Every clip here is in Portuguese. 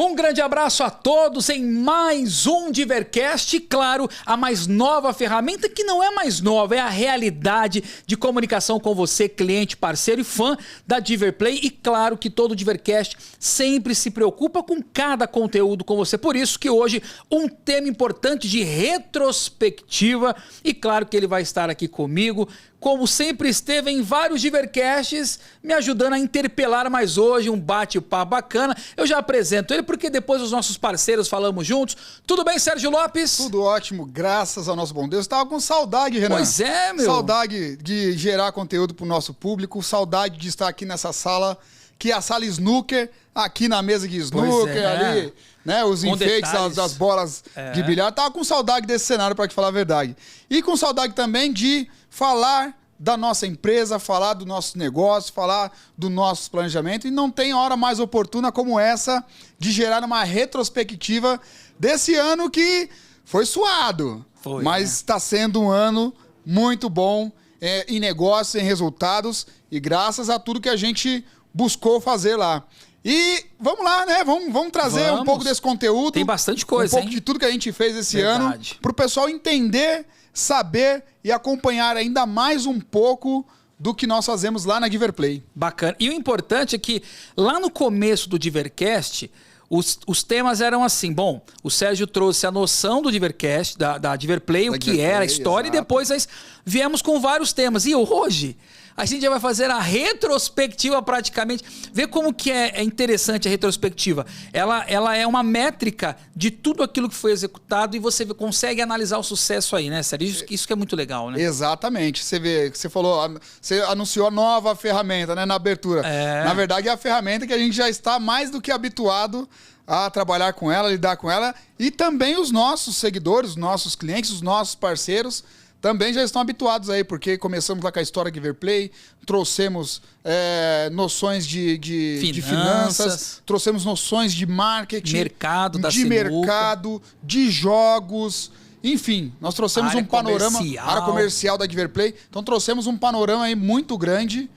Um grande abraço a todos em mais um Divercast. E claro, a mais nova ferramenta, que não é mais nova, é a realidade de comunicação com você, cliente, parceiro e fã da Diverplay. E claro que todo Divercast sempre se preocupa com cada conteúdo com você. Por isso que hoje um tema importante de retrospectiva. E claro que ele vai estar aqui comigo, como sempre esteve em vários Divercasts, me ajudando a interpelar, mas hoje um bate-papo bacana. Eu já apresento ele, porque depois os nossos parceiros falamos juntos. Tudo bem, Sérgio Lopes? Tudo ótimo, graças ao nosso bom Deus. Estava com saudade, Renan. Pois é, meu. Saudade de gerar conteúdo para o nosso público, saudade de estar aqui nessa sala, que é a sala snooker, aqui na mesa de snooker, ali, né, os com enfeites das bolas de bilhar. Tava com saudade desse cenário, para te falar a verdade. E com saudade também de falar da nossa empresa, falar do nosso negócio, falar do nosso planejamento. E não tem hora mais oportuna como essa de gerar uma retrospectiva desse ano que foi suado. Mas está sendo um ano muito bom em negócios, em resultados, e graças a tudo que a gente buscou fazer lá. E vamos lá, né? Vamos trazer um pouco desse conteúdo. Tem bastante coisa, um pouco de tudo que a gente fez esse ano, para o pessoal entender, saber e acompanhar ainda mais um pouco do que nós fazemos lá na Diverplay. Bacana. E o importante é que lá no começo do Divercast, os temas eram assim. Bom, o Sérgio trouxe a noção do Divercast, da Diverplay, o que era a história, exato. E depois nós viemos com vários temas. E hoje a gente já vai fazer a retrospectiva praticamente. Vê como que é interessante a retrospectiva. Ela é uma métrica de tudo aquilo que foi executado e você consegue analisar o sucesso aí, né, Sérgio? Isso que é muito legal, né? Exatamente. Você vê, você falou, você anunciou a nova ferramenta, né, na abertura. Na verdade, é a ferramenta que a gente já está mais do que habituado a trabalhar com ela, lidar com ela. E também os nossos seguidores, os nossos clientes, os nossos parceiros também já estão habituados aí, porque começamos lá com a história Diverplay, trouxemos noções de finanças, trouxemos noções de marketing, mercado, de jogos, enfim, nós trouxemos um panorama, área comercial da Diverplay, então trouxemos um panorama aí muito grande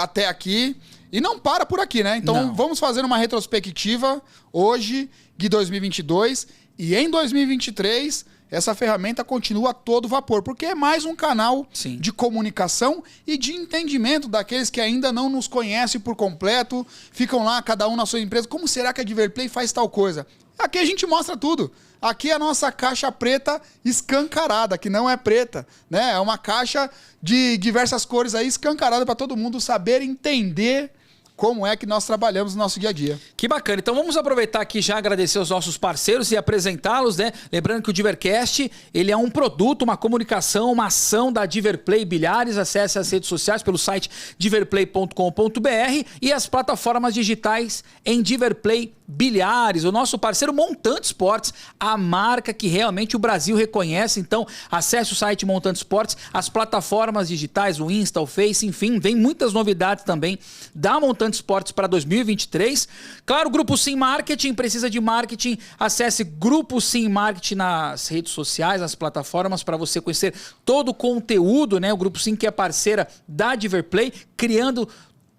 até aqui, e não para por aqui, né? Então vamos fazer uma retrospectiva hoje de 2022, e em 2023... essa ferramenta continua a todo vapor, porque é mais um canal de comunicação e de entendimento daqueles que ainda não nos conhecem por completo, ficam lá, cada um na sua empresa. Como será que a Diverplay faz tal coisa? Aqui a gente mostra tudo. Aqui é a nossa caixa preta escancarada, que não é preta, né? É uma caixa de diversas cores aí, escancarada para todo mundo saber entender como é que nós trabalhamos no nosso dia a dia. Que bacana. Então vamos aproveitar aqui já agradecer os nossos parceiros e apresentá-los, né? Lembrando que o Divercast, ele é um produto, uma comunicação, uma ação da Diverplay Bilhares. Acesse as redes sociais pelo site diverplay.com.br e as plataformas digitais em Diverplay Bilhares. O nosso parceiro Montante Esportes, a marca que realmente o Brasil reconhece. Então acesse o site Montante Esportes, as plataformas digitais, o Insta, o Face, enfim, vem muitas novidades também da Montante Esportes para 2023. Claro, Grupo Sim Marketing, precisa de marketing, acesse Grupo Sim Marketing nas redes sociais, nas plataformas, para você conhecer todo o conteúdo, né? O Grupo Sim, que é parceira da Diverplay, criando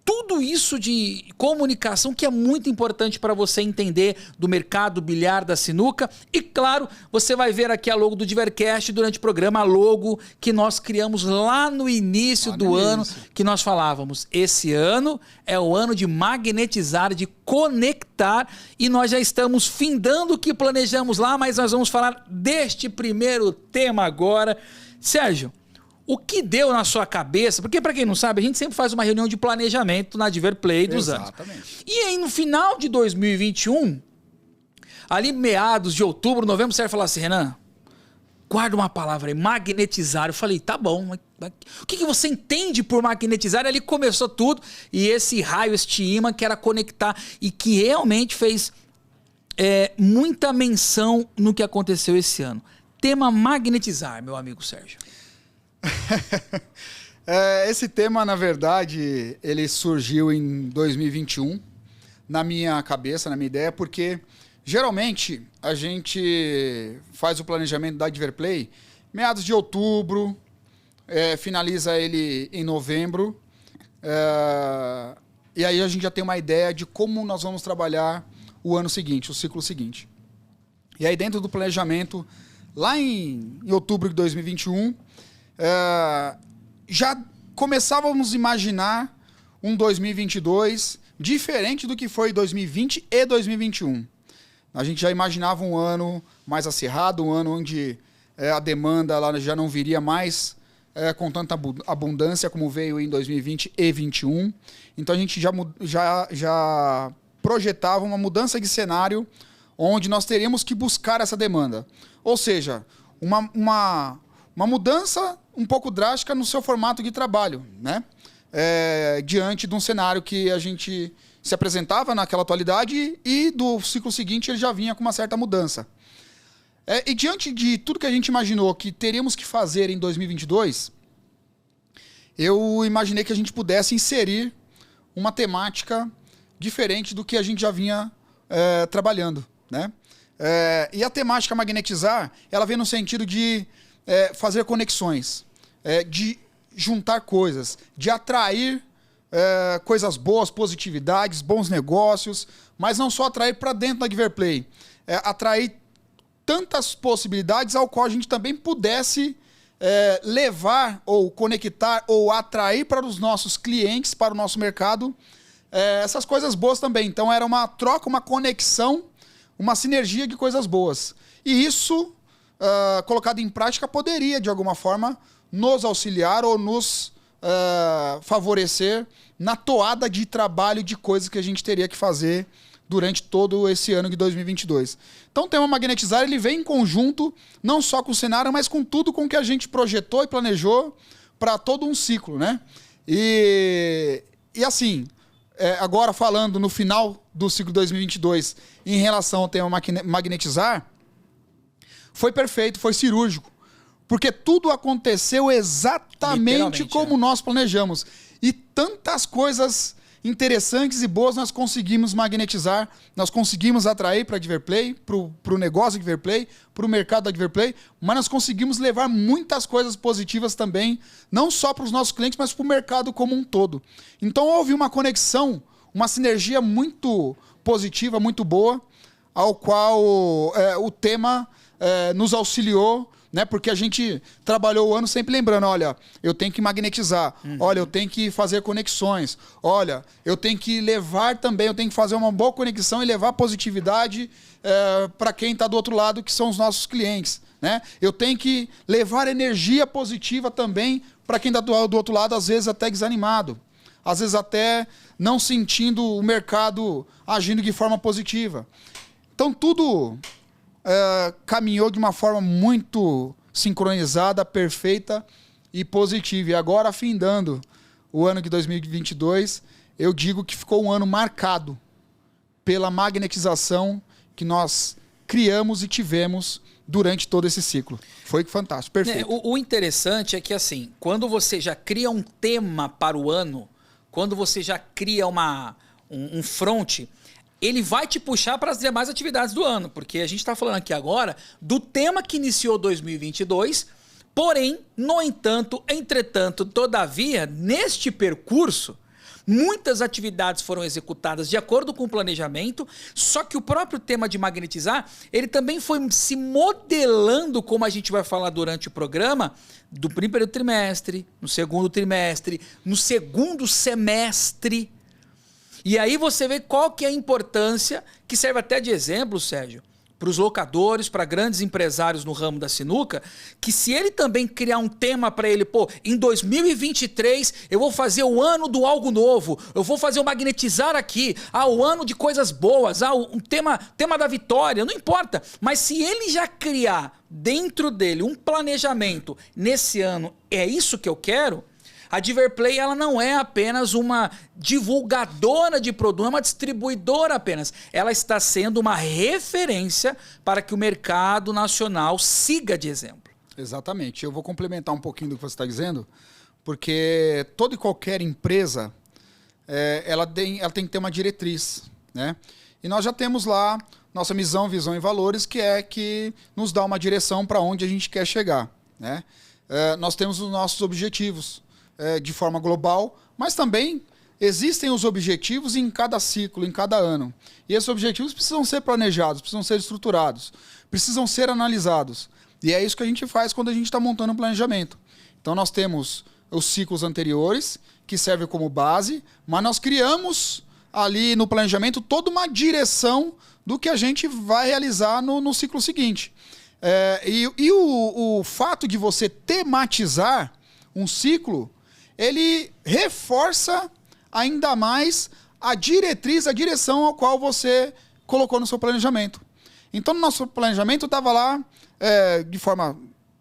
tudo isso de comunicação que é muito importante para você entender do mercado bilhar da sinuca. E claro, você vai ver aqui a logo do Divercast durante o programa, a logo que nós criamos lá no início do ano, que nós falávamos, esse ano é o ano de magnetizar, de conectar, e nós já estamos findando o que planejamos lá, mas nós vamos falar deste primeiro tema agora. Sérgio, o que deu na sua cabeça? Porque, para quem não sabe, a gente sempre faz uma reunião de planejamento na Diverplay dos anos. E aí, no final de 2021, ali meados de outubro, novembro, o Sérgio falou assim: Renan, guarda uma palavra aí, magnetizar. Eu falei, tá bom, mas o que você entende por magnetizar? E ali começou tudo, e esse raio, este imã que era conectar, e que realmente fez muita menção no que aconteceu esse ano. Tema magnetizar, meu amigo Sérgio. Esse tema, na verdade, ele surgiu em 2021, na minha cabeça, na minha ideia, porque geralmente a gente faz o planejamento da Diverplay meados de outubro, finaliza ele em novembro, e aí a gente já tem uma ideia de como nós vamos trabalhar o ano seguinte, o ciclo seguinte. E aí dentro do planejamento, lá em outubro de 2021, já começávamos a imaginar um 2022 diferente do que foi 2020 e 2021. A gente já imaginava um ano mais acirrado, um ano onde a demanda ela já não viria mais com tanta abundância como veio em 2020 e 2021. Então a gente já projetava uma mudança de cenário onde nós teríamos que buscar essa demanda. Ou seja, uma mudança um pouco drástica no seu formato de trabalho, né? Diante de um cenário que a gente se apresentava naquela atualidade e do ciclo seguinte ele já vinha com uma certa mudança. E diante de tudo que a gente imaginou que teríamos que fazer em 2022, eu imaginei que a gente pudesse inserir uma temática diferente do que a gente já vinha trabalhando, né? E a temática magnetizar, ela vem no sentido de fazer conexões, de juntar coisas, de atrair coisas boas, positividades, bons negócios, mas não só atrair para dentro da Giverplay, atrair tantas possibilidades ao qual a gente também pudesse levar ou conectar ou atrair para os nossos clientes, para o nosso mercado, essas coisas boas também. Então era uma troca, uma conexão, uma sinergia de coisas boas. E isso, colocado em prática, poderia, de alguma forma, nos auxiliar ou nos favorecer na toada de trabalho de coisas que a gente teria que fazer durante todo esse ano de 2022. Então o tema magnetizar ele vem em conjunto, não só com o cenário, mas com tudo com que a gente projetou e planejou para todo um ciclo, né? E assim, agora falando no final do ciclo 2022 em relação ao tema magnetizar, foi perfeito, foi cirúrgico. Porque tudo aconteceu exatamente como nós planejamos. E tantas coisas interessantes e boas nós conseguimos magnetizar, nós conseguimos atrair para a Giverplay, para o negócio da Giverplay, para o mercado da Giverplay, mas nós conseguimos levar muitas coisas positivas também, não só para os nossos clientes, mas para o mercado como um todo. Então houve uma conexão, uma sinergia muito positiva, muito boa, ao qual o tema nos auxiliou, né? Porque a gente trabalhou o ano sempre lembrando, olha, eu tenho que magnetizar, olha, eu tenho que fazer conexões, olha, eu tenho que levar também, eu tenho que fazer uma boa conexão e levar positividade para quem está do outro lado, que são os nossos clientes, né? Eu tenho que levar energia positiva também para quem está do outro lado, às vezes até desanimado, às vezes até não sentindo o mercado agindo de forma positiva. Então tudo caminhou de uma forma muito sincronizada, perfeita e positiva. E agora, findando o ano de 2022, eu digo que ficou um ano marcado pela magnetização que nós criamos e tivemos durante todo esse ciclo. Foi fantástico, perfeito. O interessante é que, assim, quando você já cria um tema para o ano, quando você já cria um front, ele vai te puxar para as demais atividades do ano, porque a gente está falando aqui agora do tema que iniciou 2022, porém, no entanto, entretanto, todavia, neste percurso, muitas atividades foram executadas de acordo com o planejamento, só que o próprio tema de magnetizar, ele também foi se modelando, como a gente vai falar durante o programa, do primeiro trimestre, no segundo trimestre, no segundo semestre. E aí você vê qual que é a importância, que serve até de exemplo, Sérgio, para os locadores, para grandes empresários no ramo da sinuca, que se ele também criar um tema para ele, pô, em 2023 eu vou fazer o ano do algo novo, eu vou fazer o magnetizar aqui, o ano de coisas boas, um tema da vitória, não importa. Mas se ele já criar dentro dele um planejamento nesse ano, é isso que eu quero, a Giverplay ela não é apenas uma divulgadora de produto, é uma distribuidora apenas. Ela está sendo uma referência para que o mercado nacional siga de exemplo. Exatamente. Eu vou complementar um pouquinho do que você está dizendo, porque toda e qualquer empresa ela tem que ter uma diretriz, né? E nós já temos lá nossa missão, visão e valores, que nos dá uma direção para onde a gente quer chegar, né? Nós temos os nossos objetivos de forma global, mas também existem os objetivos em cada ciclo, em cada ano. E esses objetivos precisam ser planejados, precisam ser estruturados, precisam ser analisados. E é isso que a gente faz quando a gente está montando um planejamento. Então nós temos os ciclos anteriores, que servem como base, mas nós criamos ali no planejamento toda uma direção do que a gente vai realizar no ciclo seguinte. O fato de você tematizar um ciclo, ele reforça ainda mais a diretriz, a direção ao qual você colocou no seu planejamento. Então, no nosso planejamento estava lá, de forma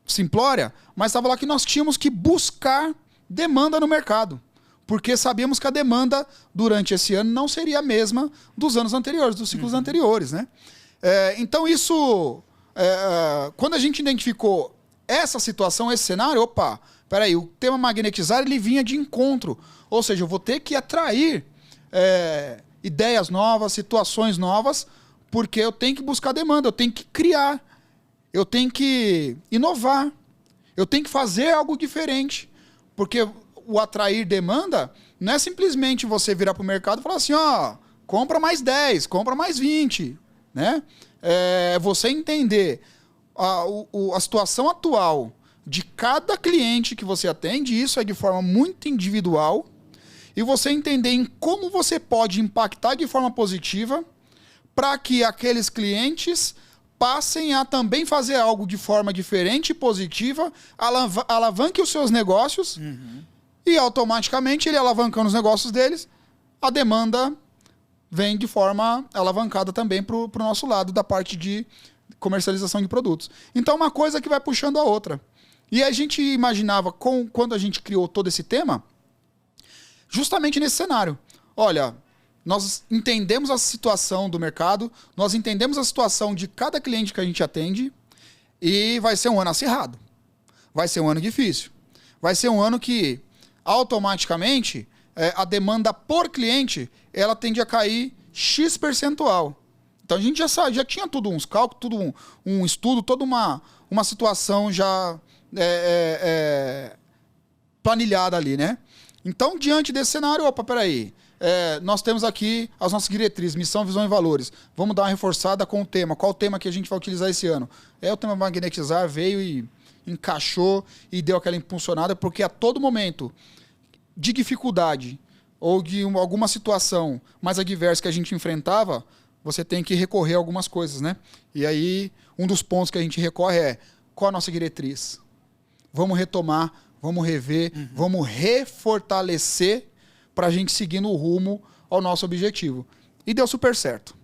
simplória, mas estava lá que nós tínhamos que buscar demanda no mercado, porque sabíamos que a demanda durante esse ano não seria a mesma dos anos anteriores, dos ciclos anteriores, né? Então, isso... quando a gente identificou essa situação, esse cenário, opa, peraí, o tema magnetizar ele vinha de encontro. Ou seja, eu vou ter que atrair ideias novas, situações novas, porque eu tenho que buscar demanda, eu tenho que criar, eu tenho que inovar, eu tenho que fazer algo diferente. Porque o atrair demanda não é simplesmente você virar para o mercado e falar assim, ó, compra mais 10, compra mais 20, né? Você entender a situação atual de cada cliente que você atende, isso é de forma muito individual, e você entender em como você pode impactar de forma positiva para que aqueles clientes passem a também fazer algo de forma diferente e positiva, alavanque os seus negócios, e automaticamente, ele alavancando os negócios deles, a demanda vem de forma alavancada também para o nosso lado, da parte de comercialização de produtos. Então, uma coisa que vai puxando a outra. E a gente imaginava, quando a gente criou todo esse tema, justamente nesse cenário. Olha, nós entendemos a situação do mercado, nós entendemos a situação de cada cliente que a gente atende, e vai ser um ano acirrado. Vai ser um ano difícil. Vai ser um ano que, automaticamente, a demanda por cliente, ela tende a cair X percentual. Então a gente já tinha tudo uns cálculos, tudo um estudo, toda uma situação já planilhada ali, né? Então, diante desse cenário, opa, peraí, nós temos aqui as nossas diretrizes, missão, visão e valores. Vamos dar uma reforçada com o tema. Qual o tema que a gente vai utilizar esse ano? O tema magnetizar veio e encaixou e deu aquela impulsionada, porque a todo momento de dificuldade ou de alguma situação mais adversa que a gente enfrentava, você tem que recorrer a algumas coisas, né? E aí, um dos pontos que a gente recorre é: qual a nossa diretriz? Vamos retomar, vamos rever, vamos refortalecer para a gente seguir no rumo ao nosso objetivo. E deu super certo.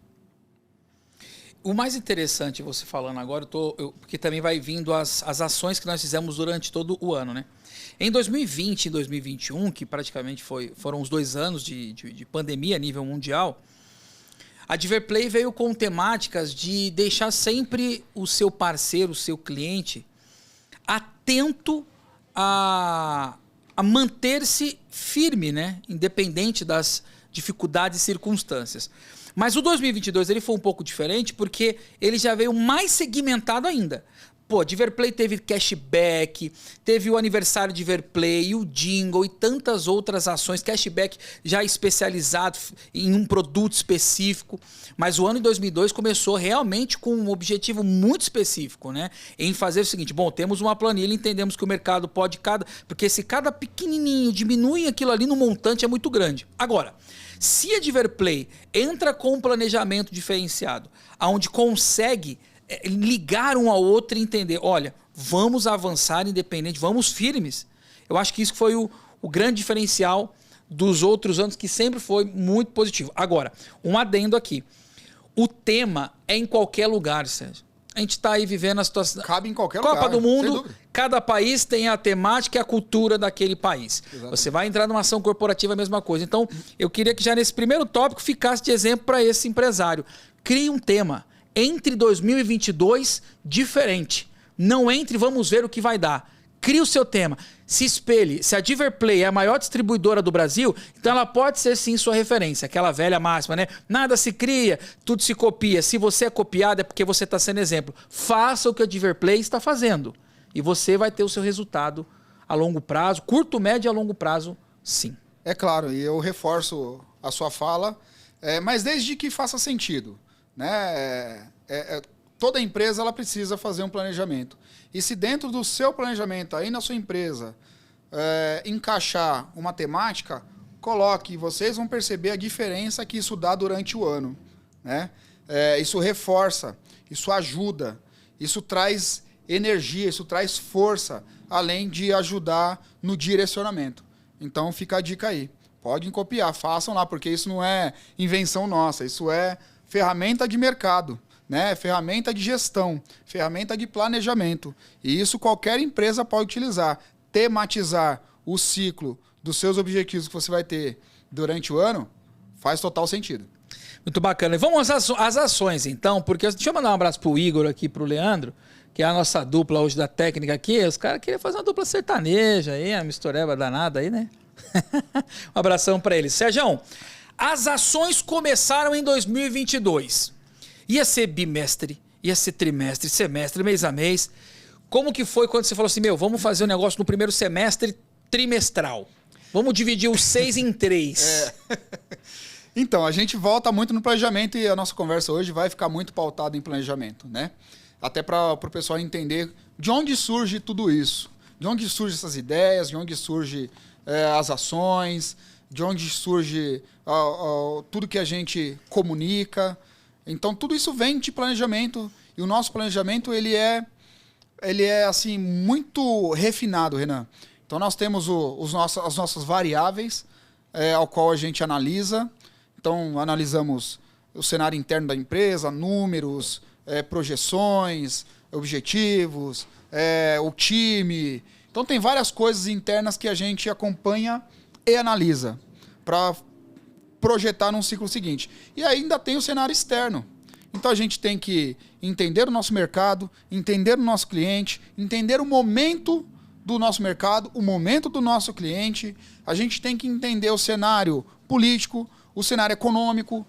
O mais interessante, você falando agora, porque também vai vindo as ações que nós fizemos durante todo o ano, né? Em 2020 e 2021, que praticamente foram os 2 anos de pandemia a nível mundial, a Diverplay veio com temáticas de deixar sempre o seu parceiro, o seu cliente, atento a manter-se firme, né? Independente das dificuldades e circunstâncias. Mas o 2022 ele foi um pouco diferente porque ele já veio mais segmentado ainda. Pô, Diverplay teve cashback, teve o aniversário de Diverplay, o jingle e tantas outras ações, cashback já especializado em um produto específico. Mas o ano de 2002 começou realmente com um objetivo muito específico, né? Em fazer o seguinte, bom, temos uma planilha, entendemos que o mercado pode porque se cada pequenininho diminui aquilo ali no montante é muito grande. Agora, se a Diverplay entra com um planejamento diferenciado, onde consegue ligar um ao outro e entender, olha, vamos avançar independente, vamos firmes. Eu acho que isso foi o grande diferencial dos outros anos, que sempre foi muito positivo. Agora, um adendo aqui. O tema é em qualquer lugar, Sérgio. A gente está aí vivendo a situação... Cabe em qualquer lugar. Copa do Mundo, cada país tem a temática e a cultura daquele país. Exatamente. Você vai entrar numa ação corporativa, a mesma coisa. Então, eu queria que já nesse primeiro tópico ficasse de exemplo para esse empresário. Crie um tema. Entre 2022, diferente. Não entre, vamos ver o que vai dar. Crie o seu tema. Se espelhe. Se a Diverplay é a maior distribuidora do Brasil, então ela pode ser sim sua referência. Aquela velha máxima, né? Nada se cria, tudo se copia. Se você é copiado é porque você está sendo exemplo. Faça o que a Diverplay está fazendo. E você vai ter o seu resultado a longo prazo, curto, médio e a longo prazo, sim. É claro, e eu reforço a sua fala, mas desde que faça sentido, né? Toda empresa ela precisa fazer um planejamento. E se dentro do seu planejamento, aí na sua empresa, encaixar uma temática, coloque. Vocês vão perceber a diferença que isso dá durante o ano, né? Isso reforça, isso ajuda, isso traz energia, isso traz força, além de ajudar no direcionamento. Então fica a dica aí. Podem copiar, façam lá, porque isso não é invenção nossa, isso é ferramenta de mercado, né? Ferramenta de gestão, ferramenta de planejamento. E isso qualquer empresa pode utilizar. Tematizar o ciclo dos seus objetivos que você vai ter durante o ano faz total sentido. Muito bacana. E vamos às ações, então, porque deixa eu mandar um abraço pro Igor aqui, pro Leandro, que é a nossa dupla hoje da técnica aqui. Os caras queriam fazer uma dupla sertaneja aí, a mistureba danada aí, né? Um abração para eles. Sérgio, as ações começaram em 2022. Ia ser bimestre, ia ser trimestre, semestre, mês a mês. Como que foi quando você falou assim, vamos fazer um negócio no primeiro semestre trimestral? Vamos dividir os 6 em 3. Então, a gente volta muito no planejamento e a nossa conversa hoje vai ficar muito pautada em planejamento, né? Até para o pessoal entender de onde surge tudo isso, de onde surgem essas ideias, de onde surgem as ações, de onde surge tudo que a gente comunica. Então, tudo isso vem de planejamento e o nosso planejamento ele é assim, muito refinado, Renan. Então, nós temos as nossas variáveis ao qual a gente analisa. Então, analisamos o cenário interno da empresa, números, projeções, objetivos, o time. Então, tem várias coisas internas que a gente acompanha e analisa para projetar num ciclo seguinte. E ainda tem o cenário externo. Então, a gente tem que entender o nosso mercado, entender o nosso cliente, entender o momento do nosso mercado, o momento do nosso cliente. A gente tem que entender o cenário político, o cenário econômico,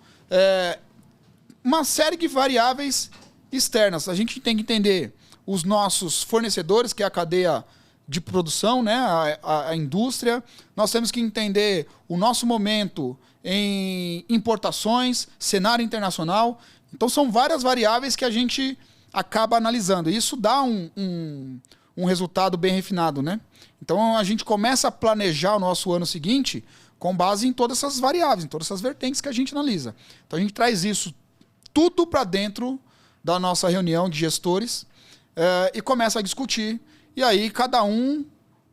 uma série de variáveis externas. A gente tem que entender os nossos fornecedores, que é a cadeia de produção, né? a indústria. Nós temos que entender o nosso momento em importações, cenário internacional. Então, são várias variáveis que a gente acaba analisando. E isso dá um resultado bem refinado, né? Então, a gente começa a planejar o nosso ano seguinte com base em todas essas variáveis, em todas essas vertentes que a gente analisa. Então, a gente traz isso tudo para dentro da nossa reunião de gestores e começa a discutir. E aí, cada um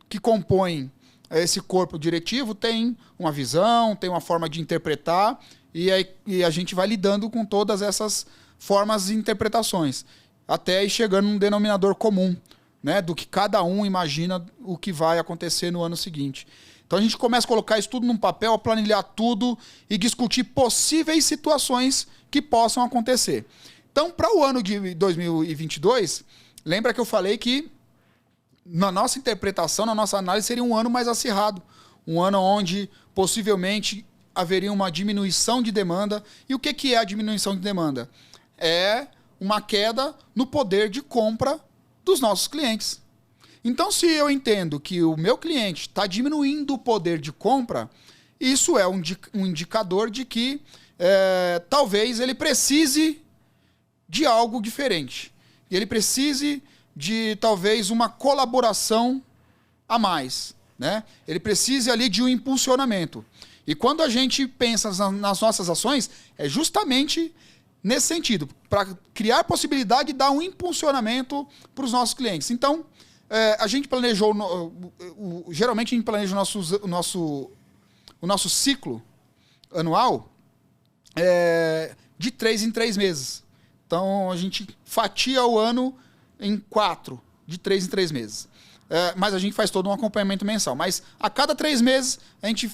que compõe esse corpo diretivo tem uma visão, tem uma forma de interpretar, e a gente vai lidando com todas essas formas de interpretações, até ir chegando num denominador comum, né, do que cada um imagina o que vai acontecer no ano seguinte. Então a gente começa a colocar isso tudo num papel, a planilhar tudo e discutir possíveis situações que possam acontecer. Então, para o ano de 2022, lembra que eu falei que na nossa interpretação, na nossa análise, seria um ano mais acirrado. Um ano onde possivelmente haveria uma diminuição de demanda. E o que é a diminuição de demanda? É uma queda no poder de compra dos nossos clientes. Então, se eu entendo que o meu cliente está diminuindo o poder de compra, isso é um indicador de que talvez ele precise de algo diferente. E ele precise de talvez uma colaboração a mais, né? Ele precisa ali de um impulsionamento. E quando a gente pensa nas nossas ações, é justamente nesse sentido, para criar possibilidade de dar um impulsionamento para os nossos clientes. Então, a gente planejou, geralmente a gente planeja o nosso ciclo anual de 3 em 3 meses. Então, a gente fatia o ano em 4, de 3 em 3 meses. Mas a gente faz todo um acompanhamento mensal. Mas a cada 3 meses, a gente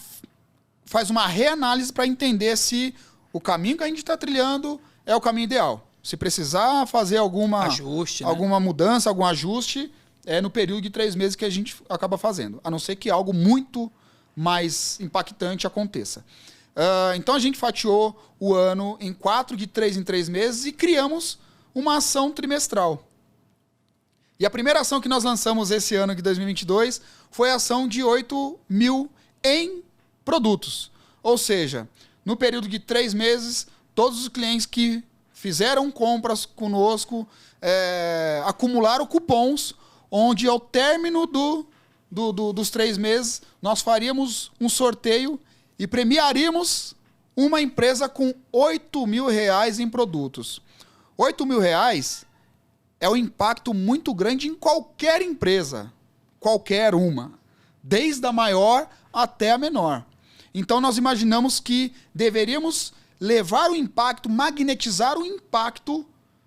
faz uma reanálise para entender se o caminho que a gente está trilhando é o caminho ideal. Se precisar fazer alguma mudança, algum ajuste, é no período de 3 meses que a gente acaba fazendo. A não ser que algo muito mais impactante aconteça. Então, a gente fatiou o ano em 4, de 3 em 3 meses, e criamos uma ação trimestral. E a primeira ação que nós lançamos esse ano de 2022 foi a ação de 8 mil em produtos. Ou seja, no período de 3 meses, todos os clientes que fizeram compras conosco acumularam cupons, onde ao término dos 3 meses, nós faríamos um sorteio e premiaríamos uma empresa com R$8.000 em produtos. R$8.000 é um impacto muito grande em qualquer empresa, qualquer uma, desde a maior até a menor. Então nós imaginamos que deveríamos levar o impacto, magnetizar o impacto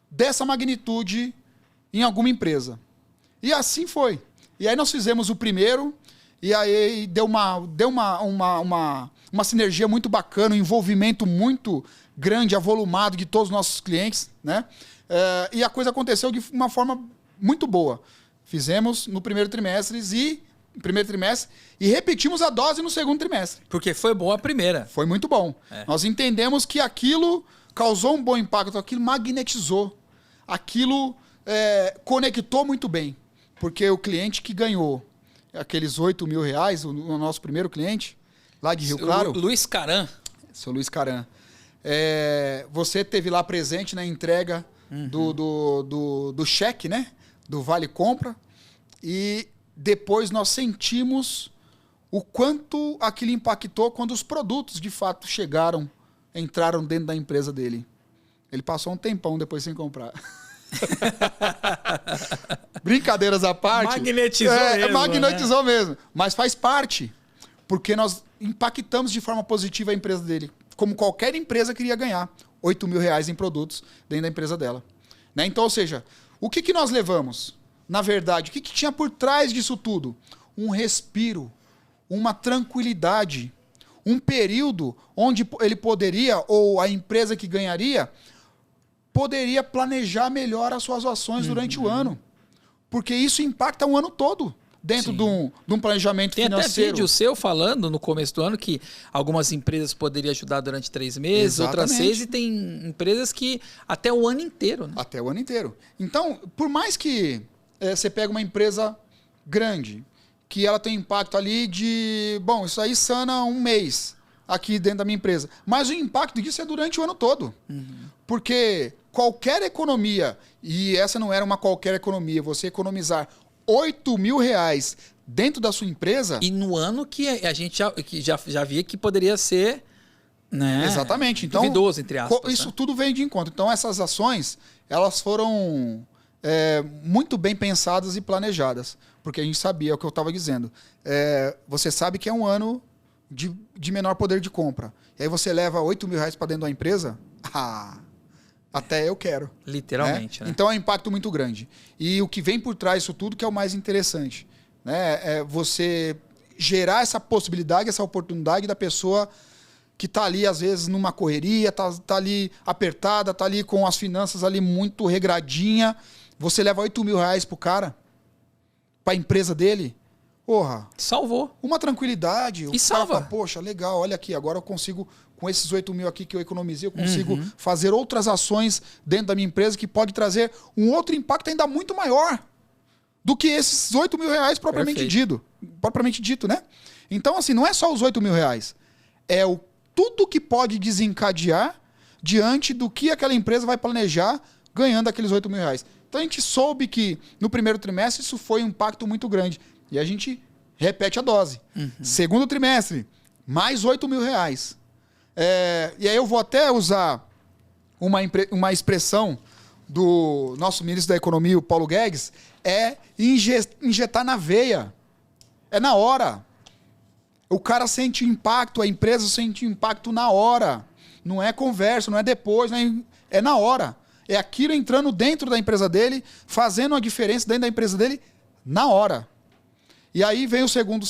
dessa magnitude em alguma empresa. E assim foi. E aí nós fizemos o primeiro, e aí deu uma sinergia muito bacana, um envolvimento muito grande, avolumado de todos os nossos clientes, né? E a coisa aconteceu de uma forma muito boa. Fizemos no primeiro trimestre e repetimos a dose no segundo trimestre. Porque foi boa a primeira. Foi muito bom. Nós entendemos que aquilo causou um bom impacto, aquilo magnetizou, aquilo conectou muito bem. Porque o cliente que ganhou aqueles R$8.000, o nosso primeiro cliente, lá de Rio Claro... Luiz Caran. Seu Luiz Caran. Você esteve lá presente na entrega do cheque, né? Do Vale Compra. E depois nós sentimos o quanto aquilo impactou quando os produtos, de fato, entraram dentro da empresa dele. Ele passou um tempão depois sem comprar. Brincadeiras à parte. Magnetizou mesmo. Mas faz parte. Porque nós impactamos de forma positiva a empresa dele. Como qualquer empresa queria ganhar R$8.000 em produtos dentro da empresa dela. Né? Então, ou seja, o que nós levamos? Na verdade, o que tinha por trás disso tudo? Um respiro, uma tranquilidade, um período onde ele poderia, ou a empresa que ganharia, poderia planejar melhor as suas ações durante o ano. Porque isso impacta o ano todo. Dentro de um planejamento financeiro. Tem até vídeo seu falando no começo do ano que algumas empresas poderiam ajudar durante 3 meses, outras 6, e tem empresas que até o ano inteiro. Né? Até o ano inteiro. Então, por mais que você pega uma empresa grande, que ela tem impacto ali de... Bom, isso aí sana um mês aqui dentro da minha empresa. Mas o impacto disso é durante o ano todo. Porque qualquer economia, e essa não era uma qualquer economia, você economizar R$8.000 dentro da sua empresa... E no ano que a gente já via que poderia ser... Né, exatamente. Então, duvidoso, entre aspas. Isso tudo veio de encontro. Então, essas ações, elas foram muito bem pensadas e planejadas. Porque a gente sabia, é o que eu estava dizendo. Você sabe que é um ano de menor poder de compra. E aí você leva R$8.000 para dentro da empresa... até eu quero. Literalmente. Né? Então é um impacto muito grande. E o que vem por trás disso tudo que é o mais interessante. Né? É você gerar essa possibilidade, essa oportunidade da pessoa que está ali, às vezes, numa correria, tá ali apertada, está ali com as finanças ali muito regradinha. Você leva R$8.000 pro cara, para a empresa dele. Porra. Salvou. Uma tranquilidade. E salva. Fala, poxa, legal, olha aqui, agora eu consigo... Com esses R$8.000 aqui que eu economizei, eu consigo fazer outras ações dentro da minha empresa que pode trazer um outro impacto ainda muito maior do que esses R$8.000 propriamente dito, né? Então, assim, não é só os R$8.000. É tudo que pode desencadear diante do que aquela empresa vai planejar ganhando aqueles R$8.000. Então, a gente soube que no primeiro trimestre isso foi um impacto muito grande. E a gente repete a dose. Segundo trimestre, mais R$8.000. E aí eu vou até usar uma expressão do nosso ministro da Economia, o Paulo Guedes, injetar na veia. É na hora. O cara sente impacto, a empresa sente impacto na hora. Não é conversa, não é depois, é na hora. É aquilo entrando dentro da empresa dele, fazendo a diferença dentro da empresa dele na hora. E aí vem o segundo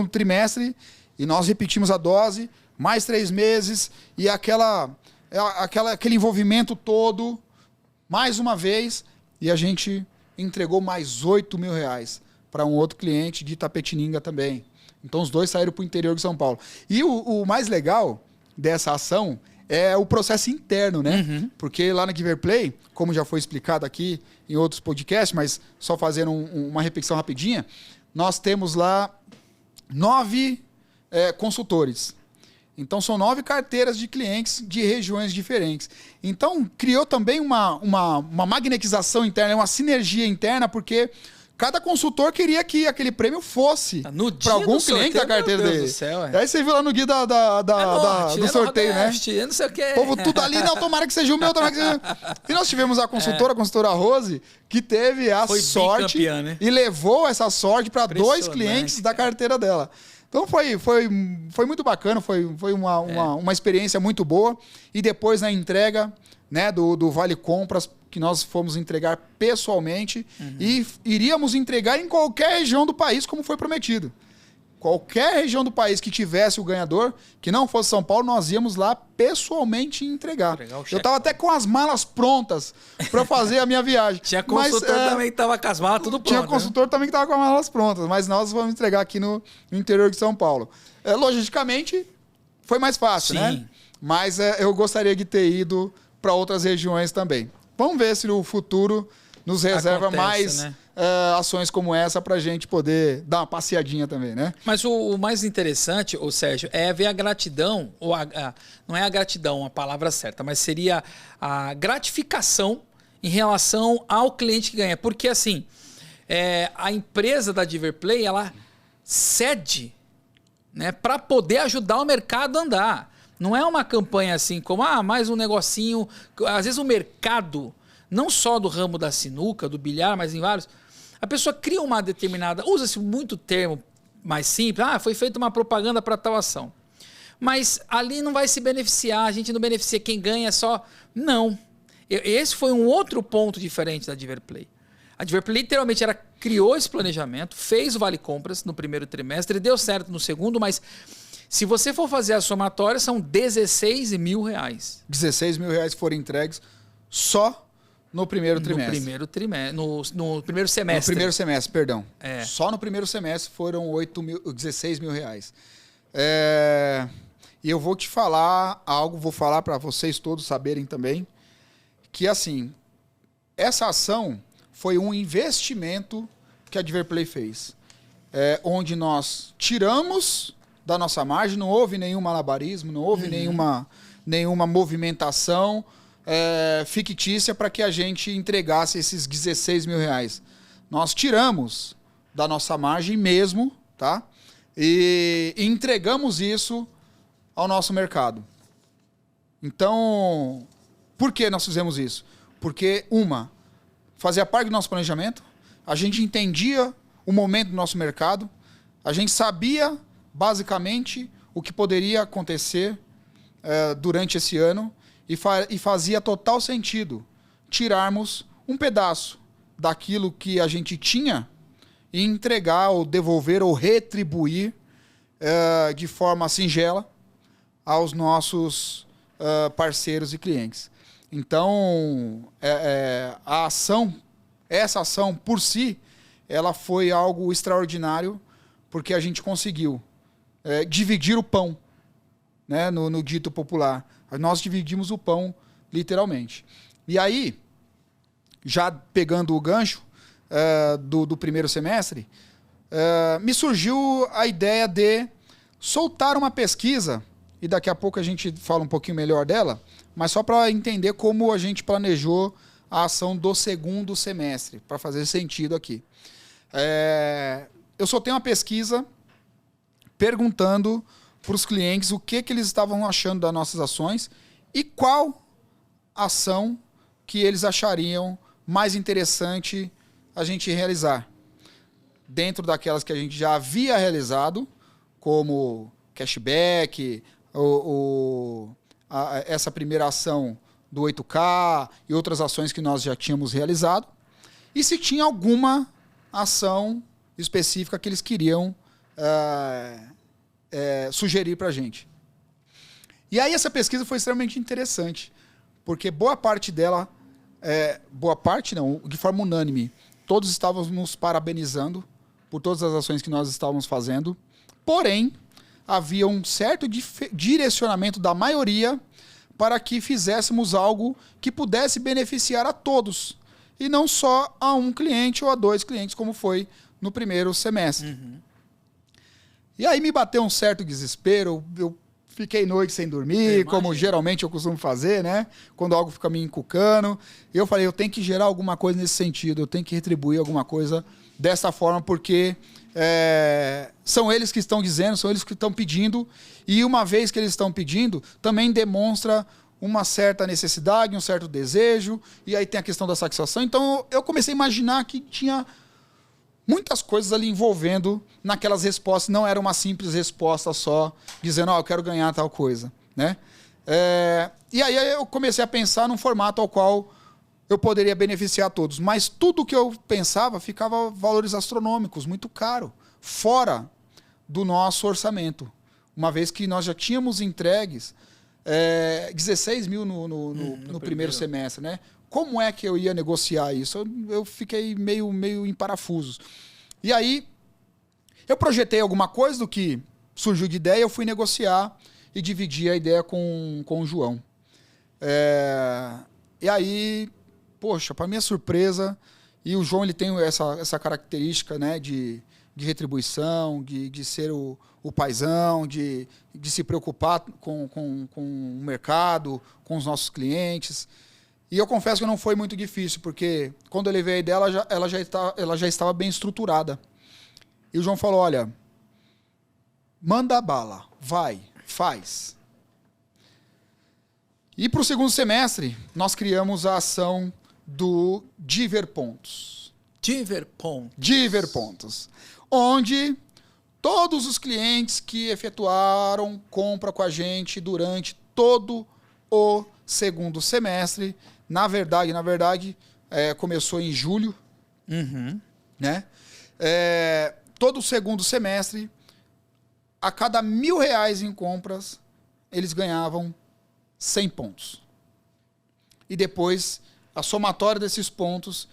trimestre e nós repetimos a dose, mais 3 meses e aquele envolvimento todo, mais uma vez, e a gente entregou mais R$8.000 para um outro cliente de Itapetininga também. Então os dois saíram para o interior de São Paulo. E o mais legal dessa ação é o processo interno, né? Porque lá na Giverplay, como já foi explicado aqui em outros podcasts, mas só fazendo uma repetição rapidinha, nós temos lá 9 consultores. Então, são 9 carteiras de clientes de regiões diferentes. Então, criou também uma magnetização interna, uma sinergia interna, porque cada consultor queria que aquele prêmio fosse para algum cliente da carteira dele. Céu, Aí você viu lá no guia do sorteio, Nordeste, né? Não sei o quê. O povo tudo ali, não, tomara que seja o meu, tomara que seja... E nós tivemos a consultora Rose, que teve a sorte campeã, né? E levou essa sorte para 2 clientes da carteira dela. Então foi muito bacana, foi uma experiência muito boa. E depois na entrega, né, do Vale Compras, que nós fomos entregar pessoalmente e iríamos entregar em qualquer região do país, como foi prometido. Qualquer região do país que tivesse o ganhador, que não fosse São Paulo, nós íamos lá pessoalmente entregar. Eu estava até com as malas prontas para fazer a minha viagem. Tinha consultor também que estava com as malas tudo pronto. Tinha consultor também que estava com as malas prontas, mas nós vamos entregar aqui no interior de São Paulo. Logisticamente, foi mais fácil, né? Mas eu gostaria de ter ido para outras regiões também. Vamos ver se no futuro nos reserva mais ações como essa para a gente poder dar uma passeadinha também, né? Mas o mais interessante, ô Sérgio, é ver a gratidão, ou não é a gratidão a palavra certa, mas seria a gratificação em relação ao cliente que ganha. Porque assim, a empresa da Diverplay, ela cede, né, para poder ajudar o mercado a andar. Não é uma campanha assim como, mais um negocinho. Às vezes o mercado, não só do ramo da sinuca, do bilhar, mas em vários, a pessoa cria uma determinada... Usa-se muito termo mais simples. Foi feita uma propaganda para tal ação. Mas ali não vai se beneficiar, a gente não beneficia quem ganha só... Não. Esse foi um outro ponto diferente da Diverplay. A Diverplay literalmente criou esse planejamento, fez o Vale Compras no primeiro trimestre, deu certo no segundo, mas... Se você for fazer a somatória, são 16 mil reais. 16 mil reais foram entregues só no primeiro trimestre. No primeiro semestre. No primeiro semestre, perdão. Só no primeiro semestre foram 16 mil reais. E eu vou te falar algo, vou falar para vocês todos saberem também, que assim, essa ação foi um investimento que a Diverplay fez. Onde nós tiramos... da nossa margem, não houve nenhum malabarismo, não houve nenhuma movimentação fictícia para que a gente entregasse esses 16 mil reais. Nós tiramos da nossa margem mesmo, tá? E entregamos isso ao nosso mercado. Então, por que nós fizemos isso? Porque, fazia parte do nosso planejamento, a gente entendia o momento do nosso mercado, a gente sabia... basicamente, o que poderia acontecer durante esse ano e fazia total sentido tirarmos um pedaço daquilo que a gente tinha e entregar ou devolver ou retribuir de forma singela aos nossos parceiros e clientes. Então, essa ação por si, ela foi algo extraordinário porque a gente conseguiu dividir o pão, né, no dito popular. Nós dividimos o pão, literalmente. E aí, já pegando o gancho do primeiro semestre, me surgiu a ideia de soltar uma pesquisa, e daqui a pouco a gente fala um pouquinho melhor dela, mas só para entender como a gente planejou a ação do segundo semestre, para fazer sentido aqui. Eu soltei uma pesquisa perguntando para os clientes o que eles estavam achando das nossas ações e qual ação que eles achariam mais interessante a gente realizar. Dentro daquelas que a gente já havia realizado, como cashback, essa primeira ação do 8K e outras ações que nós já tínhamos realizado, e se tinha alguma ação específica que eles queriam sugerir para a gente. E aí essa pesquisa foi extremamente interessante, porque boa parte dela, boa parte não, de forma unânime, todos estavam nos parabenizando por todas as ações que nós estávamos fazendo, porém, havia um certo direcionamento da maioria para que fizéssemos algo que pudesse beneficiar a todos, e não só a um cliente ou a 2 clientes, como foi no primeiro semestre. E aí me bateu um certo desespero, eu fiquei noite sem dormir, como geralmente eu costumo fazer, né? Quando algo fica me encucando. Eu falei, eu tenho que gerar alguma coisa nesse sentido, eu tenho que retribuir alguma coisa dessa forma, porque são eles que estão dizendo, são eles que estão pedindo, e uma vez que eles estão pedindo, também demonstra uma certa necessidade, um certo desejo, e aí tem a questão da satisfação. Então eu comecei a imaginar que tinha muitas coisas ali envolvendo naquelas respostas, não era uma simples resposta só, dizendo, eu quero ganhar tal coisa, né? E aí eu comecei a pensar num formato ao qual eu poderia beneficiar todos, mas tudo que eu pensava ficava valores astronômicos, muito caro, fora do nosso orçamento, uma vez que nós já tínhamos entregues 16 mil no primeiro semestre, né? Como é que eu ia negociar isso? Eu fiquei meio em parafusos. E aí, eu projetei alguma coisa do que surgiu de ideia, eu fui negociar e dividir a ideia com o João. E aí, poxa, para minha surpresa, e o João ele tem essa característica, né, de retribuição, de ser o paizão, de se preocupar com o mercado, com os nossos clientes. E eu confesso que não foi muito difícil, porque quando eu levei a ideia, ela já estava bem estruturada. E o João falou, olha, manda bala, vai, faz. E para o segundo semestre, nós criamos a ação do Diver Pontos. Diver Pontos. Diver Pontos. Onde todos os clientes que efetuaram compra com a gente durante todo o segundo semestre, na verdade, começou em julho, né? Todo o segundo semestre, a cada R$1.000 em compras, eles ganhavam 100 pontos. E depois, a somatória desses pontos,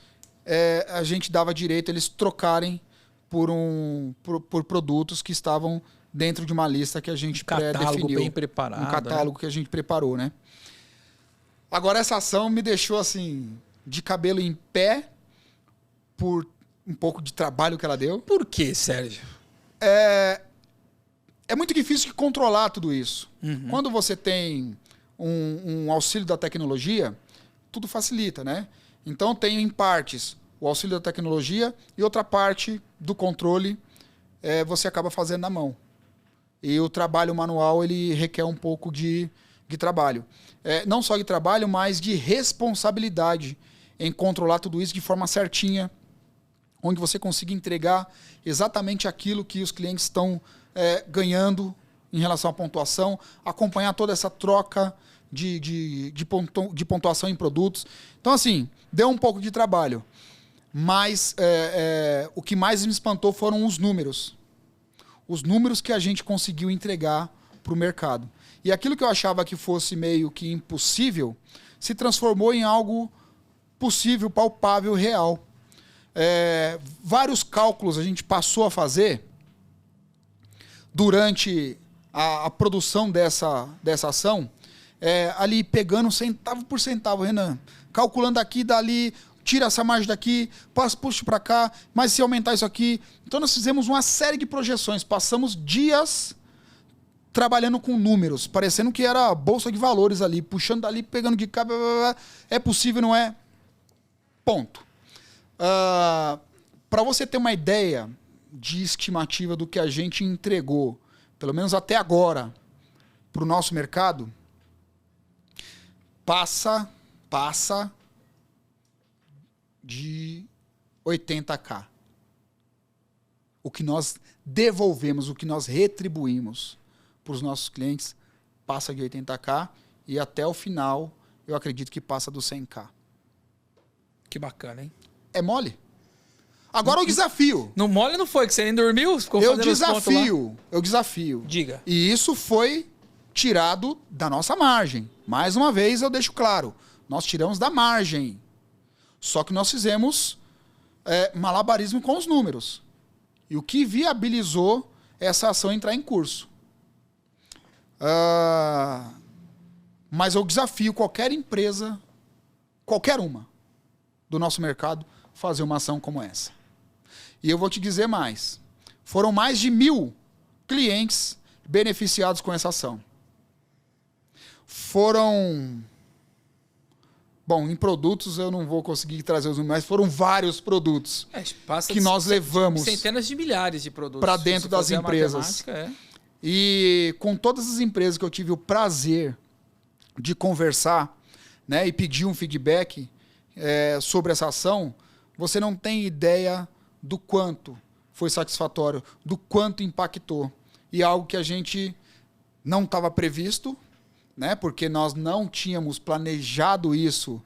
a gente dava direito a eles trocarem por produtos que estavam dentro de uma lista que a gente pré-definiu. Um catálogo bem preparado. Um catálogo, né, que a gente preparou, né? Agora, essa ação me deixou, assim, de cabelo em pé por um pouco de trabalho que ela deu. Por quê, Sérgio? É muito difícil de controlar tudo isso. Quando você tem um auxílio da tecnologia, tudo facilita, né? Então, tem em partes o auxílio da tecnologia e outra parte do controle você acaba fazendo na mão. E o trabalho manual, ele requer um pouco de trabalho. Não só de trabalho, mas de responsabilidade em controlar tudo isso de forma certinha, onde você consiga entregar exatamente aquilo que os clientes estão ganhando em relação à pontuação, acompanhar toda essa troca de pontuação em produtos. Então, assim, deu um pouco de trabalho. Mas o que mais me espantou foram os números. Os números que a gente conseguiu entregar para o mercado. E aquilo que eu achava que fosse meio que impossível se transformou em algo possível, palpável, real. Vários cálculos a gente passou a fazer durante a produção dessa ação, ali pegando centavo por centavo, Renan, calculando aqui, dali, tira essa margem daqui, puxa para cá, mas se aumentar isso aqui. Então nós fizemos uma série de projeções, passamos dias trabalhando com números, parecendo que era a bolsa de valores ali, puxando dali, pegando de cá, blá, blá, blá. É possível, não é? Ponto. Para você ter uma ideia de estimativa do que a gente entregou, pelo menos até agora, para o nosso mercado, passa de 80k. O que nós devolvemos, o que nós retribuímos para os nossos clientes, passa de 80k e até o final, eu acredito que passa do 100k. Que bacana, hein? É mole? Agora o desafio. No mole não foi, que você nem dormiu? Ficou Eu desafio. Diga. E isso foi tirado da nossa margem. Mais uma vez eu deixo claro, nós tiramos da margem. Só que nós fizemos malabarismo com os números. E o que viabilizou essa ação entrar em curso. Mas eu desafio qualquer empresa, qualquer uma do nosso mercado, fazer uma ação como essa. E eu vou te dizer mais. Foram mais de 1.000 clientes beneficiados com essa ação. Foram... Bom, em produtos eu não vou conseguir trazer os números, mas foram vários produtos que nós levamos... Centenas de milhares de produtos. Para dentro das empresas. E com todas as empresas que eu tive o prazer de conversar, né, e pedir um feedback sobre essa ação, você não tem ideia do quanto foi satisfatório, do quanto impactou. E algo que a gente não estava previsto, né, porque nós não tínhamos planejado isso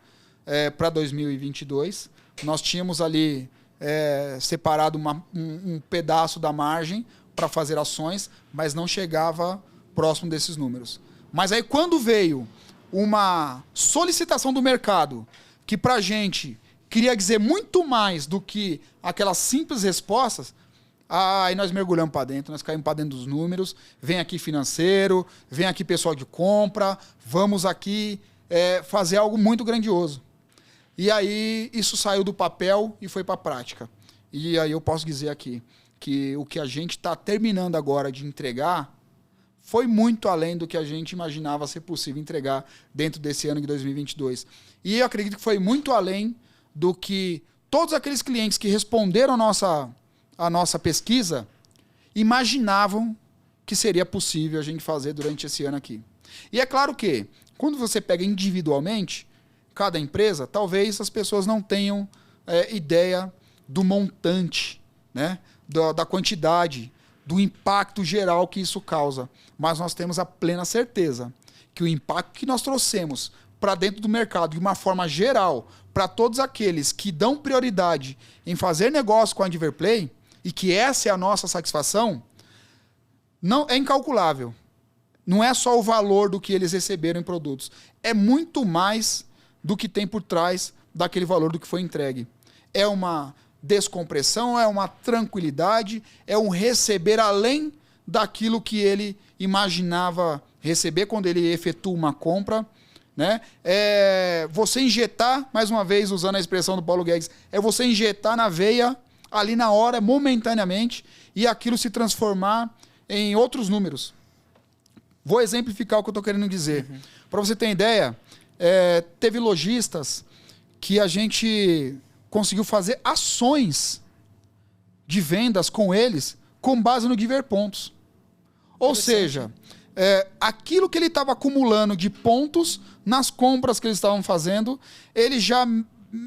para 2022. Nós tínhamos ali separado um pedaço da margem para fazer ações, mas não chegava próximo desses números. Mas aí quando veio uma solicitação do mercado que para a gente queria dizer muito mais do que aquelas simples respostas, aí nós mergulhamos para dentro, nós caímos para dentro dos números, vem aqui financeiro, vem aqui pessoal de compra, vamos aqui fazer algo muito grandioso. E aí isso saiu do papel e foi para a prática. E aí eu posso dizer aqui que o que a gente está terminando agora de entregar foi muito além do que a gente imaginava ser possível entregar dentro desse ano de 2022. E eu acredito que foi muito além do que todos aqueles clientes que responderam a nossa pesquisa imaginavam que seria possível a gente fazer durante esse ano aqui. E é claro que, quando você pega individualmente, cada empresa, talvez as pessoas não tenham ideia do montante, né? Da quantidade, do impacto geral que isso causa. Mas nós temos a plena certeza que o impacto que nós trouxemos para dentro do mercado, de uma forma geral, para todos aqueles que dão prioridade em fazer negócio com a Diverplay, e que essa é a nossa satisfação, não é incalculável. Não é só o valor do que eles receberam em produtos. É muito mais do que tem por trás daquele valor do que foi entregue. É uma descompressão, é uma tranquilidade, é um receber além daquilo que ele imaginava receber quando ele efetua uma compra, né? É você injetar, mais uma vez usando a expressão do Paulo Guedes, é você injetar na veia ali na hora, momentaneamente, e aquilo se transformar em outros números. Vou exemplificar o que eu estou querendo dizer. Para você ter ideia, teve lojistas que a gente conseguiu fazer ações de vendas com eles com base no Giver Pontos. Ou seja, aquilo que ele estava acumulando de pontos nas compras que eles estavam fazendo,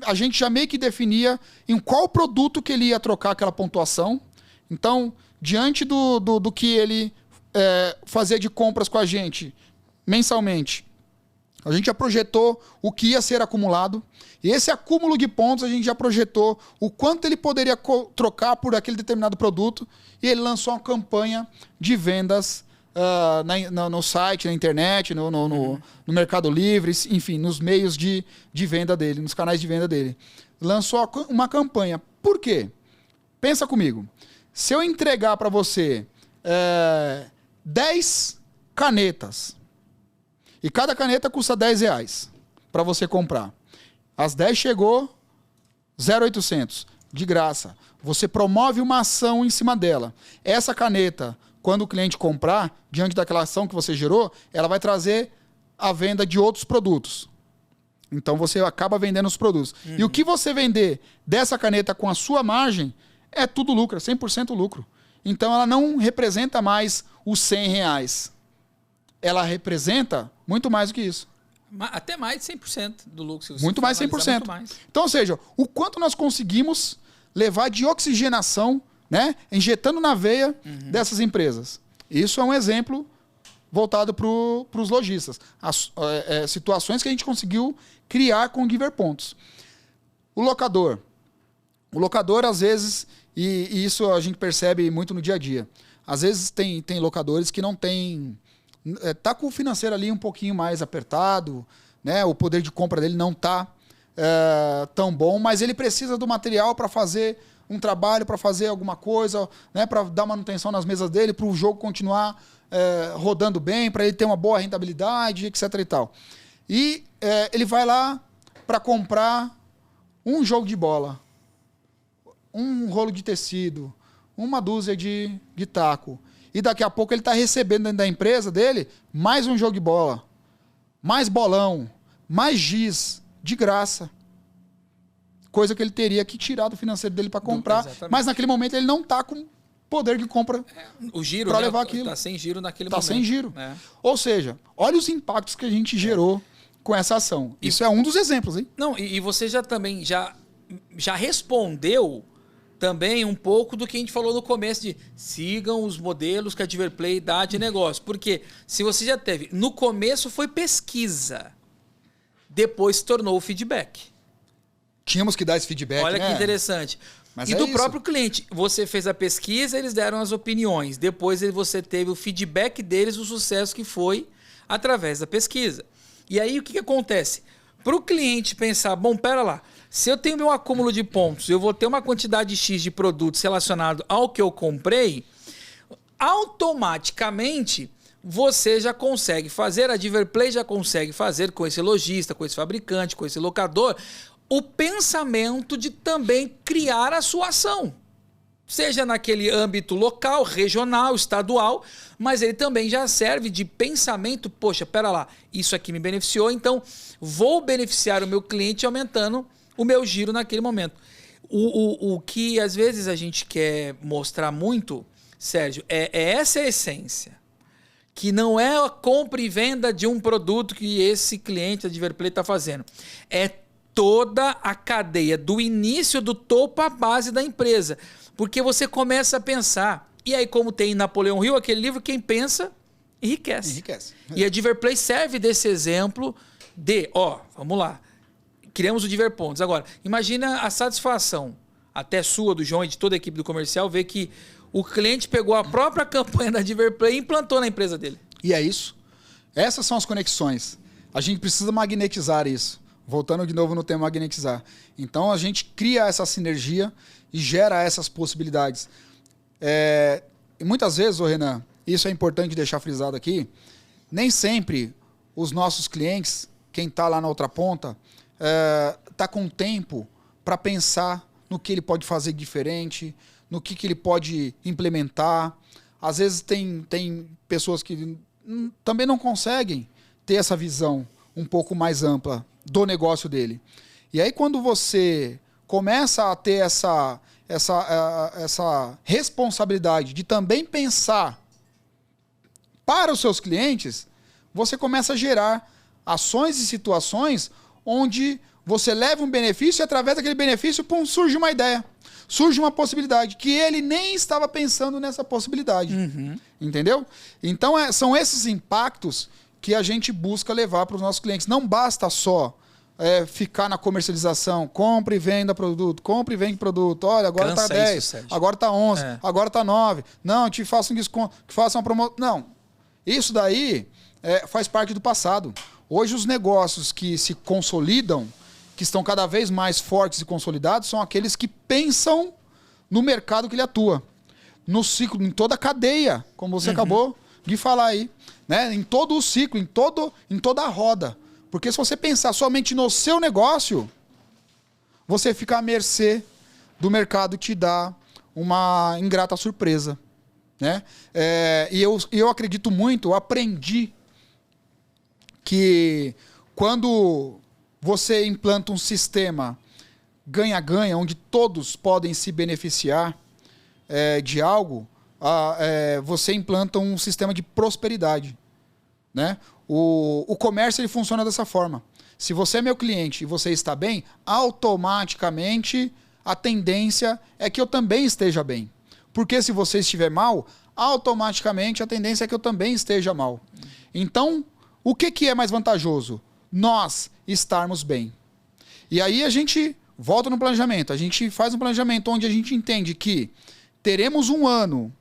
a gente já meio que definia em qual produto que ele ia trocar aquela pontuação. Então, diante do que ele fazia de compras com a gente mensalmente, a gente já projetou o que ia ser acumulado. E esse acúmulo de pontos a gente já projetou o quanto ele poderia trocar por aquele determinado produto. E ele lançou uma campanha de vendas no site, na internet, no Mercado Livre, enfim, nos meios de venda dele, nos canais de venda dele. Lançou uma campanha. Por quê? Pensa comigo. Se eu entregar para você 10 canetas, e cada caneta custa R$10 para você comprar. As 10 chegou, 0,800, de graça. Você promove uma ação em cima dela. Essa caneta, quando o cliente comprar, diante daquela ação que você gerou, ela vai trazer a venda de outros produtos. Então você acaba vendendo os produtos. E o que você vender dessa caneta com a sua margem é tudo lucro, é 100% lucro. Então ela não representa mais os R$100. Ela representa muito mais do que isso. Até mais de 100% do lucro. Muito mais de 100%. Muito mais. Então, ou seja, o quanto nós conseguimos levar de oxigenação, né, injetando na veia dessas empresas. Isso é um exemplo voltado para os lojistas. Situações que a gente conseguiu criar com o Giver Pontos. O locador, às vezes, e isso a gente percebe muito no dia a dia, às vezes tem locadores que não tem... Tá com o financeiro ali um pouquinho mais apertado, né? O poder de compra dele não tá tão bom, mas ele precisa do material para fazer um trabalho, para fazer alguma coisa, né? Para dar manutenção nas mesas dele, para o jogo continuar rodando bem, para ele ter uma boa rentabilidade, etc. e tal. E ele vai lá para comprar um jogo de bola, um rolo de tecido, uma dúzia de taco. e daqui a pouco ele está recebendo dentro da empresa dele mais um jogo de bola, mais bolão, mais giz, de graça. Coisa que ele teria que tirar do financeiro dele para comprar. Exatamente. Mas naquele momento ele não está com poder de compra o giro para levar aquilo. Está sem giro naquele momento. Está sem giro. Ou seja, olha os impactos que a gente gerou com essa ação. Isso é um dos exemplos, hein? Não, e você já respondeu também um pouco do que a gente falou no começo de sigam os modelos que a Diverplay dá de negócio. Porque se você já teve... No começo foi pesquisa. Depois se tornou o feedback. Tínhamos que dar esse feedback, Olha né? que interessante. Mas e do próprio cliente. Você fez a pesquisa, eles deram as opiniões. Depois você teve o feedback deles, o sucesso que foi através da pesquisa. E aí o que acontece? Para o cliente pensar, bom, pera lá, se eu tenho meu acúmulo de pontos, eu vou ter uma quantidade X de produtos relacionado ao que eu comprei, automaticamente você já consegue fazer, a Diverplay já consegue fazer com esse lojista, com esse fabricante, com esse locador, o pensamento de também criar a sua ação. Seja naquele âmbito local, regional, estadual, mas ele também já serve de pensamento, poxa, pera lá, isso aqui me beneficiou, então vou beneficiar o meu cliente aumentando o meu giro naquele momento. O que às vezes a gente quer mostrar muito, Sérgio, é essa a essência. Que não é a compra e venda de um produto que esse cliente da Diverplay está fazendo. É toda a cadeia, do início do topo à base da empresa. Porque você começa a pensar. E aí, como tem em Napoleão Hill, aquele livro, quem pensa, enriquece. Enriquece. E a Diverplay serve desse exemplo de, vamos lá, criamos o Diverpontos. Agora, imagina a satisfação, até sua, do João e de toda a equipe do comercial, ver que o cliente pegou a própria campanha da Diverplay e implantou na empresa dele. E é isso. Essas são as conexões. A gente precisa magnetizar isso. Voltando de novo no tema magnetizar. Então a gente cria essa sinergia e gera essas possibilidades. E muitas vezes, Renan, isso é importante deixar frisado aqui, nem sempre os nossos clientes, quem está lá na outra ponta, está com tempo para pensar no que ele pode fazer diferente, no que ele pode implementar. Às vezes tem pessoas que também não conseguem ter essa visão um pouco mais ampla do negócio dele. E aí quando você começa a ter essa responsabilidade de também pensar para os seus clientes, você começa a gerar ações e situações onde você leva um benefício e através daquele benefício, surge uma ideia. Surge uma possibilidade que ele nem estava pensando nessa possibilidade. Uhum. Entendeu? Então são esses impactos que a gente busca levar para os nossos clientes. Não basta só ficar na comercialização, compra e venda produto, compra e vende produto. Olha, agora está 10, isso, agora está 11, agora está 9. Não, te faço um desconto, te faço uma promoção. Não. Isso daí faz parte do passado. Hoje os negócios que se consolidam, que estão cada vez mais fortes e consolidados, são aqueles que pensam no mercado que ele atua. No ciclo, em toda a cadeia, como você acabou de falar aí. Né? Em todo o ciclo, em toda a roda. Porque se você pensar somente no seu negócio, você fica à mercê do mercado te dar uma ingrata surpresa. Né? E eu acredito muito, eu aprendi que quando você implanta um sistema ganha-ganha, onde todos podem se beneficiar de algo, você implanta um sistema de prosperidade. Né? O comércio ele funciona dessa forma. Se você é meu cliente e você está bem, automaticamente a tendência é que eu também esteja bem. Porque se você estiver mal, automaticamente a tendência é que eu também esteja mal. Então, o que é mais vantajoso? Nós estarmos bem. E aí a gente volta no planejamento. A gente faz um planejamento onde a gente entende que teremos um ano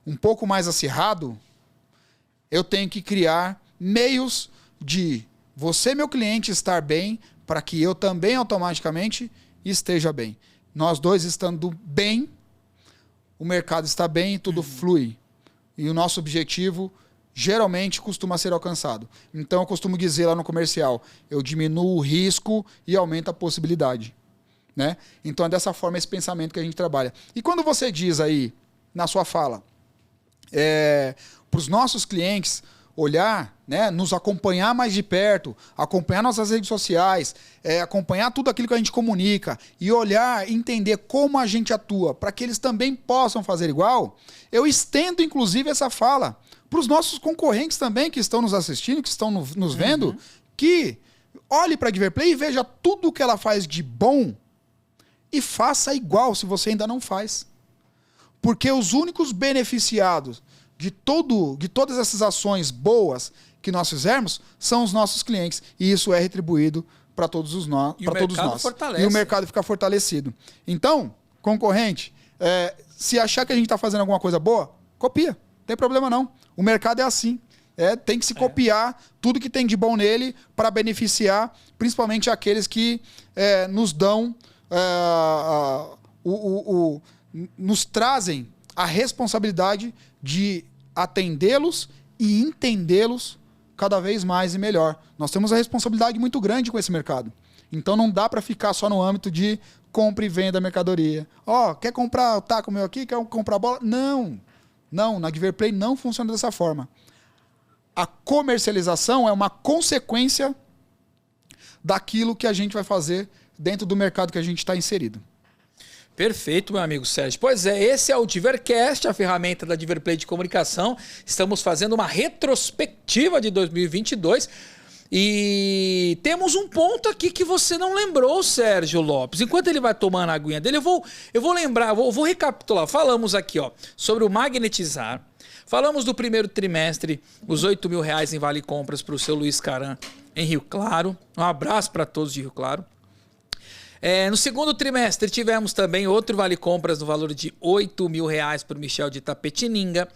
um pouco mais acirrado. Eu tenho que criar meios de você, meu cliente, estar bem para que eu também automaticamente esteja bem. Nós dois estando bem, o mercado está bem e tudo flui. E o nosso objetivo geralmente costuma ser alcançado. Então eu costumo dizer lá no comercial, eu diminuo o risco e aumento a possibilidade. Né? Então é dessa forma esse pensamento que a gente trabalha. E quando você diz aí, na sua fala, para os nossos clientes olhar, né, nos acompanhar mais de perto, acompanhar nossas redes sociais, acompanhar tudo aquilo que a gente comunica e olhar e entender como a gente atua para que eles também possam fazer igual, eu estendo inclusive essa fala para os nossos concorrentes também que estão nos assistindo, que estão nos vendo, que olhe para a Diverplay e veja tudo o que ela faz de bom e faça igual se você ainda não faz. Porque os únicos beneficiados de todas essas ações boas que nós fizermos são os nossos clientes. E isso é retribuído para todos nós. Fortalece. E o mercado fica fortalecido. Então, concorrente, se achar que a gente está fazendo alguma coisa boa, copia. Não tem problema não. O mercado é assim. Tem que se copiar tudo que tem de bom nele para beneficiar principalmente aqueles que nos dão, nos trazem a responsabilidade de atendê-los e entendê-los cada vez mais e melhor. Nós temos a responsabilidade muito grande com esse mercado. Então não dá para ficar só no âmbito de compra e venda da mercadoria. Quer comprar o taco meu aqui? Quer comprar bola? Não. Não, na Diverplay não funciona dessa forma. A comercialização é uma consequência daquilo que a gente vai fazer dentro do mercado que a gente está inserido. Perfeito, meu amigo Sérgio. Pois é, esse é o Divercast, a ferramenta da Diverplay de comunicação. Estamos fazendo uma retrospectiva de 2022 e temos um ponto aqui que você não lembrou, Sérgio Lopes. Enquanto ele vai tomando a aguinha dele, eu vou lembrar, vou recapitular. Falamos aqui sobre o magnetizar. Falamos do primeiro trimestre, os R$8.000 em Vale Compras para o seu Luiz Caran em Rio Claro. Um abraço para todos de Rio Claro. No segundo trimestre tivemos também outro Vale Compras no valor de R$8.000 para o Michel de Itapetininga.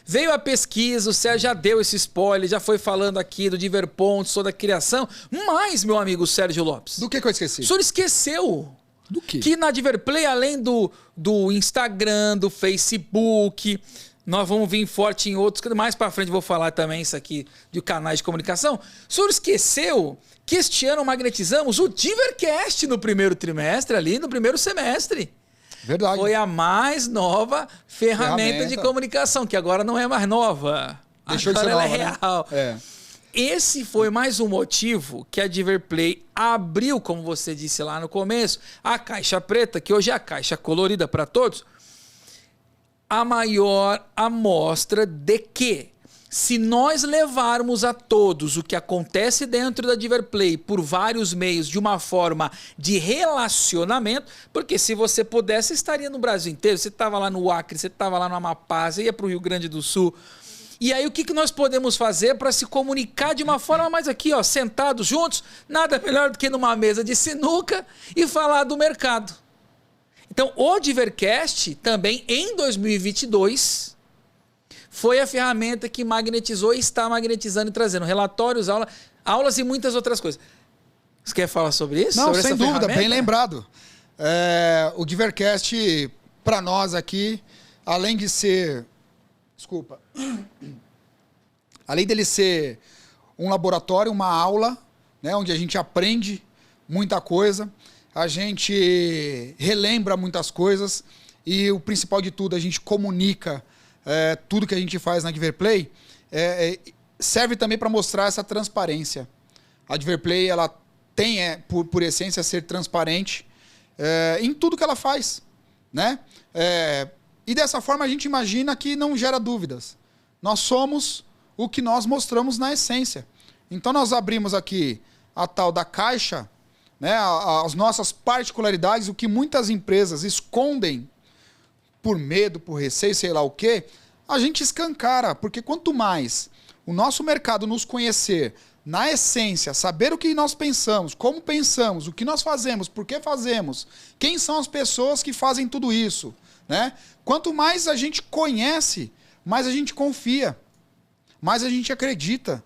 Veio a pesquisa, o Sérgio já deu esse spoiler, já foi falando aqui do Diverpontos, toda a criação. Mas, meu amigo Sérgio Lopes... Do que eu esqueci? O senhor esqueceu... Do quê? Que na Diverplay, além do Instagram, do Facebook... Nós vamos vir forte em outros, mais para frente vou falar também isso aqui de canais de comunicação. O senhor esqueceu que este ano magnetizamos o Divercast no primeiro trimestre, ali no primeiro semestre. Verdade. Foi a mais nova ferramenta de comunicação, que agora não é mais nova. Deixou agora de ser ela nova, é real. né? Esse foi mais um motivo que a Diverplay abriu, como você disse lá no começo, a caixa preta, que hoje é a caixa colorida para todos, a maior amostra de que, se nós levarmos a todos o que acontece dentro da Diverplay por vários meios de uma forma de relacionamento, porque se você pudesse, estaria no Brasil inteiro, você estava lá no Acre, você estava lá no Amapá, você ia para o Rio Grande do Sul. E aí o que nós podemos fazer para se comunicar de uma forma mais aqui, sentados juntos, nada melhor do que numa mesa de sinuca e falar do mercado. Então, o Divercast, também em 2022, foi a ferramenta que magnetizou e está magnetizando e trazendo relatórios, aulas e muitas outras coisas. Você quer falar sobre isso? Não, sobre sem essa dúvida, ferramenta? bem lembrado. O Divercast, para nós aqui, além de ser... Desculpa. Além dele ser um laboratório, uma aula, né, onde a gente aprende muita coisa, a gente relembra muitas coisas e o principal de tudo, a gente comunica tudo que a gente faz na Diverplay, serve também para mostrar essa transparência. A Diverplay, ela tem, por essência, ser transparente em tudo que ela faz, né? E dessa forma a gente imagina que não gera dúvidas. Nós somos o que nós mostramos na essência. Então nós abrimos aqui a tal da caixa, né, as nossas particularidades, o que muitas empresas escondem por medo, por receio, sei lá o quê, a gente escancara, porque quanto mais o nosso mercado nos conhecer na essência, saber o que nós pensamos, como pensamos, o que nós fazemos, por que fazemos, quem são as pessoas que fazem tudo isso, né? Quanto mais a gente conhece, mais a gente confia, mais a gente acredita,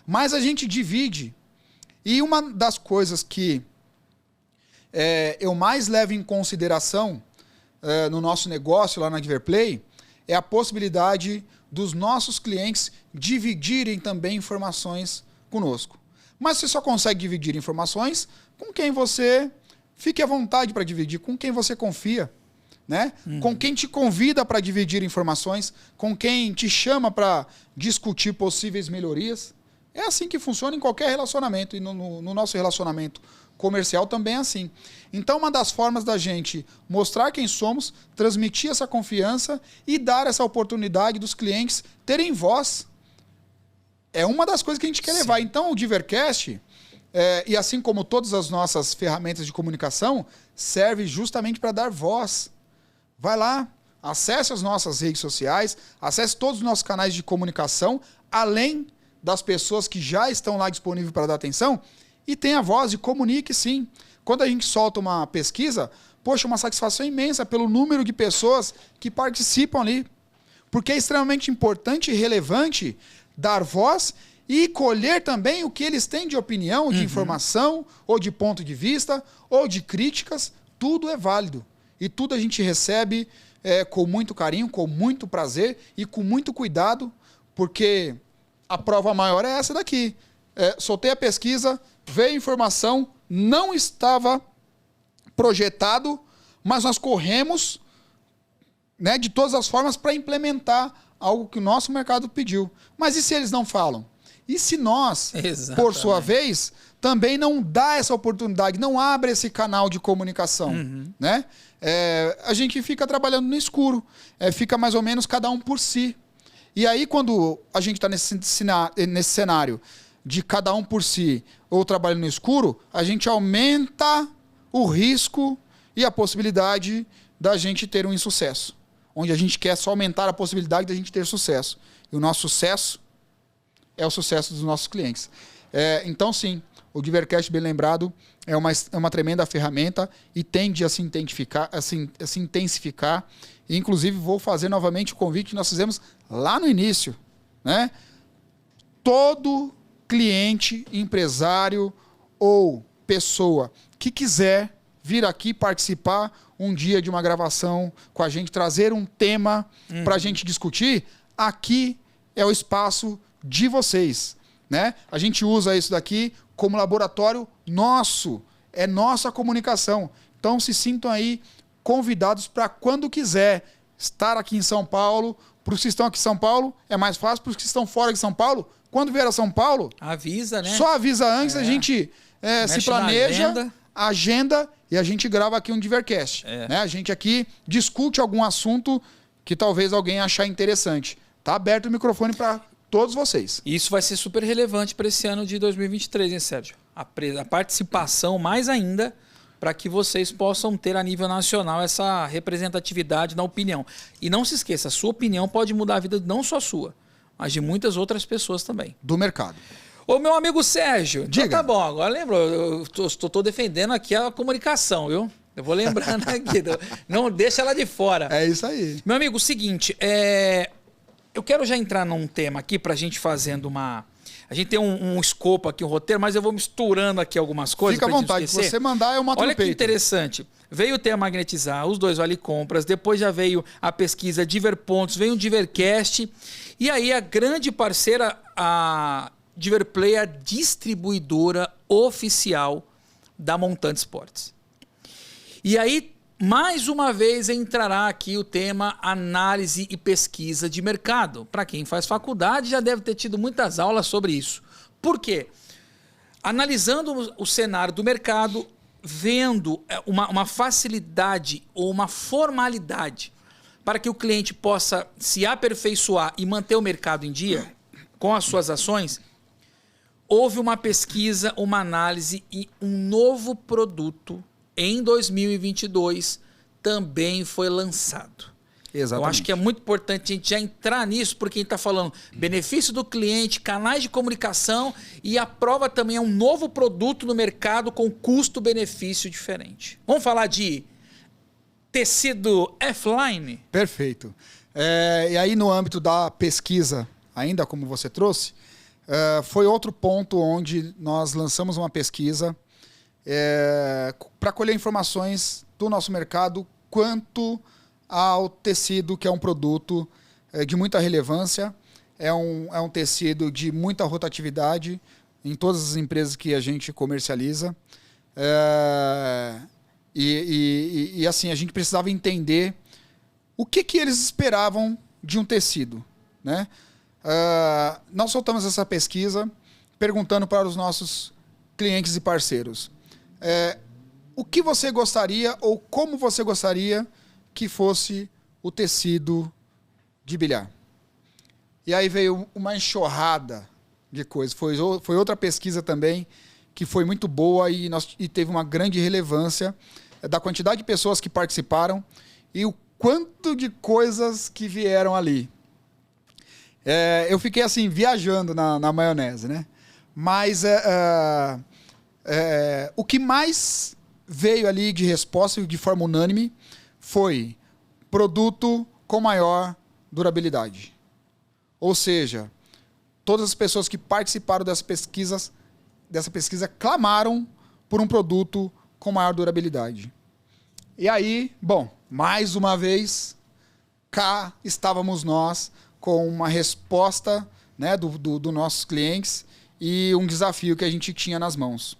mais a gente divide. E uma das coisas que eu mais levo em consideração no nosso negócio lá na Diverplay é a possibilidade dos nossos clientes dividirem também informações conosco. Mas você só consegue dividir informações com quem você fique à vontade para dividir, com quem você confia. né? Com quem te convida para dividir informações, com quem te chama para discutir possíveis melhorias. É assim que funciona em qualquer relacionamento, e no nosso relacionamento comercial também é assim. Então, uma das formas da gente mostrar quem somos, transmitir essa confiança e dar essa oportunidade dos clientes terem voz, é uma das coisas que a gente quer levar. Então, o Divercast, e assim como todas as nossas ferramentas de comunicação, serve justamente para dar voz. Vai lá, acesse as nossas redes sociais, acesse todos os nossos canais de comunicação, além das pessoas que já estão lá disponíveis para dar atenção, e tenha voz e comunique sim. Quando a gente solta uma pesquisa, poxa, uma satisfação imensa pelo número de pessoas que participam ali. Porque é extremamente importante e relevante dar voz e colher também o que eles têm de opinião, de informação, ou de ponto de vista, ou de críticas. Tudo é válido. E tudo a gente recebe com muito carinho, com muito prazer e com muito cuidado, porque a prova maior é essa daqui. Soltei a pesquisa, veio a informação, não estava projetado, mas nós corremos, né, de todas as formas para implementar algo que o nosso mercado pediu. Mas e se eles não falam? E se nós, por sua vez, também não dá essa oportunidade, não abre esse canal de comunicação, né? A gente fica trabalhando no escuro, fica mais ou menos cada um por si. E aí, quando a gente está nesse cenário de cada um por si ou trabalhando no escuro, a gente aumenta o risco e a possibilidade da gente ter um insucesso. Onde a gente quer só aumentar a possibilidade da gente ter sucesso. E o nosso sucesso é o sucesso dos nossos clientes. Então, sim, o Divercast, bem lembrado, é uma tremenda ferramenta e tende a se intensificar. E, inclusive, vou fazer novamente o convite que nós fizemos lá no início, né? Todo cliente, empresário ou pessoa que quiser vir aqui participar um dia de uma gravação com a gente, trazer um tema para a gente discutir, aqui é o espaço de vocês, né? A gente usa isso daqui como laboratório nosso, é nossa comunicação. Então se sintam aí convidados para quando quiser estar aqui em São Paulo. Para os que estão aqui em São Paulo é mais fácil, para os que estão fora de São Paulo, quando vier a São Paulo, avisa, né? Só avisa antes, a gente se planeja, agenda e a gente grava aqui um Divercast. Né? A gente aqui discute algum assunto que talvez alguém achar interessante. Tá aberto o microfone para todos vocês. Isso vai ser super relevante para esse ano de 2023, hein, Sérgio? A participação mais ainda para que vocês possam ter a nível nacional essa representatividade na opinião. E não se esqueça, a sua opinião pode mudar a vida não só sua, mas de muitas outras pessoas também. Do mercado. Ô, meu amigo Sérgio, diga. Então tá bom, agora lembra, eu estou defendendo aqui a comunicação, viu? Eu vou lembrando aqui, não deixa ela de fora. É isso aí. Meu amigo, o seguinte, eu quero já entrar num tema aqui pra gente fazendo uma... A gente tem um escopo aqui, um roteiro, mas eu vou misturando aqui algumas coisas. Fica à vontade, se você mandar eu mato no peito. Olha que interessante. Veio o tema Magnetizar, os dois vale compras, depois já veio a pesquisa Diverpontos, veio o Divercast, e aí a grande parceira, a Diverplay, a distribuidora oficial da Montante Esportes. E aí, mais uma vez, entrará aqui o tema análise e pesquisa de mercado. Para quem faz faculdade, já deve ter tido muitas aulas sobre isso. Por quê? Analisando o cenário do mercado, vendo uma facilidade ou uma formalidade para que o cliente possa se aperfeiçoar e manter o mercado em dia com as suas ações, houve uma pesquisa, uma análise e um novo produto em 2022 também foi lançado. Exatamente. Eu acho que é muito importante a gente já entrar nisso, porque a gente está falando benefício do cliente, canais de comunicação e a prova também é um novo produto no mercado com custo-benefício diferente. Vamos falar de tecido F-Line? Perfeito. E aí no âmbito da pesquisa, ainda como você trouxe, foi outro ponto onde nós lançamos uma pesquisa para colher informações do nosso mercado quanto ao tecido, que é um produto de muita relevância, é um tecido de muita rotatividade em todas as empresas que a gente comercializa. E assim, a gente precisava entender o que eles esperavam de um tecido, né? Nós soltamos essa pesquisa perguntando para os nossos clientes e parceiros o que você gostaria ou como você gostaria que fosse o tecido de bilhar. E aí veio uma enxurrada de coisas. Foi outra pesquisa também que foi muito boa e teve uma grande relevância da quantidade de pessoas que participaram e o quanto de coisas que vieram ali. Eu fiquei assim, viajando na maionese, né? Mas o que mais veio ali de resposta de forma unânime foi produto com maior durabilidade. Ou seja, todas as pessoas que participaram dessa pesquisa clamaram por um produto com maior durabilidade. E aí, bom, mais uma vez, cá estávamos nós com uma resposta, né, dos nossos clientes e um desafio que a gente tinha nas mãos.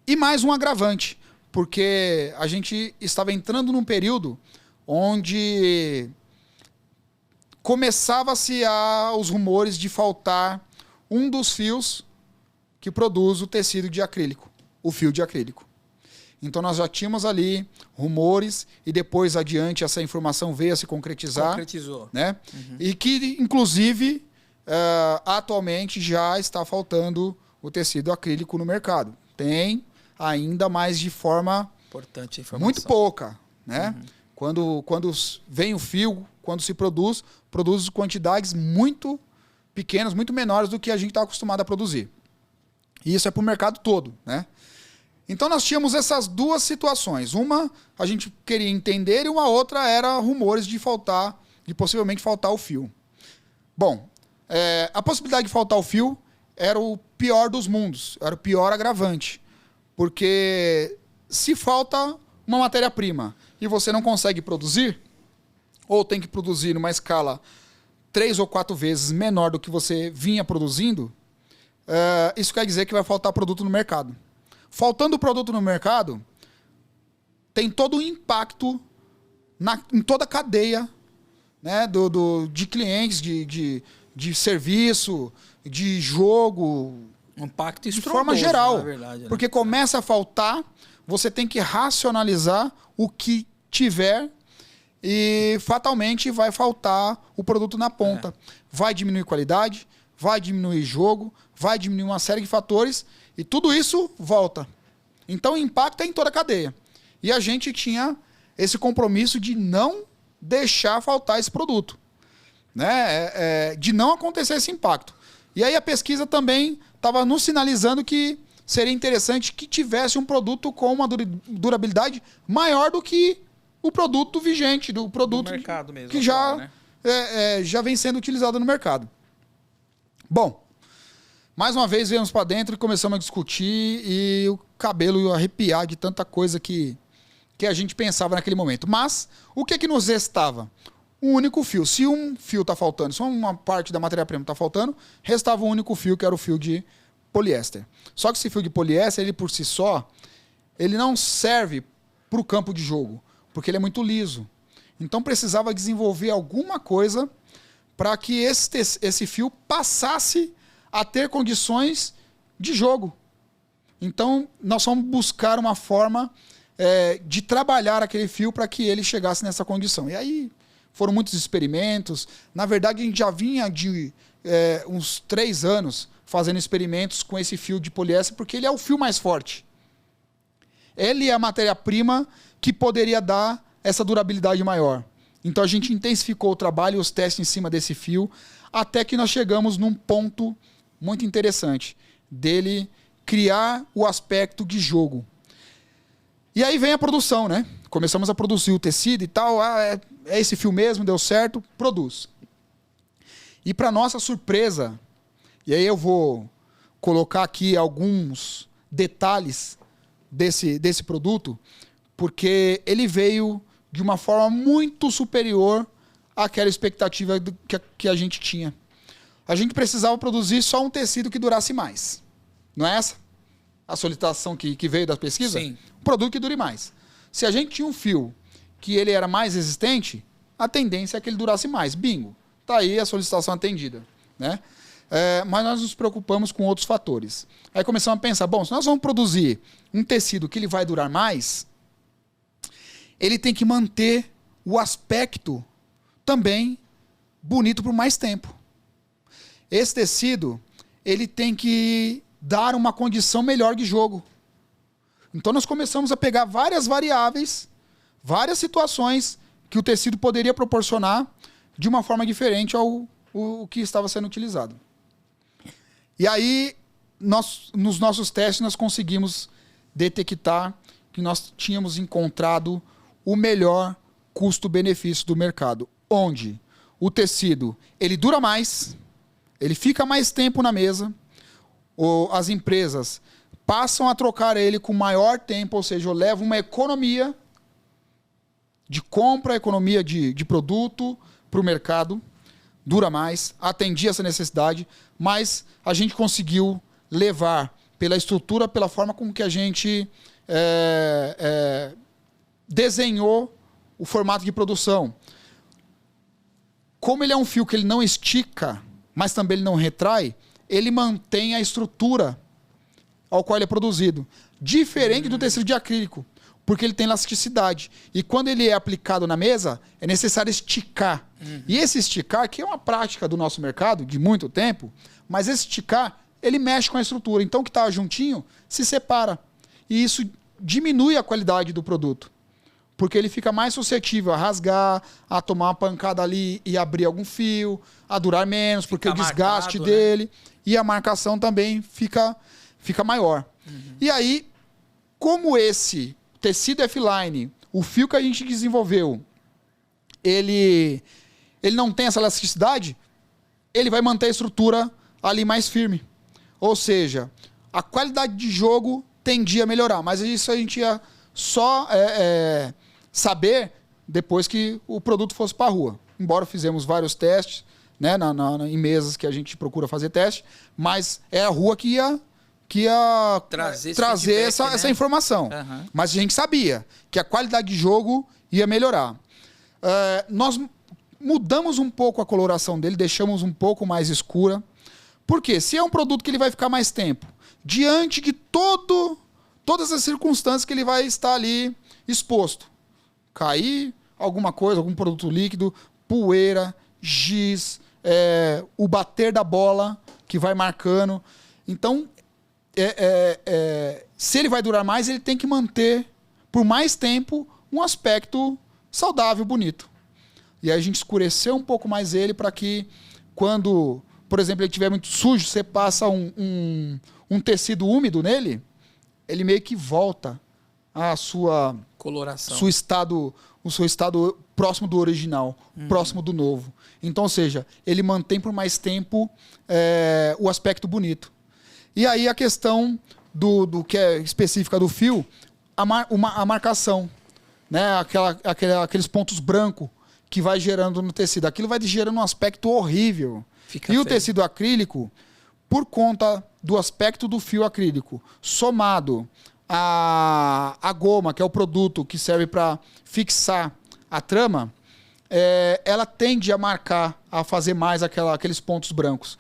E mais um agravante, porque a gente estava entrando num período onde começava-se os rumores de faltar um dos fios que produz o tecido de acrílico, o fio de acrílico. Então nós já tínhamos ali rumores e depois adiante essa informação veio a se concretizar. Concretizou. Né? Uhum. E que, inclusive, atualmente já está faltando o tecido acrílico no mercado. Tem ainda, mas de forma importante a informação. Muito pouca. Né? Uhum. Quando vem o fio, quando se produz quantidades muito pequenas, muito menores do que a gente está acostumado a produzir. E isso é para o mercado todo. Né? Então nós tínhamos essas duas situações. Uma a gente queria entender e uma outra era rumores de possivelmente faltar o fio. Bom, a possibilidade de faltar o fio era o pior dos mundos, era o pior agravante. Porque se falta uma matéria-prima e você não consegue produzir, ou tem que produzir numa escala 3 ou 4 vezes menor do que você vinha produzindo, isso quer dizer que vai faltar produto no mercado. Faltando produto no mercado, tem todo o impacto em toda a cadeia, né, de clientes, de serviço, de jogo, um impacto de forma geral. Na verdade, né? Porque começa a faltar, você tem que racionalizar o que tiver e fatalmente vai faltar o produto na ponta. Vai diminuir qualidade, vai diminuir jogo, vai diminuir uma série de fatores e tudo isso volta. Então o impacto é em toda a cadeia. E a gente tinha esse compromisso de não deixar faltar esse produto, né? De não acontecer esse impacto. E aí a pesquisa também estava nos sinalizando que seria interessante que tivesse um produto com uma durabilidade maior do que o produto vigente, do produto mercado mesmo, que já vem sendo utilizado no mercado. Bom, mais uma vez viemos para dentro e começamos a discutir e o cabelo ia arrepiar de tanta coisa que a gente pensava naquele momento. Mas o que nos restava? Um único fio. Se um fio está faltando, se uma parte da matéria-prima está faltando, restava um único fio, que era o fio de poliéster. Só que esse fio de poliéster, ele por si só, ele não serve para o campo de jogo, porque ele é muito liso. Então precisava desenvolver alguma coisa para que esse fio passasse a ter condições de jogo. Então nós vamos buscar uma forma de trabalhar aquele fio para que ele chegasse nessa condição. E aí foram muitos experimentos. Na verdade, a gente já vinha de uns 3 anos fazendo experimentos com esse fio de poliéster, porque ele é o fio mais forte. Ele é a matéria-prima que poderia dar essa durabilidade maior. Então a gente intensificou o trabalho e os testes em cima desse fio, até que nós chegamos num ponto muito interessante, dele criar o aspecto de jogo. E aí vem a produção, né? Começamos a produzir o tecido e tal, é esse fio mesmo, deu certo, produz. E para nossa surpresa, e aí eu vou colocar aqui alguns detalhes desse produto, porque ele veio de uma forma muito superior àquela expectativa que a gente tinha. A gente precisava produzir só um tecido que durasse mais. Não é essa? a solicitação que veio da pesquisa? Sim. Um produto que dure mais. Se a gente tinha um fio que ele era mais resistente, a tendência é que ele durasse mais. Bingo. Tá aí a solicitação atendida, né? Mas nós nos preocupamos com outros fatores. Aí começamos a pensar, bom, se nós vamos produzir um tecido que ele vai durar mais, ele tem que manter o aspecto também bonito por mais tempo. Esse tecido, ele tem que dar uma condição melhor de jogo. Então nós começamos a pegar várias variáveis, várias situações que o tecido poderia proporcionar de uma forma diferente ao que estava sendo utilizado. E aí, nos nossos testes, nós conseguimos detectar que nós tínhamos encontrado o melhor custo-benefício do mercado, onde o tecido ele dura mais, ele fica mais tempo na mesa, as empresas passam a trocar ele com maior tempo, ou seja, eu levo uma economia de compra, economia de produto para o mercado, dura mais, atendia essa necessidade, mas a gente conseguiu levar pela estrutura, pela forma como que a gente desenhou o formato de produção. Como ele é um fio que ele não estica, mas também ele não retrai, ele mantém a estrutura ao qual ele é produzido. Diferente do tecido de acrílico, porque ele tem elasticidade. E quando ele é aplicado na mesa, é necessário esticar. E esse esticar, que é uma prática do nosso mercado de muito tempo, mas esse esticar, ele mexe com a estrutura. Então o que está juntinho se separa. E isso diminui a qualidade do produto. Porque ele fica mais suscetível a rasgar, a tomar uma pancada ali e abrir algum fio, a durar menos, porque o desgaste dele, né? E a marcação também fica maior. E aí, como esse tecido F-Line, o fio que a gente desenvolveu, ele não tem essa elasticidade, ele vai manter a estrutura ali mais firme. Ou seja, a qualidade de jogo tendia a melhorar, mas isso a gente ia só saber depois que o produto fosse para a rua. Embora fizemos vários testes, né, em mesas que a gente procura fazer teste, mas é a rua que ia trazer essa informação. Uhum. Mas a gente sabia que a qualidade de jogo ia melhorar. Nós mudamos um pouco a coloração dele, deixamos um pouco mais escura. Por quê? Se é um produto que ele vai ficar mais tempo, diante de todas as circunstâncias que ele vai estar ali exposto. Cair alguma coisa, algum produto líquido, poeira, giz, o bater da bola que vai marcando. Então, se ele vai durar mais, ele tem que manter por mais tempo um aspecto saudável, bonito. E aí a gente escureceu um pouco mais ele para que quando, por exemplo, ele estiver muito sujo, você passa um tecido úmido nele, ele meio que volta à sua coloração, o seu estado próximo do original, próximo do novo. Então, ou seja, ele mantém por mais tempo o aspecto bonito. E aí a questão do que é específica do fio, a marcação, né? Aqueles pontos brancos que vai gerando no tecido. Aquilo vai gerando um aspecto horrível. Fica feio. O tecido acrílico, por conta do aspecto do fio acrílico, somado a goma, que é o produto que serve para fixar a trama, ela tende a marcar, a fazer mais aqueles pontos brancos.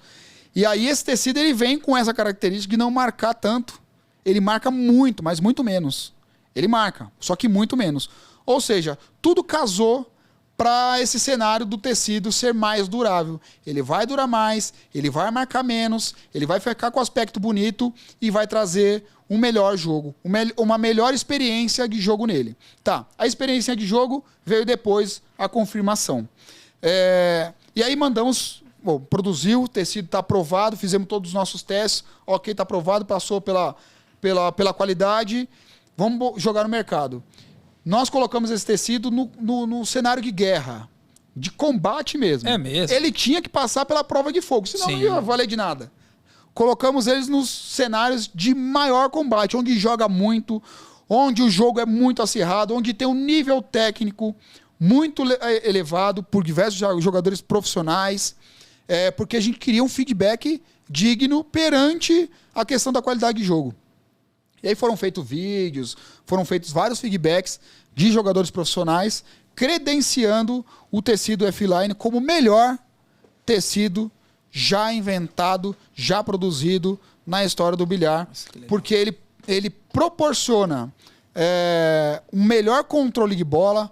E aí esse tecido ele vem com essa característica de não marcar tanto. Ele marca muito, mas muito menos. Ele marca, só que muito menos. Ou seja, tudo casou para esse cenário do tecido ser mais durável. Ele vai durar mais, ele vai marcar menos, ele vai ficar com aspecto bonito e vai trazer um melhor jogo, uma melhor experiência de jogo nele. Tá, a experiência de jogo veio depois a confirmação. E aí mandamos, produziu, o tecido está aprovado, fizemos todos os nossos testes, ok, está aprovado, passou pela qualidade, vamos jogar no mercado. Nós colocamos esse tecido no cenário de guerra, de combate mesmo. É mesmo? Ele tinha que passar pela prova de fogo, senão não ia valer de nada. Colocamos eles nos cenários de maior combate, onde joga muito, onde o jogo é muito acirrado, onde tem um nível técnico muito elevado por diversos jogadores profissionais, porque a gente queria um feedback digno perante a questão da qualidade de jogo. E aí foram feitos vídeos, foram feitos vários feedbacks de jogadores profissionais credenciando o tecido F-Line como o melhor tecido já inventado, já produzido na história do bilhar. Porque ele proporciona um melhor controle de bola,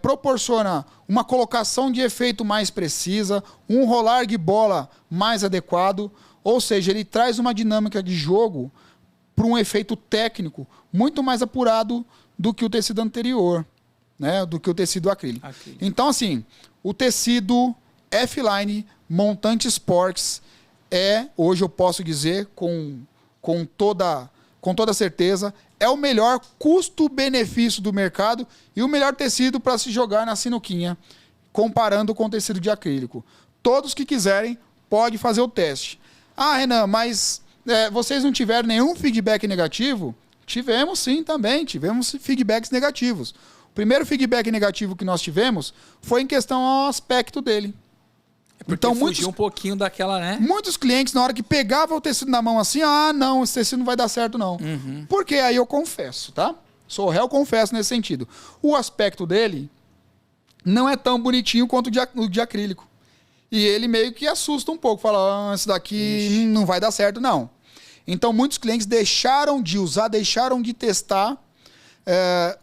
proporciona uma colocação de efeito mais precisa, um rolar de bola mais adequado, ou seja, ele traz uma dinâmica de jogo para um efeito técnico muito mais apurado do que o tecido anterior, né? Do que o tecido acrílico. Então, assim, o tecido F-Line Montante Sports hoje eu posso dizer com toda certeza, é o melhor custo-benefício do mercado e o melhor tecido para se jogar na sinuquinha, comparando com o tecido de acrílico. Todos que quiserem, pode fazer o teste. Ah, Renan, mas vocês não tiveram nenhum feedback negativo? Tivemos sim também, tivemos feedbacks negativos. O primeiro feedback negativo que nós tivemos foi em questão ao aspecto dele. Então, fugiu um pouquinho daquela, né? Muitos clientes, na hora que pegava o tecido na mão assim, não, esse tecido não vai dar certo não. Uhum. Porque aí eu confesso, tá? Sou réu, confesso nesse sentido. O aspecto dele não é tão bonitinho quanto o de acrílico. E ele meio que assusta um pouco, fala, esse daqui não vai dar certo não. Então muitos clientes deixaram de usar, deixaram de testar,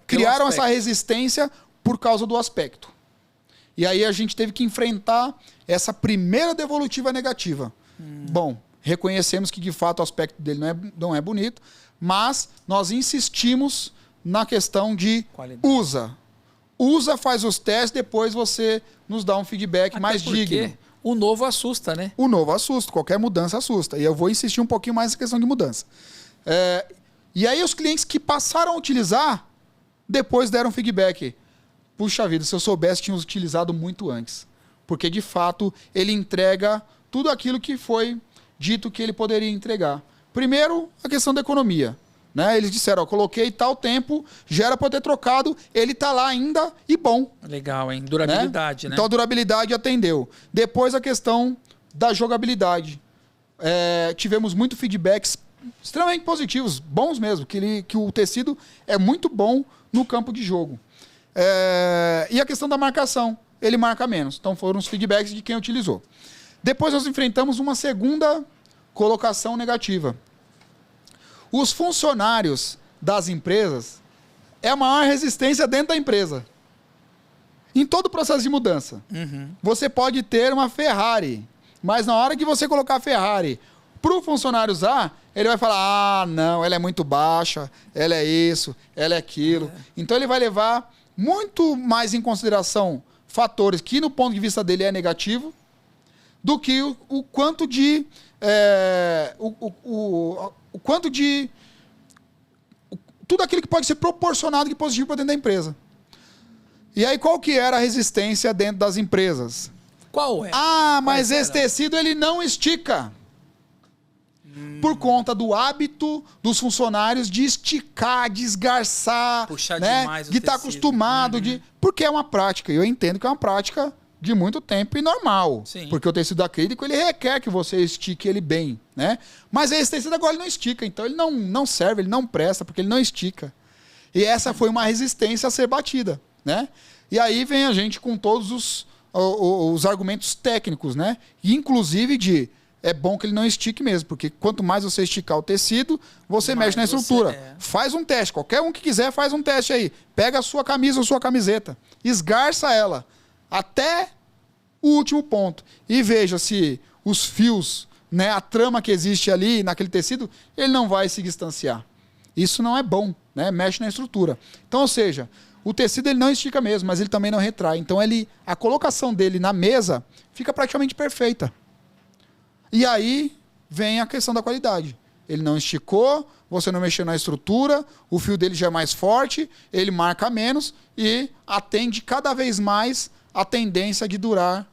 criaram essa resistência por causa do aspecto. E aí a gente teve que enfrentar essa primeira devolutiva negativa. Bom, reconhecemos que de fato o aspecto dele não é bonito, mas nós insistimos na questão de qualidade. Usa, faz os testes, depois você nos dá um feedback até mais digno. O novo assusta, né? O novo assusta, qualquer mudança assusta. E eu vou insistir um pouquinho mais nessa questão de mudança. E aí os clientes que passaram a utilizar, depois deram feedback. Puxa vida, se eu soubesse, tinha utilizado muito antes. Porque, de fato, ele entrega tudo aquilo que foi dito que ele poderia entregar. Primeiro, a questão da economia. Né? Eles disseram, coloquei tal tempo, já era para ter trocado, ele está lá ainda e bom. Legal, hein? Durabilidade, né? Então, a durabilidade atendeu. Depois, a questão da jogabilidade. Tivemos muito feedbacks extremamente positivos, bons mesmo, que o tecido é muito bom no campo de jogo. E a questão da marcação, ele marca menos. Então foram os feedbacks de quem utilizou. Depois nós enfrentamos uma segunda colocação negativa. Os funcionários das empresas é a maior resistência dentro da empresa. Em todo o processo de mudança. Uhum. Você pode ter uma Ferrari, mas na hora que você colocar a Ferrari para o funcionário usar, ele vai falar, não, ela é muito baixa, ela é isso, ela é aquilo. Então ele vai levar muito mais em consideração fatores que, no ponto de vista dele, é negativo, do que o quanto de... o quanto de... tudo aquilo que pode ser proporcionado de positivo para dentro da empresa. E aí, qual que era a resistência dentro das empresas? Qual é? Mas esse tecido, ele não estica. Por conta do hábito dos funcionários de esticar, de esgarçar, puxar né? demais o de estar tecido. acostumado, porque é uma prática. E eu entendo que é uma prática de muito tempo e normal. Sim. Porque o tecido acrílico, ele requer que você estique ele bem, né? Mas esse tecido agora ele não estica, então ele não serve, ele não presta, porque ele não estica. E essa foi uma resistência a ser batida, né? E aí vem a gente com todos os argumentos técnicos, né? E inclusive é bom que ele não estique mesmo, porque quanto mais você esticar o tecido, você mexe na estrutura. Faz um teste, qualquer um que quiser faz um teste aí. Pega a sua camisa ou sua camiseta, esgarça ela até o último ponto e veja se os fios, né, a trama que existe ali naquele tecido, ele não vai se distanciar. Isso não é bom, né? Mexe na estrutura. Então, ou seja, o tecido ele não estica mesmo, mas ele também não retrai. Então a colocação dele na mesa fica praticamente perfeita. E aí vem a questão da qualidade. Ele não esticou, você não mexeu na estrutura, o fio dele já é mais forte, ele marca menos e atende cada vez mais a tendência de durar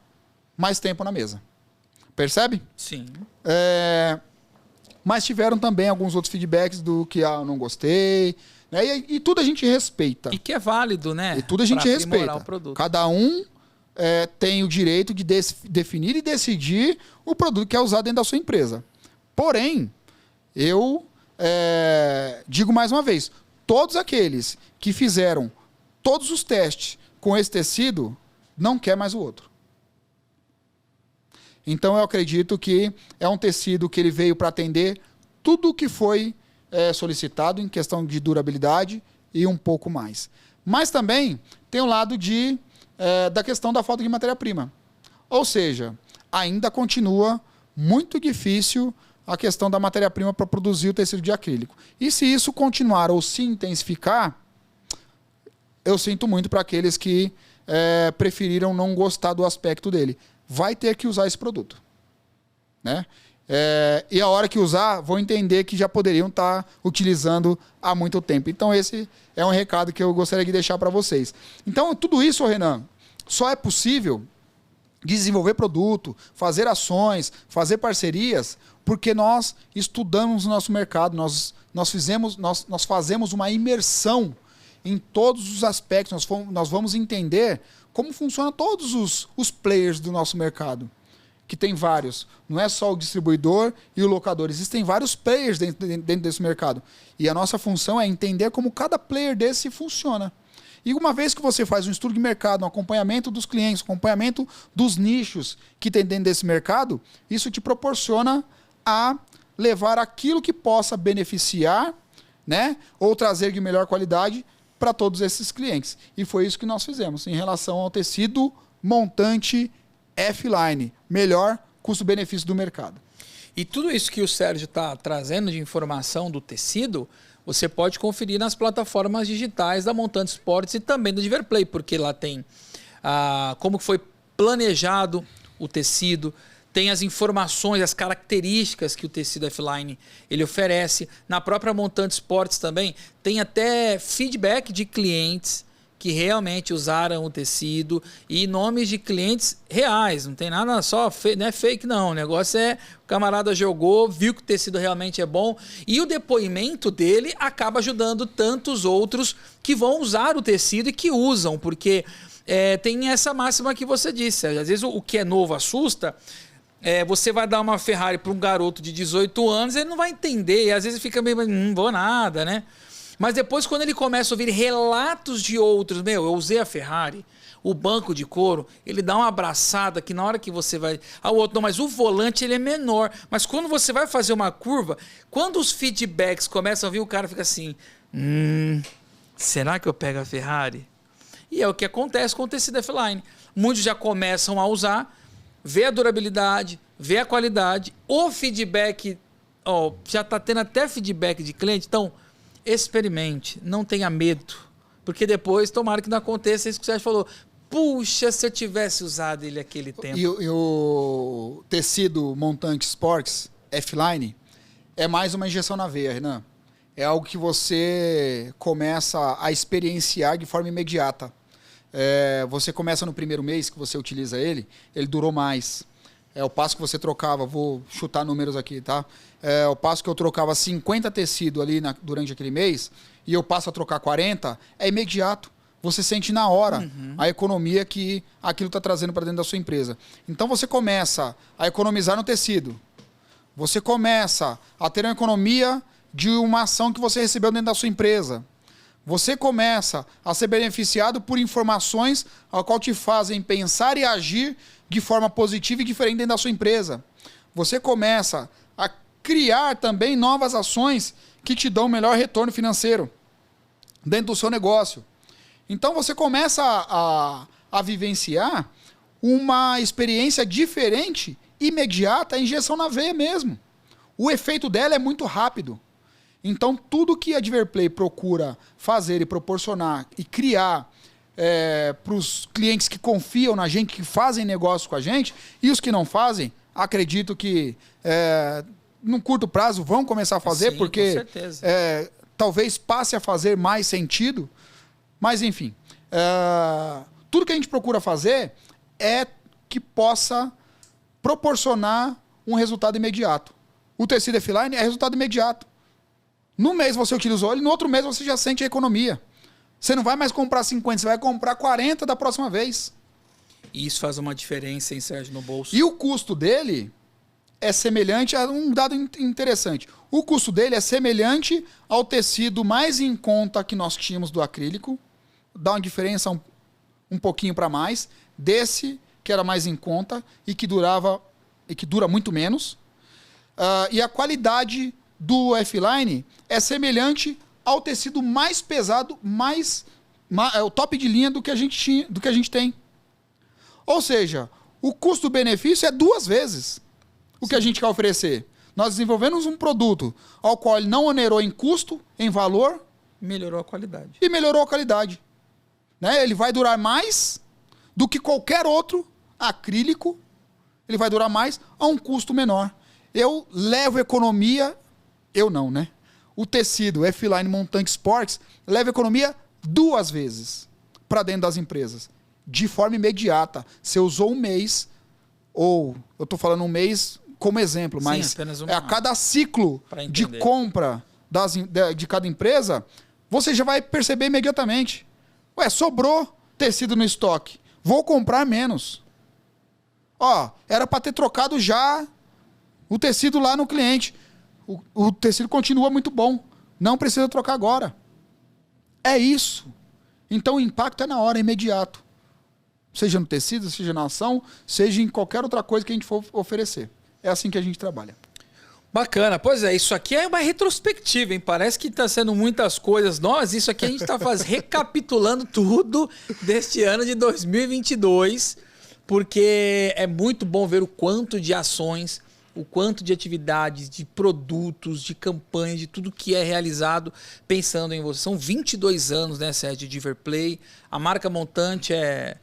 mais tempo na mesa. Percebe? Sim. Mas tiveram também alguns outros feedbacks do que eu não gostei. Né? E tudo a gente respeita. E que é válido, né? E tudo a gente respeita. Cada um tem o direito de definir e decidir o produto que é usado dentro da sua empresa. Porém, eu digo mais uma vez, todos aqueles que fizeram todos os testes com esse tecido, não quer mais o outro. Então eu acredito que é um tecido que ele veio para atender tudo o que foi solicitado em questão de durabilidade e um pouco mais. Mas também tem o lado da questão da falta de matéria-prima. Ou seja, ainda continua muito difícil a questão da matéria-prima para produzir o tecido de acrílico. E se isso continuar ou se intensificar, eu sinto muito para aqueles que preferiram não gostar do aspecto dele. Vai ter que usar esse produto, né? E a hora que usar, vão entender que já poderiam estar utilizando há muito tempo. Então esse é um recado que eu gostaria de deixar para vocês. Então tudo isso, Renan, só é possível desenvolver produto, fazer ações, fazer parcerias, porque nós estudamos o nosso mercado, nós fazemos uma imersão em todos os aspectos, nós vamos entender como funcionam todos os players do nosso mercado, que tem vários. Não é só o distribuidor e o locador, existem vários players dentro desse mercado. E a nossa função é entender como cada player desse funciona. E uma vez que você faz um estudo de mercado, um acompanhamento dos clientes, um acompanhamento dos nichos que tem dentro desse mercado, isso te proporciona a levar aquilo que possa beneficiar, né, ou trazer de melhor qualidade para todos esses clientes. E foi isso que nós fizemos em relação ao tecido montante F-Line. Melhor custo-benefício do mercado. E tudo isso que o Sérgio está trazendo de informação do tecido, você pode conferir nas plataformas digitais da Montante Esportes e também da Diverplay, porque lá tem como foi planejado o tecido, tem as informações, as características que o tecido F-Line ele oferece. Na própria Montante Esportes também tem até feedback de clientes que realmente usaram o tecido e nomes de clientes reais. Não tem nada só, não é fake não. O negócio o camarada jogou, viu que o tecido realmente é bom e o depoimento dele acaba ajudando tantos outros que vão usar o tecido e que usam, porque tem essa máxima que você disse. Às vezes o que é novo assusta. Você vai dar uma Ferrari para um garoto de 18 anos, ele não vai entender, e às vezes fica meio, não vou nada, né? Mas depois, quando ele começa a ouvir relatos de outros, eu usei a Ferrari, o banco de couro, ele dá uma abraçada que na hora que você vai... o outro, não, mas o volante ele é menor. Mas quando você vai fazer uma curva, quando os feedbacks começam a vir, o cara fica assim, será que eu pego a Ferrari? E é o que acontece com o tecido F-Line. Muitos já começam a usar, vê a durabilidade, vê a qualidade, o feedback, já está tendo até feedback de cliente, então experimente, não tenha medo, porque depois tomara que não aconteça isso que o Sérgio falou, puxa, se eu tivesse usado ele aquele tempo. E o tecido montante Sports F-Line é mais uma injeção na veia, Renan. É algo que você começa a experienciar de forma imediata. Você começa no primeiro mês que você utiliza ele durou mais. O passo que você trocava, vou chutar números aqui, tá? O passo que eu trocava 50 tecido ali durante aquele mês e eu passo a trocar 40, é imediato. Você sente na hora a economia que aquilo está trazendo para dentro da sua empresa. Então você começa a economizar no tecido. Você começa a ter uma economia de uma ação que você recebeu dentro da sua empresa. Você começa a ser beneficiado por informações ao qual te fazem pensar e agir de forma positiva e diferente dentro da sua empresa. Você começa a criar também novas ações que te dão melhor retorno financeiro dentro do seu negócio. Então você começa a vivenciar uma experiência diferente, imediata, a injeção na veia mesmo. O efeito dela é muito rápido. Então, tudo que a Diverplay procura fazer e proporcionar e criar para os clientes que confiam na gente, que fazem negócio com a gente, e os que não fazem, acredito que num curto prazo vão começar a fazer, sim, porque com certeza. Talvez passe a fazer mais sentido. Mas, enfim, tudo que a gente procura fazer é que possa proporcionar um resultado imediato. O tecido F-Line é resultado imediato. No mês você utilizou ele, no outro mês você já sente a economia. Você não vai mais comprar 50, você vai comprar 40 da próxima vez. E isso faz uma diferença, hein, Sérgio, no bolso. E o custo dele é semelhante a um dado interessante. O custo dele é semelhante ao tecido mais em conta que nós tínhamos do acrílico. Dá uma diferença um pouquinho para mais. Desse que era mais em conta e que dura muito menos. E a qualidade do F-Line é semelhante ao tecido mais pesado, o top de linha do que a gente tem. Ou seja, o custo-benefício é 2 vezes o que a gente quer oferecer. Nós desenvolvemos um produto ao qual ele não onerou em custo, em valor. Melhorou a qualidade. E melhorou a qualidade. Né? Ele vai durar mais do que qualquer outro acrílico. Ele vai durar mais a um custo menor. Eu levo economia... Eu não, né? O tecido F-Line Montante Sports leva economia 2 vezes para dentro das empresas. De forma imediata. Você usou um mês, ou eu estou falando um mês como exemplo, mas a cada ciclo de compra de cada empresa, você já vai perceber imediatamente. Ué, sobrou tecido no estoque. Vou comprar menos. Era para ter trocado já o tecido lá no cliente. O tecido continua muito bom. Não precisa trocar agora. É isso. Então o impacto é na hora, é imediato. Seja no tecido, seja na ação, seja em qualquer outra coisa que a gente for oferecer. É assim que a gente trabalha. Bacana. Pois é, isso aqui é uma retrospectiva, hein? Parece que está sendo muitas coisas novas. Isso aqui a gente está recapitulando tudo deste ano de 2022, porque é muito bom ver o quanto de ações, o quanto de atividades, de produtos, de campanhas, de tudo que é realizado pensando em você. São 22 anos, né, Sérgio, de Diverplay. A marca Montante é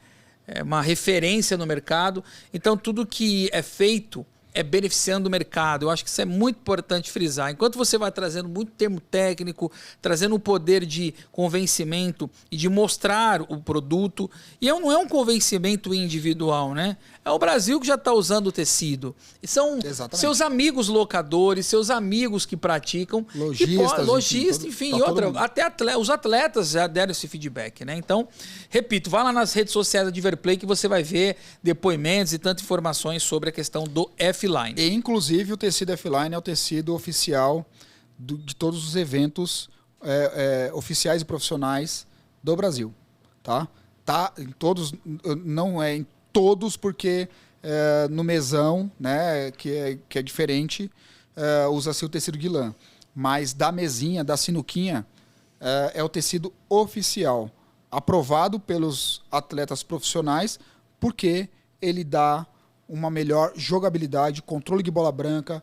uma referência no mercado. Então, tudo que é feito é beneficiando o mercado. Eu acho que isso é muito importante frisar. Enquanto você vai trazendo muito termo técnico, trazendo o poder de convencimento e de mostrar o produto, e não é um convencimento individual, né? É o Brasil que já está usando o tecido. E são seus amigos locadores, seus amigos que praticam. Lojistas, enfim, até os atletas já deram esse feedback, né? Então, repito, vá lá nas redes sociais da Diverplay que você vai ver depoimentos e tantas informações sobre a questão do F-Line. E, inclusive, o tecido F-Line é o tecido oficial de todos os eventos oficiais e profissionais do Brasil. Tá em todos, não é em todos, porque no mesão, né, que é diferente, usa-se o tecido de lã. Mas da mesinha, da sinuquinha, é o tecido oficial, aprovado pelos atletas profissionais, porque ele dá uma melhor jogabilidade, controle de bola branca,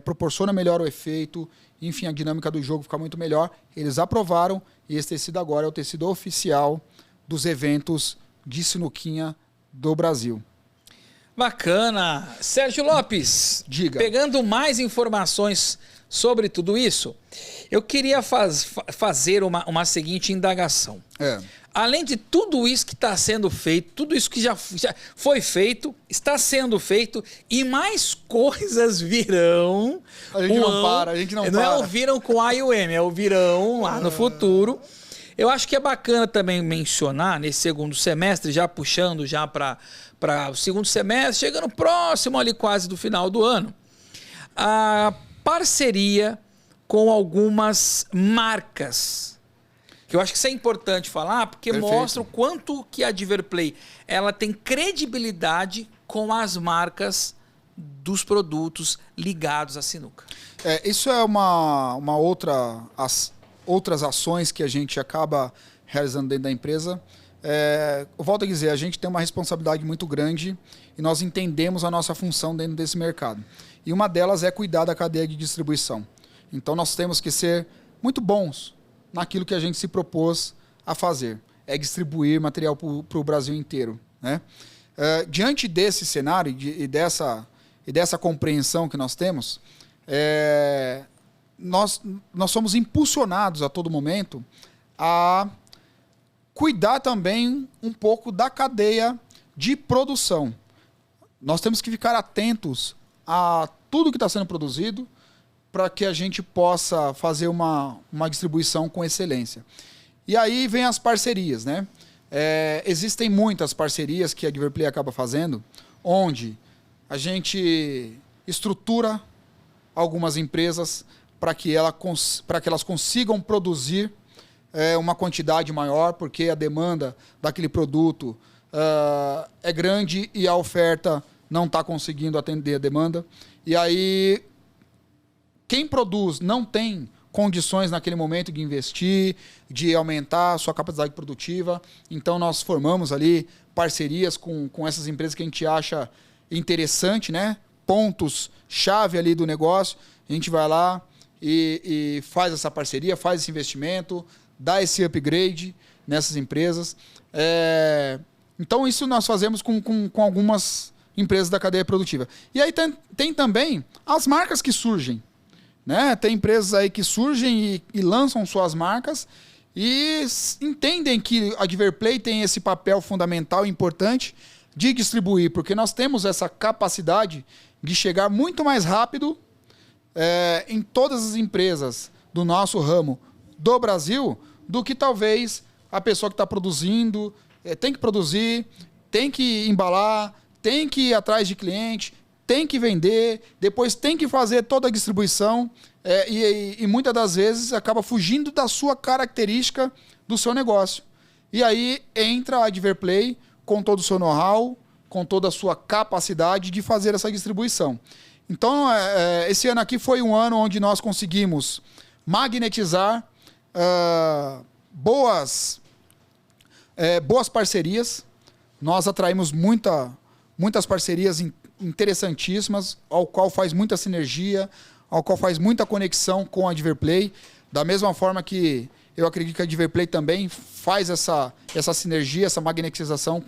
proporciona melhor o efeito, enfim, a dinâmica do jogo fica muito melhor. Eles aprovaram e esse tecido agora é o tecido oficial dos eventos de sinuquinha do Brasil. Bacana. Sérgio Lopes, diga. Pegando mais informações sobre tudo isso, eu queria fazer uma seguinte indagação. Além de tudo isso que está sendo feito, tudo isso que já foi feito, está sendo feito e mais coisas virão. A gente não para, a gente não para. Não é o virão com A e o M, é o virão lá no futuro. Eu acho que é bacana também mencionar nesse segundo semestre, já puxando já para o segundo semestre, chegando próximo ali quase do final do ano, a parceria com algumas marcas. Que eu acho que isso é importante falar, porque mostra o quanto que a Diverplay ela tem credibilidade com as marcas dos produtos ligados à sinuca. Isso é uma outras ações que a gente acaba realizando dentro da empresa. Eu volto a dizer, a gente tem uma responsabilidade muito grande e nós entendemos a nossa função dentro desse mercado. E uma delas é cuidar da cadeia de distribuição. Então nós temos que ser muito bons naquilo que a gente se propôs a fazer. É distribuir material para o Brasil inteiro, né? Diante desse cenário e dessa compreensão que nós temos, nós somos impulsionados a todo momento a cuidar também um pouco da cadeia de produção. Nós temos que ficar atentos a tudo que está sendo produzido para que a gente possa fazer uma distribuição com excelência. E aí vem as parcerias, né? Existem muitas parcerias que a Diverplay acaba fazendo, onde a gente estrutura algumas empresas para que elas consigam produzir uma quantidade maior, porque a demanda daquele produto é grande e a oferta não está conseguindo atender a demanda. E aí, quem produz não tem condições naquele momento de investir, de aumentar a sua capacidade produtiva. Então, nós formamos ali parcerias com essas empresas que a gente acha interessante, né? Pontos-chave ali do negócio. A gente vai lá e faz essa parceria, faz esse investimento, dá esse upgrade nessas empresas. Então, isso nós fazemos com algumas empresas da cadeia produtiva. E aí tem também as marcas que surgem. Né? Tem empresas aí que surgem e lançam suas marcas e entendem que a Diverplay tem esse papel fundamental e importante de distribuir, porque nós temos essa capacidade de chegar muito mais rápido em todas as empresas do nosso ramo do Brasil do que talvez a pessoa que está produzindo tem que produzir, tem que embalar, tem que ir atrás de cliente, tem que vender, depois tem que fazer toda a distribuição e muitas das vezes acaba fugindo da sua característica do seu negócio. E aí entra a Diverplay com todo o seu know-how, com toda a sua capacidade de fazer essa distribuição. Então, esse ano aqui foi um ano onde nós conseguimos magnetizar boas parcerias. Nós atraímos muitas parcerias interessantíssimas, ao qual faz muita sinergia, ao qual faz muita conexão com a Diverplay, da mesma forma que eu acredito que a Diverplay também faz essa sinergia, essa magnetização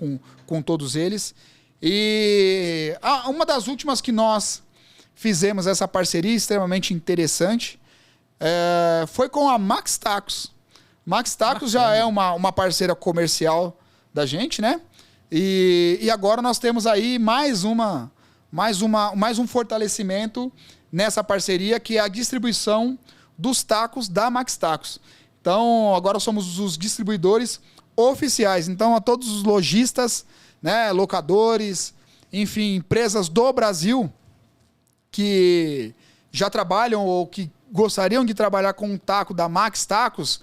com todos eles. E uma das últimas que nós fizemos essa parceria extremamente interessante foi com a Max Tacos. Max Tacos já é uma parceira comercial da gente, né? E agora nós temos aí mais um fortalecimento nessa parceria, que é a distribuição dos tacos da Max Tacos. Então, agora somos os distribuidores oficiais. Então, a todos os lojistas, né, locadores, enfim, empresas do Brasil que já trabalham ou que gostariam de trabalhar com um taco da Max Tacos,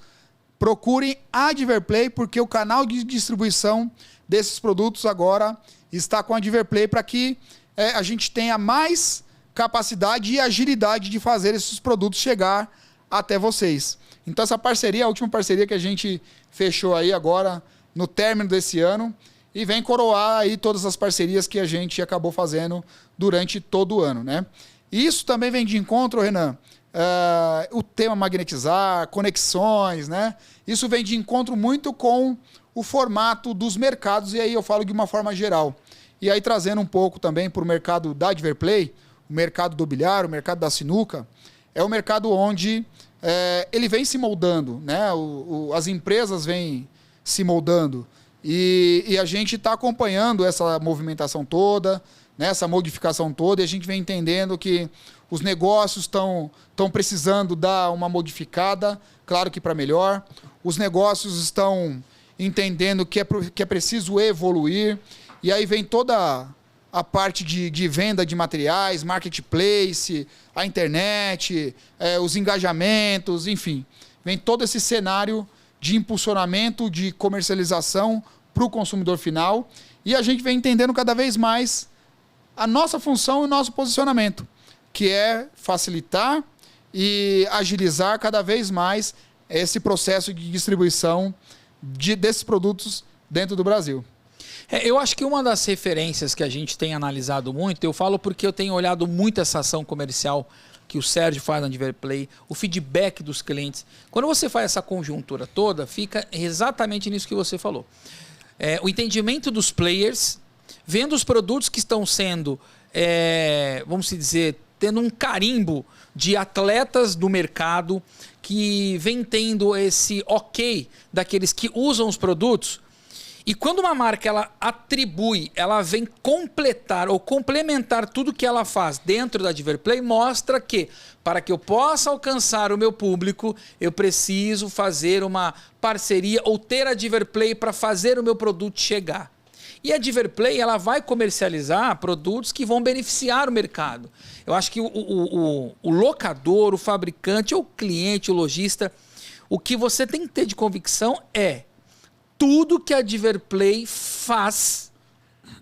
procurem a Diverplay, porque o canal de distribuição desses produtos agora está com a Diverplay para que a gente tenha mais capacidade e agilidade de fazer esses produtos chegar até vocês. Então essa parceria, a última parceria que a gente fechou aí agora no término desse ano, e vem coroar aí todas as parcerias que a gente acabou fazendo durante todo o ano, né? E isso também vem de encontro, Renan, o tema magnetizar, conexões, né? Isso vem de encontro muito com o formato dos mercados, e aí eu falo de uma forma geral. E aí trazendo um pouco também para o mercado da Diverplay, o mercado do bilhar, o mercado da sinuca, é um mercado onde ele vem se moldando, né? As empresas vêm se moldando, e a gente está acompanhando essa movimentação toda, né? Essa modificação toda, e a gente vem entendendo que os negócios estão precisando dar uma modificada, claro que para melhor. Os negócios estão entendendo que é preciso evoluir, e aí vem toda a parte de venda de materiais, marketplace, a internet, os engajamentos, enfim. Vem todo esse cenário de impulsionamento, de comercialização para o consumidor final, e a gente vem entendendo cada vez mais a nossa função e o nosso posicionamento, que é facilitar e agilizar cada vez mais esse processo de distribuição desses produtos dentro do Brasil. Eu acho que uma das referências que a gente tem analisado muito, eu falo porque eu tenho olhado muito essa ação comercial que o Sérgio faz na Diverplay, o feedback dos clientes. Quando você faz essa conjuntura toda, fica exatamente nisso que você falou. O entendimento dos players, vendo os produtos que estão sendo, vamos dizer, tendo um carimbo de atletas do mercado que vem tendo esse ok daqueles que usam os produtos. E quando uma marca ela atribui, ela vem completar ou complementar tudo que ela faz dentro da Diverplay, mostra que para que eu possa alcançar o meu público, eu preciso fazer uma parceria ou ter a Diverplay para fazer o meu produto chegar. E a Diverplay, ela vai comercializar produtos que vão beneficiar o mercado. Eu acho que o locador, o fabricante, o cliente, o lojista, o que você tem que ter de convicção é tudo que a Diverplay faz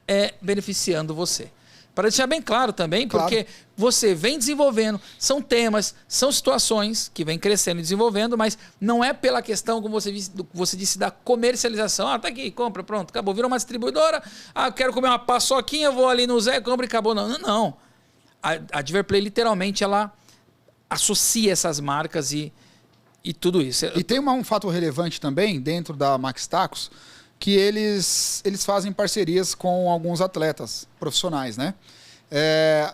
é beneficiando você. Para deixar bem claro também, porque você vem desenvolvendo, são temas, são situações que vem crescendo e desenvolvendo, mas não é pela questão, como você disse, da comercialização. Ah, tá aqui, compra, pronto, acabou. Virou uma distribuidora, eu quero comer uma paçoquinha, vou ali no Zé, compra e acabou. Não. A Diverplay, literalmente, ela associa essas marcas e tudo isso. E tem um fato relevante também, dentro da Max Tacos, que eles fazem parcerias com alguns atletas profissionais, né?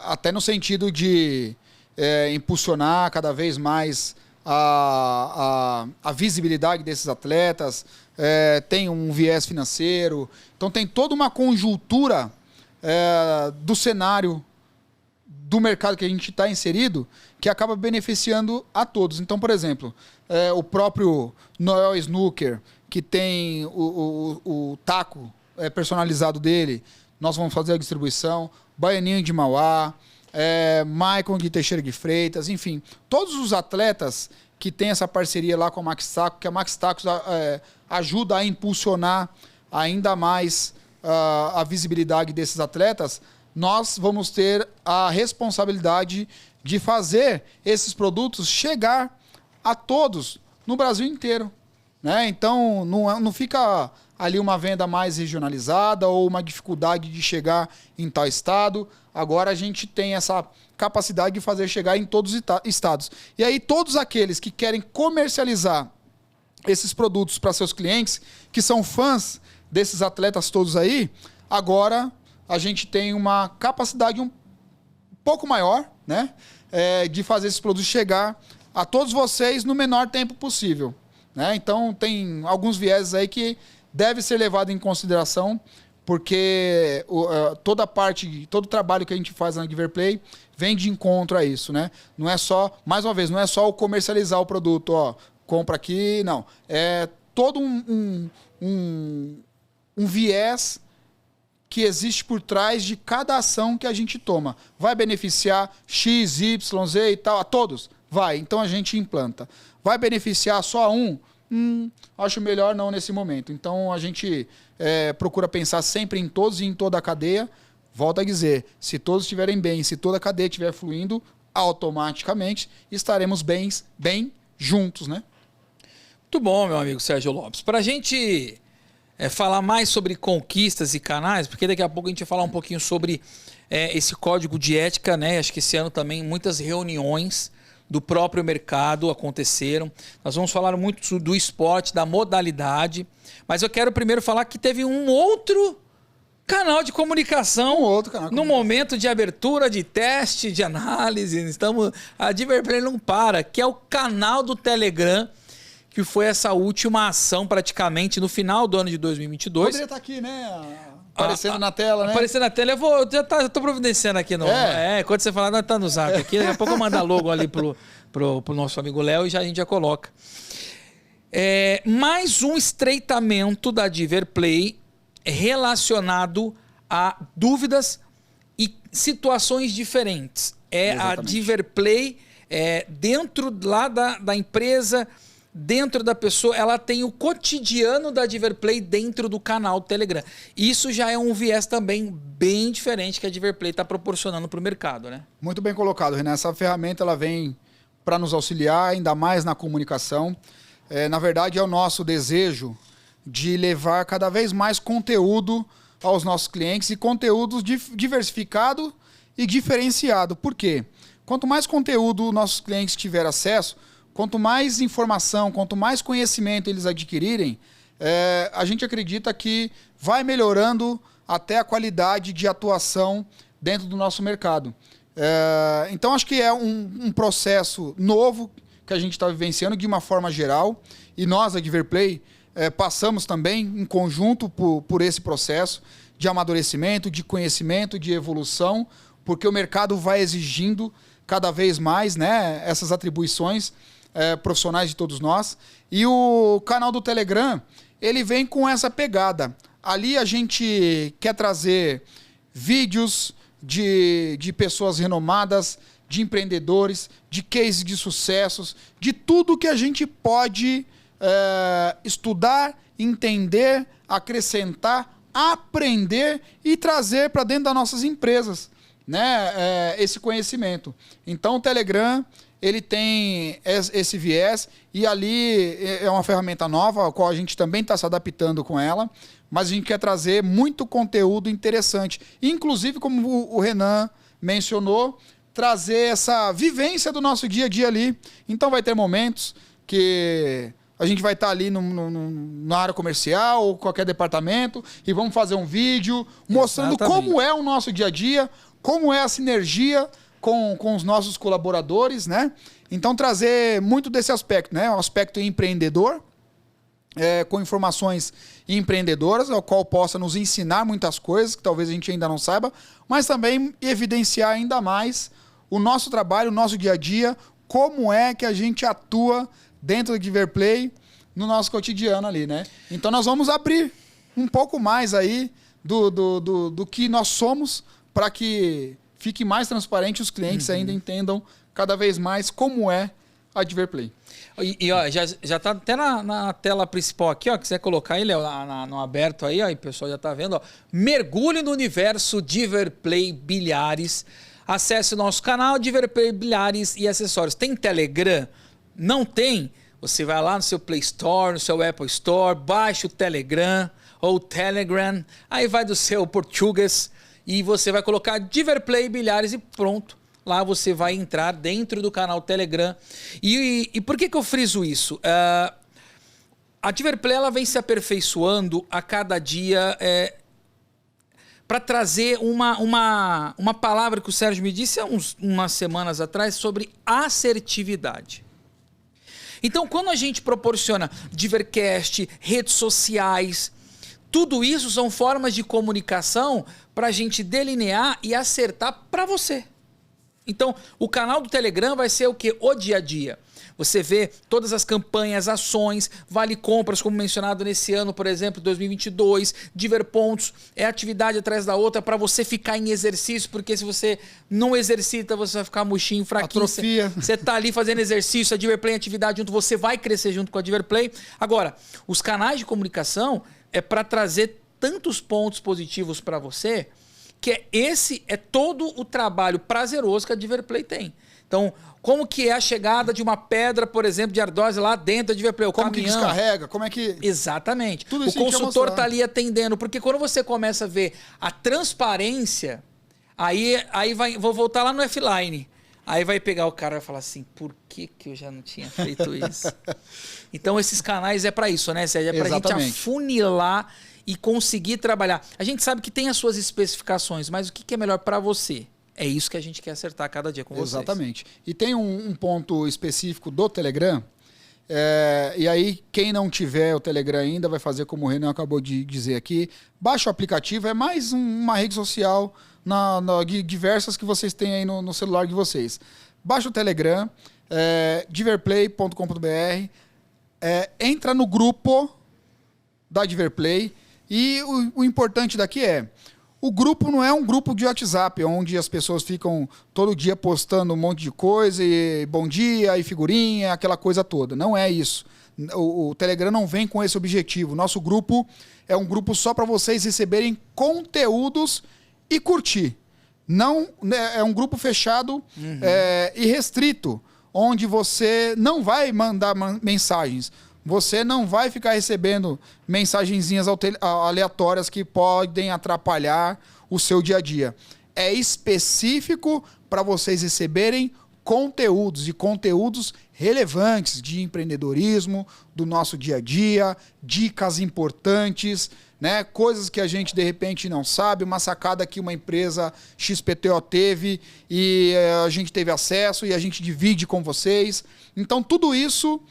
Até no sentido de impulsionar cada vez mais a visibilidade desses atletas, tem um viés financeiro, então tem toda uma conjuntura do cenário do mercado que a gente está inserido que acaba beneficiando a todos. Então, por exemplo, o próprio Noel Snooker, que tem o taco personalizado dele, nós vamos fazer a distribuição, Baianinho de Mauá, Maicon de Teixeira de Freitas, enfim, todos os atletas que tem essa parceria lá com a Max Tacos, que a Max Tacos ajuda a impulsionar ainda mais a visibilidade desses atletas, nós vamos ter a responsabilidade de fazer esses produtos chegar a todos no Brasil inteiro. Né? Então, não fica ali uma venda mais regionalizada ou uma dificuldade de chegar em tal estado. Agora a gente tem essa capacidade de fazer chegar em todos os estados. E aí todos aqueles que querem comercializar esses produtos para seus clientes, que são fãs desses atletas todos aí, agora a gente tem uma capacidade um pouco maior, né? De fazer esses produtos chegar a todos vocês no menor tempo possível. Né? Então, tem alguns vieses aí que deve ser levado em consideração, porque todo o trabalho que a gente faz na Diverplay vem de encontro a isso. Né? Não é só, mais uma vez, não é só o comercializar o produto, compra aqui, não. É todo um viés que existe por trás de cada ação que a gente toma. Vai beneficiar X, Y, Z e tal, a todos? Vai, então a gente implanta. Vai beneficiar só um? Acho melhor não nesse momento. Então a gente procura pensar sempre em todos e em toda a cadeia. Volto a dizer, se todos estiverem bem, se toda a cadeia estiver fluindo, automaticamente estaremos bem juntos, né? Muito bom, meu amigo Sérgio Lopes. Para a gente falar mais sobre conquistas e canais, porque daqui a pouco a gente vai falar um pouquinho sobre esse código de ética, né? Acho que esse ano também muitas reuniões do próprio mercado aconteceram. Nós vamos falar muito do esporte, da modalidade, mas eu quero primeiro falar que teve um outro canal de comunicação no momento de abertura, de teste, de análise. A Diverplay não para, que é o canal do Telegram, que foi essa última ação praticamente no final do ano de 2022. Poderia estar aqui, né? Aparecendo na tela, né? Aparecendo na tela, eu tô providenciando aqui. Quando você falar, nós tá no zap aqui. Daqui a pouco eu mando a logo ali pro nosso amigo Léo e a gente já coloca. Mais um estreitamento da Diverplay relacionado a dúvidas e situações diferentes. A Diverplay, dentro lá da empresa, dentro da pessoa, ela tem o cotidiano da Diverplay dentro do canal do Telegram. Isso já é um viés também bem diferente que a Diverplay está proporcionando para o mercado, né? Muito bem colocado, Renan. Essa ferramenta ela vem para nos auxiliar, ainda mais na comunicação. Na verdade, é o nosso desejo de levar cada vez mais conteúdo aos nossos clientes e conteúdo diversificado e diferenciado. Por quê? Quanto mais conteúdo nossos clientes tiverem acesso, quanto mais informação, quanto mais conhecimento eles adquirirem, a gente acredita que vai melhorando até a qualidade de atuação dentro do nosso mercado. Então, acho que é um processo novo que a gente está vivenciando de uma forma geral. E nós, a Diverplay, passamos também em conjunto por esse processo de amadurecimento, de conhecimento, de evolução, porque o mercado vai exigindo cada vez mais, né, essas atribuições profissionais de todos nós. E o canal do Telegram, ele vem com essa pegada. ali a gente quer trazer vídeos de pessoas renomadas, de empreendedores, de cases de sucessos, de tudo que a gente pode estudar, entender, acrescentar, aprender e trazer para dentro das nossas empresas, né? Esse conhecimento. Então o Telegram ele tem esse viés e ali é uma ferramenta nova, a qual a gente também está se adaptando com ela, mas a gente quer trazer muito conteúdo interessante. Inclusive, como o Renan mencionou, trazer essa vivência do nosso dia a dia ali. Então vai ter momentos que a gente vai estar ali na área comercial ou qualquer departamento e vamos fazer um vídeo mostrando como é o nosso dia a dia, como é a sinergia com os nossos colaboradores, né? Então trazer muito desse aspecto, né? Um aspecto empreendedor, com informações empreendedoras, ao qual possa nos ensinar muitas coisas que talvez a gente ainda não saiba, mas também evidenciar ainda mais o nosso trabalho, o nosso dia a dia, como é que a gente atua dentro do Giverplay no nosso cotidiano ali, né? Então nós vamos abrir um pouco mais aí do que nós somos para que fique mais transparente, os clientes ainda entendam cada vez mais como é a Giverplay. E ó, já tá até na tela principal aqui, ó, quiser colocar aí, Léo, no aberto aí, ó, e o pessoal já tá vendo, ó. Mergulhe no universo Giverplay Bilhares. Acesse o nosso canal Giverplay Bilhares e Acessórios. Tem Telegram? Não tem? Você vai lá no seu Play Store, no seu Apple Store, baixa o Telegram ou Telegram, aí vai do seu português e você vai colocar Giverplay Bilhares e pronto. Lá você vai entrar dentro do canal Telegram. E por que eu friso isso? A Giverplay ela vem se aperfeiçoando a cada dia para trazer uma palavra que o Sérgio me disse há umas semanas atrás sobre assertividade. Então, quando a gente proporciona Givercast, redes sociais, tudo isso são formas de comunicação para a gente delinear e acertar para você. Então, o canal do Telegram vai ser o quê? O dia a dia. Você vê todas as campanhas, ações, vale compras, como mencionado nesse ano, por exemplo, 2022, Giverpontos, atividade atrás da outra para você ficar em exercício, porque se você não exercita, você vai ficar murchinho, fraquinho. Atrofia. Você tá ali fazendo exercício, a Giverplay em atividade junto, você vai crescer junto com a Giverplay. Agora, os canais de comunicação é para trazer tantos pontos positivos para você, que esse é todo o trabalho prazeroso que a Giverplay tem. Então, como que é a chegada de uma pedra, por exemplo, de ardose lá dentro da Giverplay? Como caminhão, que descarrega? Como é que... Exatamente. Tudo o isso consultor está ali atendendo, porque quando você começa a ver a transparência, aí vou voltar lá no F-Line. Aí vai pegar o cara e vai falar assim, por que eu já não tinha feito isso? Então, esses canais é para isso, né, Sérgio? É para a gente afunilar e conseguir trabalhar. A gente sabe que tem as suas especificações, mas o que é melhor para você? É isso que a gente quer acertar cada dia com vocês. Exatamente. E tem um ponto específico do Telegram, e aí quem não tiver o Telegram ainda vai fazer como o Renan acabou de dizer aqui, baixa o aplicativo, é mais uma rede social diversas que vocês têm aí no celular de vocês. Baixa o Telegram, giverplay.com.br, entra no grupo da Giverplay. E o importante daqui o grupo não é um grupo de WhatsApp, onde as pessoas ficam todo dia postando um monte de coisa, e bom dia, e figurinha, aquela coisa toda. Não é isso. O Telegram não vem com esse objetivo. Nosso grupo é um grupo só para vocês receberem conteúdos e curtir. Não, é um grupo fechado e restrito, onde você não vai mandar mensagens. Você não vai ficar recebendo mensagenzinhas aleatórias que podem atrapalhar o seu dia a dia. É específico para vocês receberem conteúdos, e conteúdos relevantes de empreendedorismo, do nosso dia a dia, dicas importantes, né? Coisas que a gente de repente não sabe, uma sacada que uma empresa XPTO teve e a gente teve acesso e a gente divide com vocês. Então tudo isso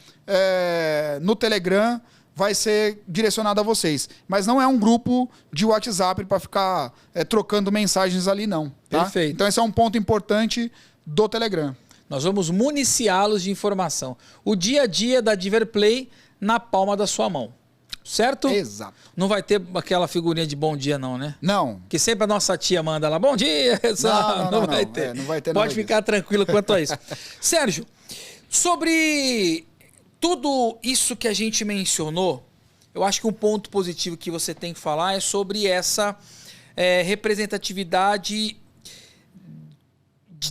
no Telegram vai ser direcionado a vocês. Mas não é um grupo de WhatsApp para ficar trocando mensagens ali, não. Tá? Perfeito. Então esse é um ponto importante do Telegram. Nós vamos municiá-los de informação. O dia a dia da Giverplay na palma da sua mão. certo? Exato. Não vai ter aquela figurinha de bom dia não, né? Não. Que sempre a nossa tia manda lá, bom dia. Não vai ter. não vai ter Pode ficar tranquilo quanto a isso. Sérgio, sobre tudo isso que a gente mencionou, eu acho que um ponto positivo que você tem que falar é sobre essa representatividade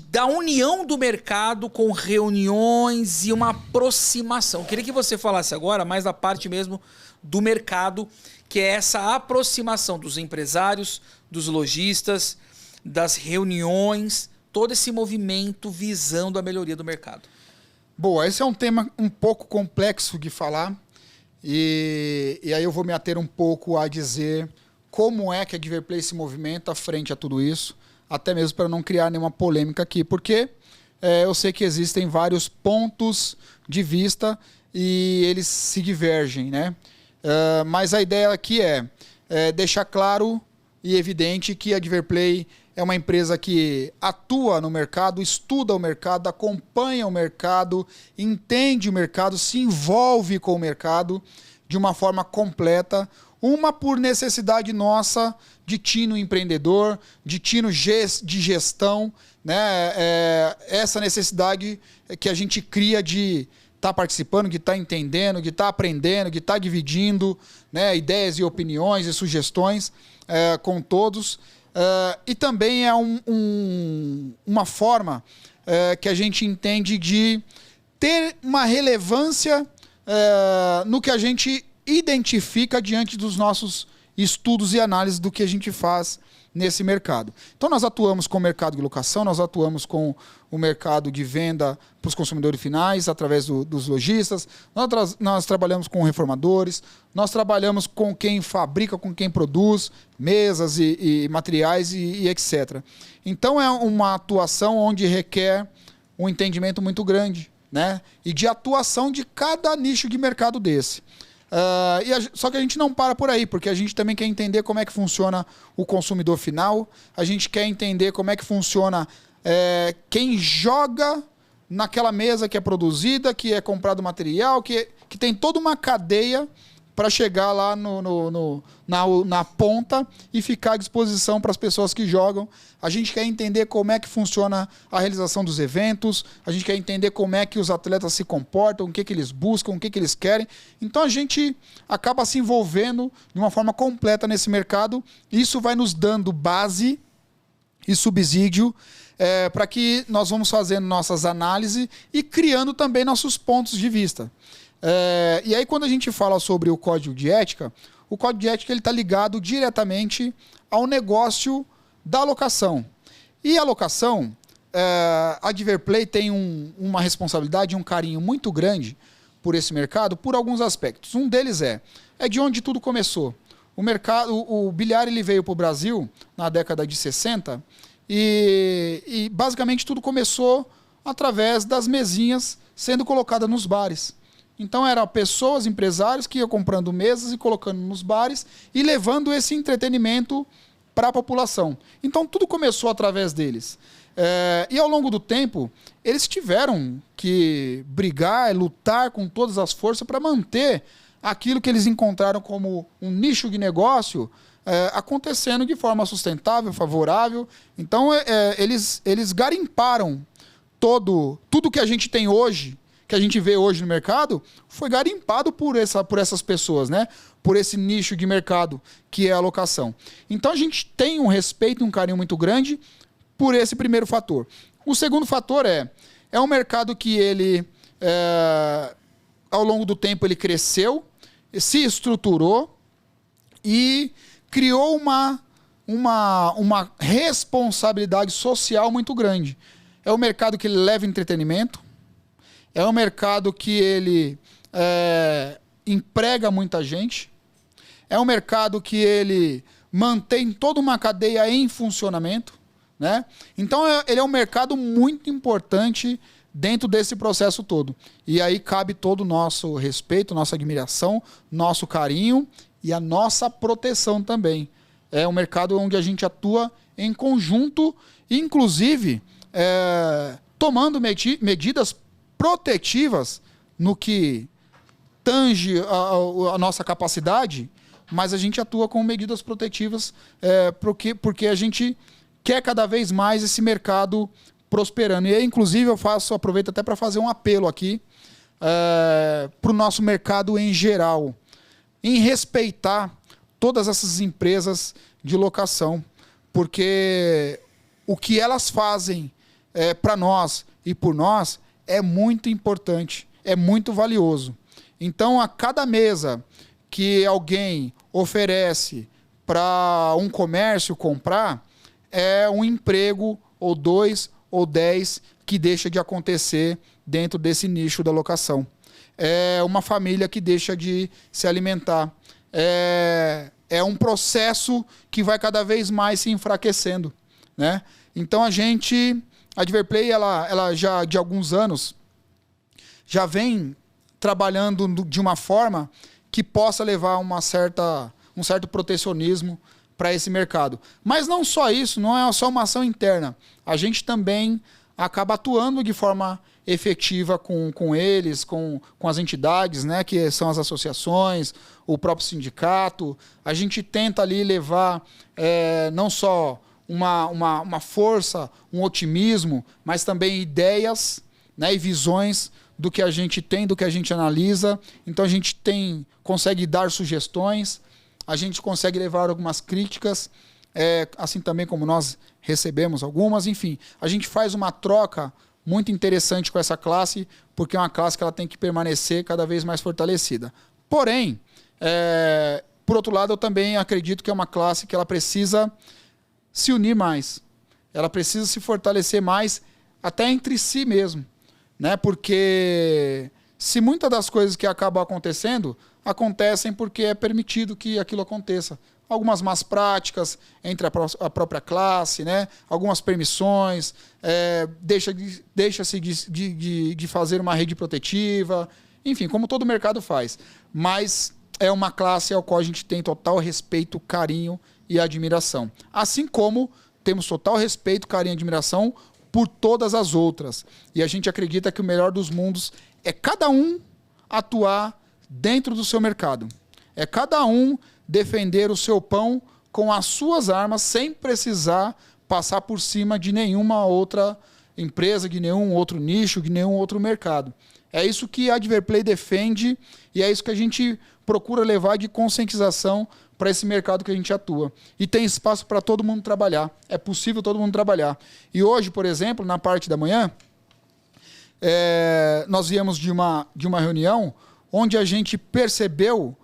da união do mercado com reuniões e uma aproximação. Eu queria que você falasse agora mais da parte mesmo do mercado, que é essa aproximação dos empresários, dos lojistas, das reuniões, todo esse movimento visando a melhoria do mercado. Boa, esse é um tema um pouco complexo de falar e aí eu vou me ater um pouco a dizer como é que a Diverplay se movimenta frente a tudo isso, até mesmo para não criar nenhuma polêmica aqui, porque eu sei que existem vários pontos de vista e eles se divergem, né? Mas a ideia aqui é deixar claro e evidente que a Diverplay é uma empresa que atua no mercado, estuda o mercado, acompanha o mercado, entende o mercado, se envolve com o mercado de uma forma completa, uma por necessidade nossa de tino empreendedor, de tino de gestão, né? Essa necessidade que a gente cria de estar participando, de estar entendendo, de estar aprendendo, de estar dividindo, né, ideias e opiniões e sugestões com todos. E também é uma forma que a gente entende de ter uma relevância no que a gente identifica diante dos nossos estudos e análises do que a gente faz nesse mercado. Então nós atuamos com o mercado de locação, nós atuamos com o mercado de venda para os consumidores finais, através dos lojistas, nós trabalhamos com reformadores, nós trabalhamos com quem fabrica, com quem produz mesas e materiais e etc. Então é uma atuação onde requer um entendimento muito grande, né? E de atuação de cada nicho de mercado desse. Só que a gente não para por aí, porque a gente também quer entender como é que funciona o consumidor final, a gente quer entender como é que funciona quem joga naquela mesa que é produzida, que é comprado material, que tem toda uma cadeia para chegar lá na ponta e ficar à disposição para as pessoas que jogam. A gente quer entender como é que funciona a realização dos eventos, a gente quer entender como é que os atletas se comportam, o que eles buscam, o que eles querem. Então a gente acaba se envolvendo de uma forma completa nesse mercado. Isso vai nos dando base e subsídio para que nós vamos fazendo nossas análises e criando também nossos pontos de vista. E aí quando a gente fala sobre o código de ética, o código de ética está ligado diretamente ao negócio da locação. E a locação, a Diverplay tem uma responsabilidade e um carinho muito grande por esse mercado por alguns aspectos. Um deles é de onde tudo começou. O bilhar ele veio para o Brasil na década de 60 e basicamente tudo começou através das mesinhas sendo colocadas nos bares. Então eram pessoas, empresários que iam comprando mesas e colocando nos bares e levando esse entretenimento para a população. Então tudo começou através deles. E ao longo do tempo, eles tiveram que brigar, lutar com todas as forças para manter aquilo que eles encontraram como um nicho de negócio acontecendo de forma sustentável, favorável. Então eles garimparam tudo que a gente tem hoje, que a gente vê hoje no mercado, foi garimpado por essas pessoas, né? Por esse nicho de mercado que é a locação. Então a gente tem um respeito e um carinho muito grande por esse primeiro fator. O segundo fator é um mercado que ele, ao longo do tempo, ele cresceu, se estruturou e criou uma responsabilidade social muito grande. É um mercado que ele leva entretenimento, é um mercado que ele emprega muita gente. É um mercado que ele mantém toda uma cadeia em funcionamento, né? Então ele é um mercado muito importante dentro desse processo todo. E aí cabe todo o nosso respeito, nossa admiração, nosso carinho e a nossa proteção também. É um mercado onde a gente atua em conjunto, inclusive tomando medidas protetivas no que tange a nossa capacidade, mas a gente atua com medidas protetivas porque a gente quer cada vez mais esse mercado prosperando. E aí, inclusive, aproveito até para fazer um apelo aqui para o nosso mercado em geral, em respeitar todas essas empresas de locação, porque o que elas fazem para nós e por nós é muito importante, é muito valioso. Então, a cada mesa que alguém oferece para um comércio comprar, é um emprego, ou 2, ou 10, que deixa de acontecer dentro desse nicho da locação. É uma família que deixa de se alimentar. É um processo que vai cada vez mais se enfraquecendo, né? Então a Adverplay, ela já de alguns anos já vem trabalhando de uma forma que possa levar um certo protecionismo para esse mercado. Mas não só isso, não é só uma ação interna. A gente também acaba atuando de forma efetiva com eles, com as entidades, né, que são as associações, o próprio sindicato. A gente tenta ali levar não só uma força, um otimismo, mas também ideias, né, e visões do que a gente tem, do que a gente analisa. Então a gente consegue dar sugestões, a gente consegue levar algumas críticas, assim também como nós recebemos algumas. Enfim, a gente faz uma troca muito interessante com essa classe, porque é uma classe que ela tem que permanecer cada vez mais fortalecida. Porém, por outro lado, eu também acredito que é uma classe que ela precisa se unir mais. Ela precisa se fortalecer mais, até entre si mesmo, né? Porque se muitas das coisas que acabam acontecendo, acontecem porque é permitido que aquilo aconteça. Algumas más práticas entre a própria classe, né? Algumas permissões, deixa-se de fazer uma rede protetiva, enfim, como todo mercado faz. Mas é uma classe ao qual a gente tem total respeito, carinho e admiração. Assim como temos total respeito, carinho e admiração por todas as outras. E a gente acredita que o melhor dos mundos é cada um atuar dentro do seu mercado. É cada um defender o seu pão com as suas armas, sem precisar passar por cima de nenhuma outra empresa, de nenhum outro nicho, de nenhum outro mercado. É isso que a Adverplay defende e é isso que a gente procura levar de conscientização para esse mercado que a gente atua. E tem espaço para todo mundo trabalhar. É possível todo mundo trabalhar. E hoje, por exemplo, na parte da manhã, nós viemos de uma reunião onde a gente percebeu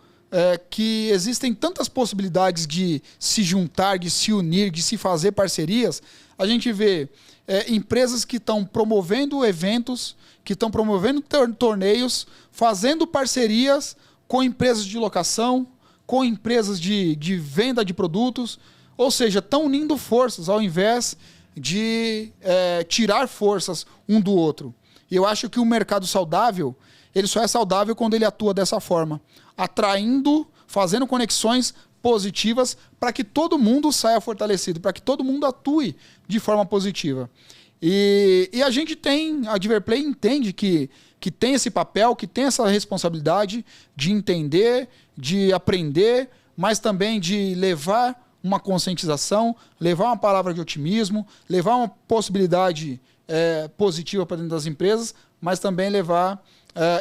que existem tantas possibilidades de se juntar, de se unir, de se fazer parcerias. A gente vê empresas que estão promovendo eventos, que estão promovendo torneios, fazendo parcerias com empresas de locação, com empresas de venda de produtos, ou seja, estão unindo forças ao invés de tirar forças um do outro. E eu acho que o mercado saudável, ele só é saudável quando ele atua dessa forma, atraindo, fazendo conexões positivas para que todo mundo saia fortalecido, para que todo mundo atue de forma positiva. E a Adverplay entende que tem esse papel, que tem essa responsabilidade de entender, de aprender, mas também de levar uma conscientização, levar uma palavra de otimismo, levar uma possibilidade positiva para dentro das empresas, mas também levar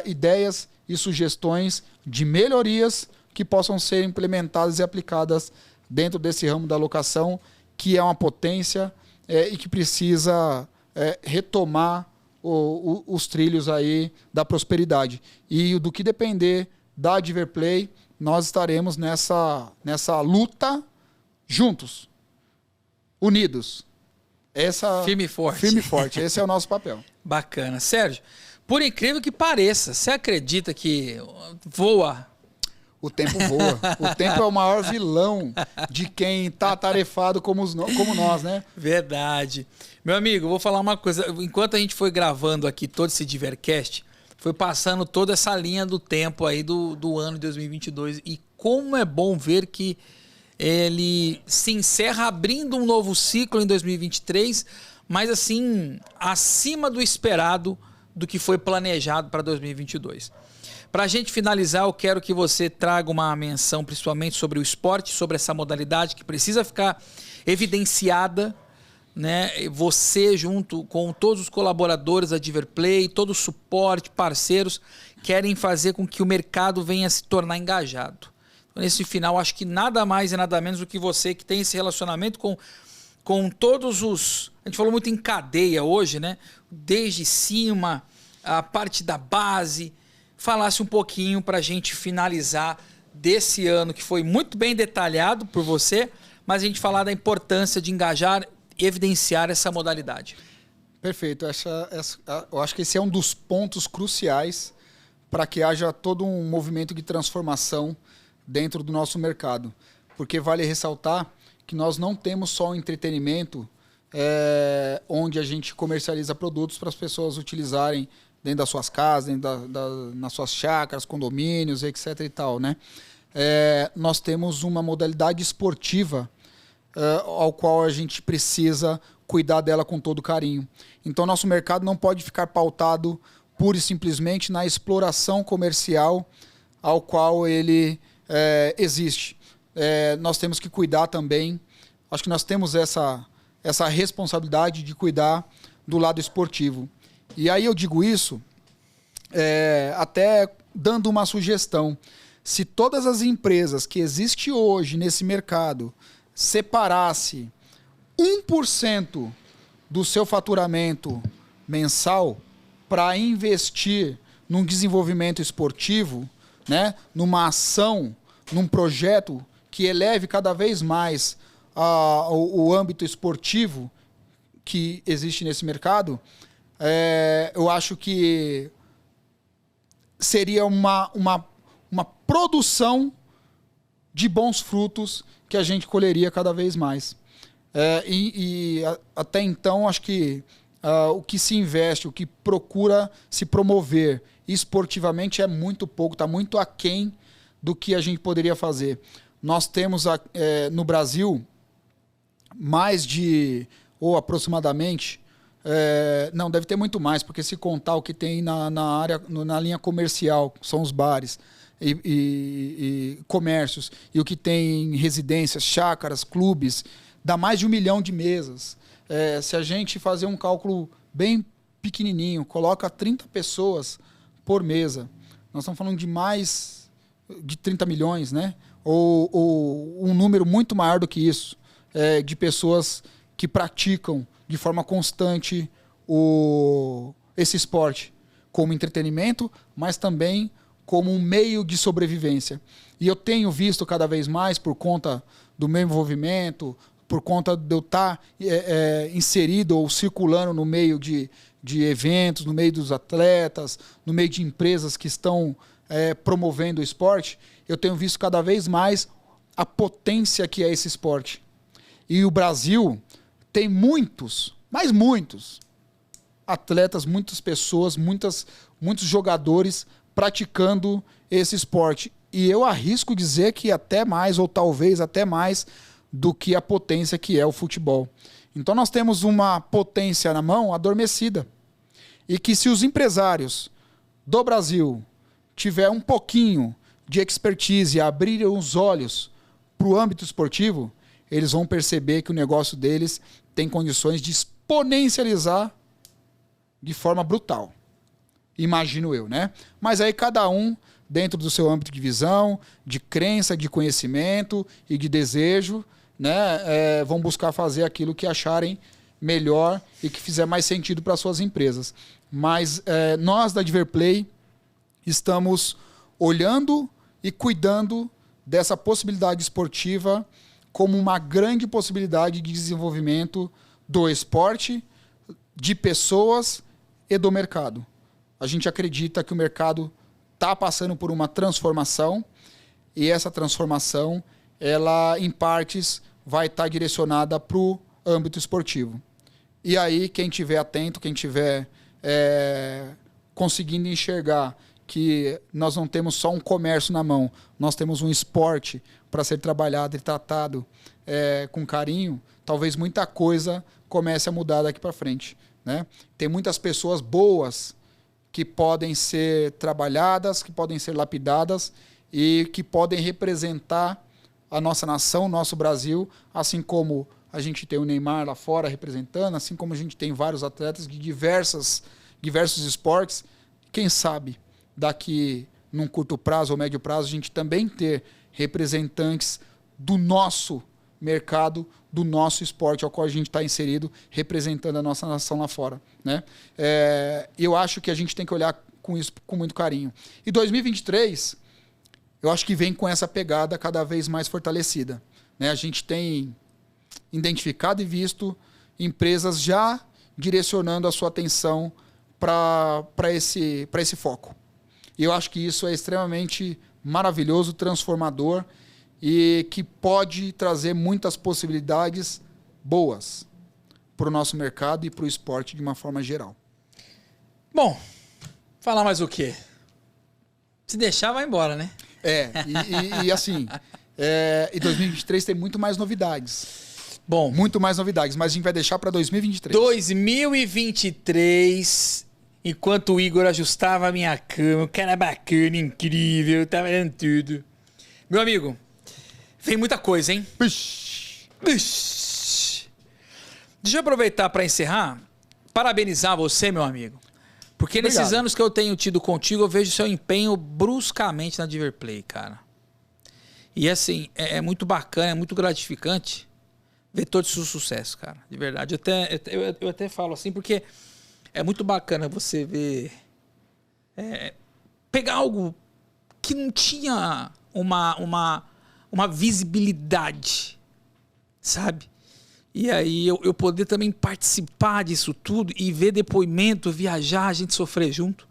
ideias e sugestões de melhorias que possam ser implementadas e aplicadas dentro desse ramo da locação, que é uma potência e que precisa retomar os trilhos aí da prosperidade. E do que depender da Adverplay, nós estaremos nessa luta juntos, unidos. Firme e forte. Firme e forte. Esse é o nosso papel. Bacana. Sérgio, por incrível que pareça, você acredita que voa? O tempo voa. O tempo é o maior vilão de quem está atarefado como nós, né? Verdade. Meu amigo, eu vou falar uma coisa. Enquanto a gente foi gravando aqui todo esse Divercast, foi passando toda essa linha do tempo aí do ano de 2022. E como é bom ver que ele se encerra abrindo um novo ciclo em 2023, mas assim, acima do esperado do que foi planejado para 2022. Para a gente finalizar, eu quero que você traga uma menção principalmente sobre o esporte, sobre essa modalidade que precisa ficar evidenciada, né? Você junto com todos os colaboradores da Diverplay, todo o suporte, parceiros, querem fazer com que o mercado venha a se tornar engajado. Então, nesse final, acho que nada mais e nada menos do que você que tem esse relacionamento com todos os... A gente falou muito em cadeia hoje, né? Desde cima, a parte da base. Falasse um pouquinho para a gente finalizar desse ano, que foi muito bem detalhado por você, mas a gente falar da importância de engajar e evidenciar essa modalidade. Perfeito. Eu acho que esse é um dos pontos cruciais para que haja todo um movimento de transformação dentro do nosso mercado. Porque vale ressaltar que nós não temos só o entretenimento onde a gente comercializa produtos para as pessoas utilizarem dentro das suas casas, nas suas chácaras, condomínios, etc. e tal, né? Nós temos uma modalidade esportiva ao qual a gente precisa cuidar dela com todo carinho. Então, nosso mercado não pode ficar pautado pura e simplesmente na exploração comercial ao qual ele existe. Nós temos que cuidar também, acho que nós temos essa responsabilidade de cuidar do lado esportivo. E aí eu digo isso até dando uma sugestão. Se todas as empresas que existem hoje nesse mercado separasse 1% do seu faturamento mensal para investir num desenvolvimento esportivo, né, numa ação, num projeto que eleve cada vez mais o âmbito esportivo que existe nesse mercado, eu acho que seria uma produção de bons frutos que a gente colheria cada vez mais. Até então, acho que o que se investe, o que procura se promover esportivamente é muito pouco, está muito aquém do que a gente poderia fazer. Nós temos no Brasil mais de, ou aproximadamente, não, deve ter muito mais, porque se contar o que tem na linha comercial, são os bares e comércios, e o que tem em residências, chácaras, clubes, dá mais de 1 milhão de mesas. Se a gente fazer um cálculo bem pequenininho, coloca 30 pessoas por mesa, nós estamos falando de mais de 30 milhões, né? Ou um número muito maior do que isso, de pessoas que praticam de forma constante esse esporte como entretenimento, mas também como um meio de sobrevivência. E eu tenho visto cada vez mais, por conta do meu envolvimento, por conta de eu estar inserido ou circulando no meio de eventos, no meio dos atletas, no meio de empresas que estão promovendo o esporte, eu tenho visto cada vez mais a potência que é esse esporte. E o Brasil tem muitos, mas muitos atletas, muitas pessoas, muitos jogadores praticando esse esporte. E eu arrisco dizer que até mais, ou talvez até mais, do que a potência que é o futebol. Então nós temos uma potência na mão adormecida. E que se os empresários do Brasil tiver um pouquinho de expertise e abrirem os olhos para o âmbito esportivo, eles vão perceber que o negócio deles tem condições de exponencializar de forma brutal. Imagino eu, né? Mas aí cada um, dentro do seu âmbito de visão, de crença, de conhecimento e de desejo, né, vão buscar fazer aquilo que acharem melhor e que fizer mais sentido para suas empresas. Mas nós da Diverplay estamos olhando e cuidando dessa possibilidade esportiva como uma grande possibilidade de desenvolvimento do esporte, de pessoas e do mercado. A gente acredita que o mercado está passando por uma transformação e essa transformação, ela em partes vai estar direcionada para o âmbito esportivo. E aí, quem estiver atento, quem estiver conseguindo enxergar que nós não temos só um comércio na mão, nós temos um esporte para ser trabalhado e tratado com carinho, talvez muita coisa comece a mudar daqui para frente, né? Tem muitas pessoas boas que podem ser trabalhadas, que podem ser lapidadas e que podem representar a nossa nação, o nosso Brasil, assim como a gente tem o Neymar lá fora representando, assim como a gente tem vários atletas de diversos esportes. Quem sabe daqui num curto prazo ou médio prazo a gente também ter representantes do nosso mercado, do nosso esporte ao qual a gente está inserido, representando a nossa nação lá fora, né? Eu acho que a gente tem que olhar com isso com muito carinho. E 2023, eu acho que vem com essa pegada cada vez mais fortalecida, né? A gente tem identificado e visto empresas já direcionando a sua atenção para esse foco. E eu acho que isso é extremamente maravilhoso, transformador e que pode trazer muitas possibilidades boas para o nosso mercado e para o esporte de uma forma geral. Bom, falar mais o quê? Se deixar, vai embora, né? E assim, em 2023 tem muito mais novidades. Bom, muito mais novidades, mas a gente vai deixar para 2023. 2023, enquanto o Igor ajustava a minha cama, um cara bacana, incrível, tava vendo tudo. Meu amigo, vem muita coisa, hein? Puxa. Deixa eu aproveitar para encerrar, parabenizar você, meu amigo. Porque Obrigado. Nesses anos que eu tenho tido contigo, eu vejo seu empenho bruscamente na Diverplay, cara. E assim, é muito bacana, é muito gratificante ver todo esse sucesso, cara. De verdade. Eu até falo assim, porque é muito bacana você ver... pegar algo que não tinha uma visibilidade, sabe? E aí eu poder também participar disso tudo e ver depoimento, viajar, a gente sofrer junto.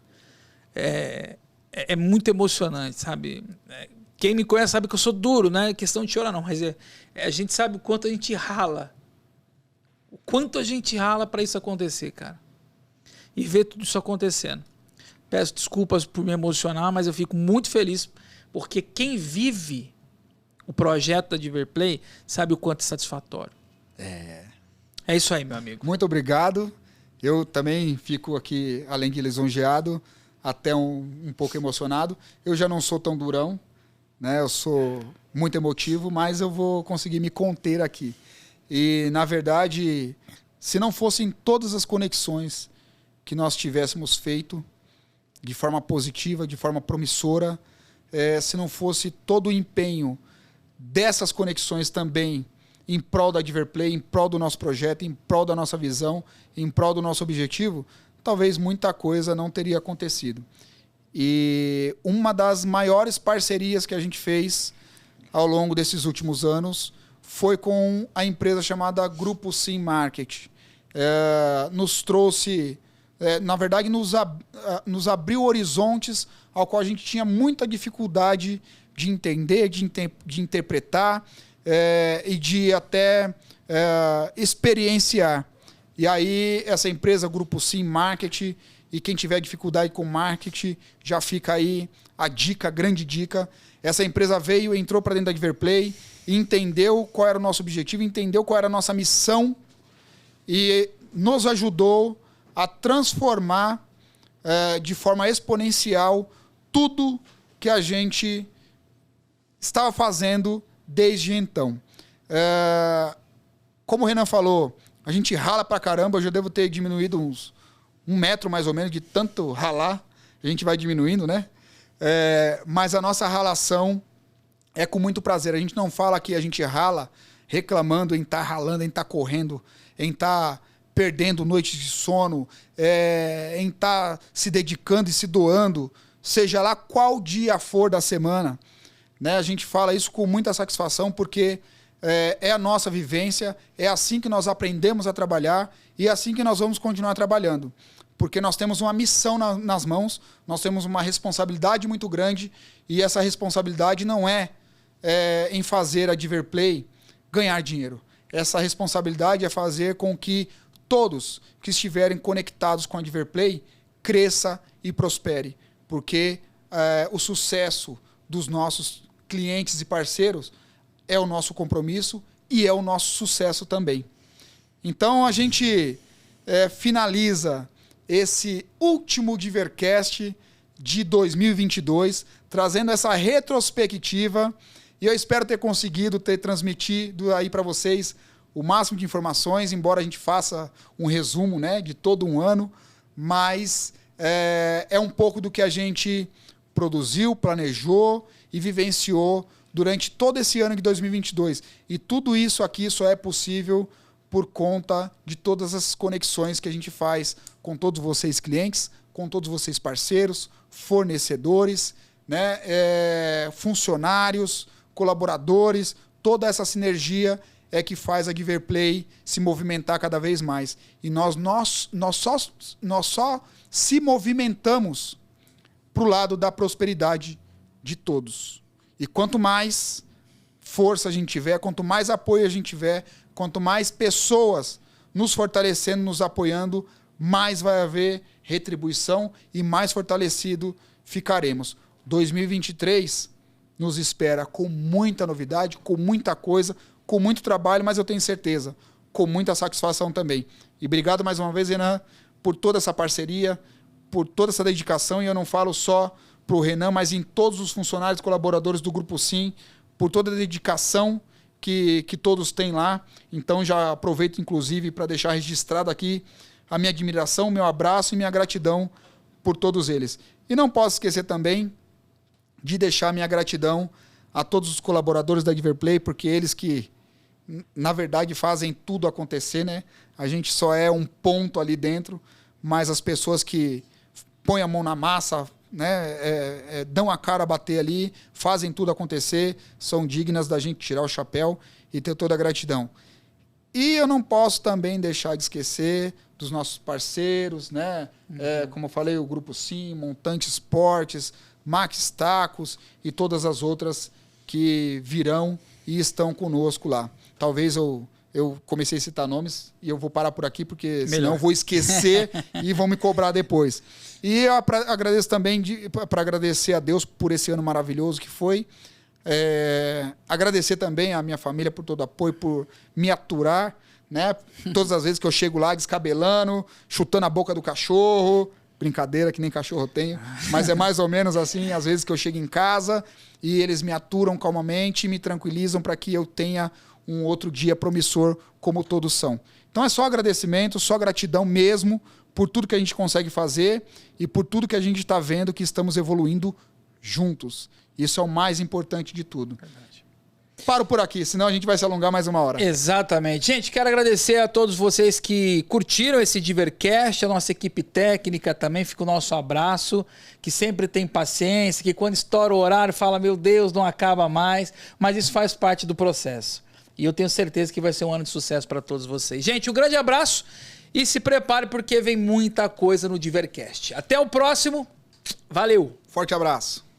É muito emocionante, sabe? Quem me conhece sabe que eu sou duro, não é questão de chorar não, mas a gente sabe o quanto a gente rala. O quanto a gente rala para isso acontecer, cara. E ver tudo isso acontecendo. Peço desculpas por me emocionar, mas eu fico muito feliz porque quem vive o projeto da Diverplay sabe o quanto é satisfatório. É isso aí, meu amigo. Muito obrigado. Eu também fico aqui, além de lisonjeado, até um pouco emocionado. Eu já não sou tão durão, né? Eu sou muito emotivo, mas eu vou conseguir me conter aqui. E, na verdade, se não fossem todas as conexões que nós tivéssemos feito de forma positiva, de forma promissora, se não fosse todo o empenho dessas conexões também em prol da Diverplay, em prol do nosso projeto, em prol da nossa visão, em prol do nosso objetivo, talvez muita coisa não teria acontecido. E uma das maiores parcerias que a gente fez ao longo desses últimos anos foi com a empresa chamada Grupo Sim Market. Nos trouxe, na verdade, nos abriu horizontes ao qual a gente tinha muita dificuldade de entender, de interpretar e de até experienciar. E aí, essa empresa, Grupo Sim Market, e quem tiver dificuldade com marketing, já fica aí a dica, a grande dica. Essa empresa veio, entrou para dentro da Diverplay, entendeu qual era o nosso objetivo, entendeu qual era a nossa missão e nos ajudou a transformar de forma exponencial tudo que a gente estava fazendo desde então. Como o Renan falou, a gente rala pra caramba, eu já devo ter diminuído uns 1 metro mais ou menos de tanto ralar, a gente vai diminuindo, né? Mas a nossa ralação é com muito prazer. A gente não fala que a gente rala reclamando em estar ralando, em estar correndo, em estar perdendo noites de sono, em estar se dedicando e se doando, seja lá qual dia for da semana, né? A gente fala isso com muita satisfação porque é a nossa vivência, é assim que nós aprendemos a trabalhar e é assim que nós vamos continuar trabalhando. Porque nós temos uma missão nas mãos, nós temos uma responsabilidade muito grande e essa responsabilidade não é em fazer a Diverplay ganhar dinheiro. Essa responsabilidade é fazer com que todos que estiverem conectados com a Diverplay cresça e prospere. Porque o sucesso dos nossos clientes e parceiros é o nosso compromisso e é o nosso sucesso também. Então a gente finaliza esse último Divercast de 2022, trazendo essa retrospectiva. E eu espero ter conseguido ter transmitido aí para vocês o máximo de informações, embora a gente faça um resumo, né, de todo um ano, mas é um pouco do que a gente produziu, planejou e vivenciou durante todo esse ano de 2022. E tudo isso aqui só é possível por conta de todas as conexões que a gente faz com todos vocês clientes, com todos vocês parceiros, fornecedores, né, funcionários, colaboradores, toda essa sinergia é que faz a Giverplay se movimentar cada vez mais. E nós só se movimentamos para o lado da prosperidade de todos. E quanto mais força a gente tiver, quanto mais apoio a gente tiver, quanto mais pessoas nos fortalecendo, nos apoiando, mais vai haver retribuição e mais fortalecido ficaremos. 2023 nos espera com muita novidade, com muita coisa, com muito trabalho, mas eu tenho certeza, com muita satisfação também. E obrigado mais uma vez, Renan, por toda essa parceria, por toda essa dedicação, e eu não falo só para o Renan, mas em todos os funcionários e colaboradores do Grupo Sim, por toda a dedicação que todos têm lá. Então já aproveito, inclusive, para deixar registrado aqui a minha admiração, meu abraço e minha gratidão por todos eles. E não posso esquecer também de deixar minha gratidão a todos os colaboradores da Giverplay, porque eles que, na verdade, fazem tudo acontecer, né? A gente só é um ponto ali dentro, mas as pessoas que põem a mão na massa, né, dão a cara a bater ali, fazem tudo acontecer, são dignas da gente tirar o chapéu e ter toda a gratidão. E eu não posso também deixar de esquecer dos nossos parceiros, né? Como eu falei, o Grupo Sim, Montante Esportes, Max Tacos e todas as outras que virão e estão conosco lá. Talvez eu comecei a citar nomes e eu vou parar por aqui, porque senão eu vou esquecer e vão me cobrar depois. E eu agradeço também, para agradecer a Deus por esse ano maravilhoso que foi. Agradecer também a minha família por todo o apoio, por me aturar, né? Todas as vezes que eu chego lá descabelando, chutando a boca do cachorro. Brincadeira, que nem cachorro eu tenho, mas é mais ou menos assim, às vezes que eu chego em casa e eles me aturam calmamente e me tranquilizam para que eu tenha um outro dia promissor, como todos são. Então é só agradecimento, só gratidão mesmo por tudo que a gente consegue fazer e por tudo que a gente está vendo que estamos evoluindo juntos. Isso é o mais importante de tudo. Verdade. Paro por aqui, senão a gente vai se alongar mais uma hora. Exatamente. Gente, quero agradecer a todos vocês que curtiram esse Divercast, a nossa equipe técnica também, fica o nosso abraço, que sempre tem paciência, que quando estoura o horário fala, meu Deus, não acaba mais, mas isso faz parte do processo. E eu tenho certeza que vai ser um ano de sucesso para todos vocês. Gente, um grande abraço e se prepare porque vem muita coisa no Divercast. Até o próximo. Valeu. Forte abraço.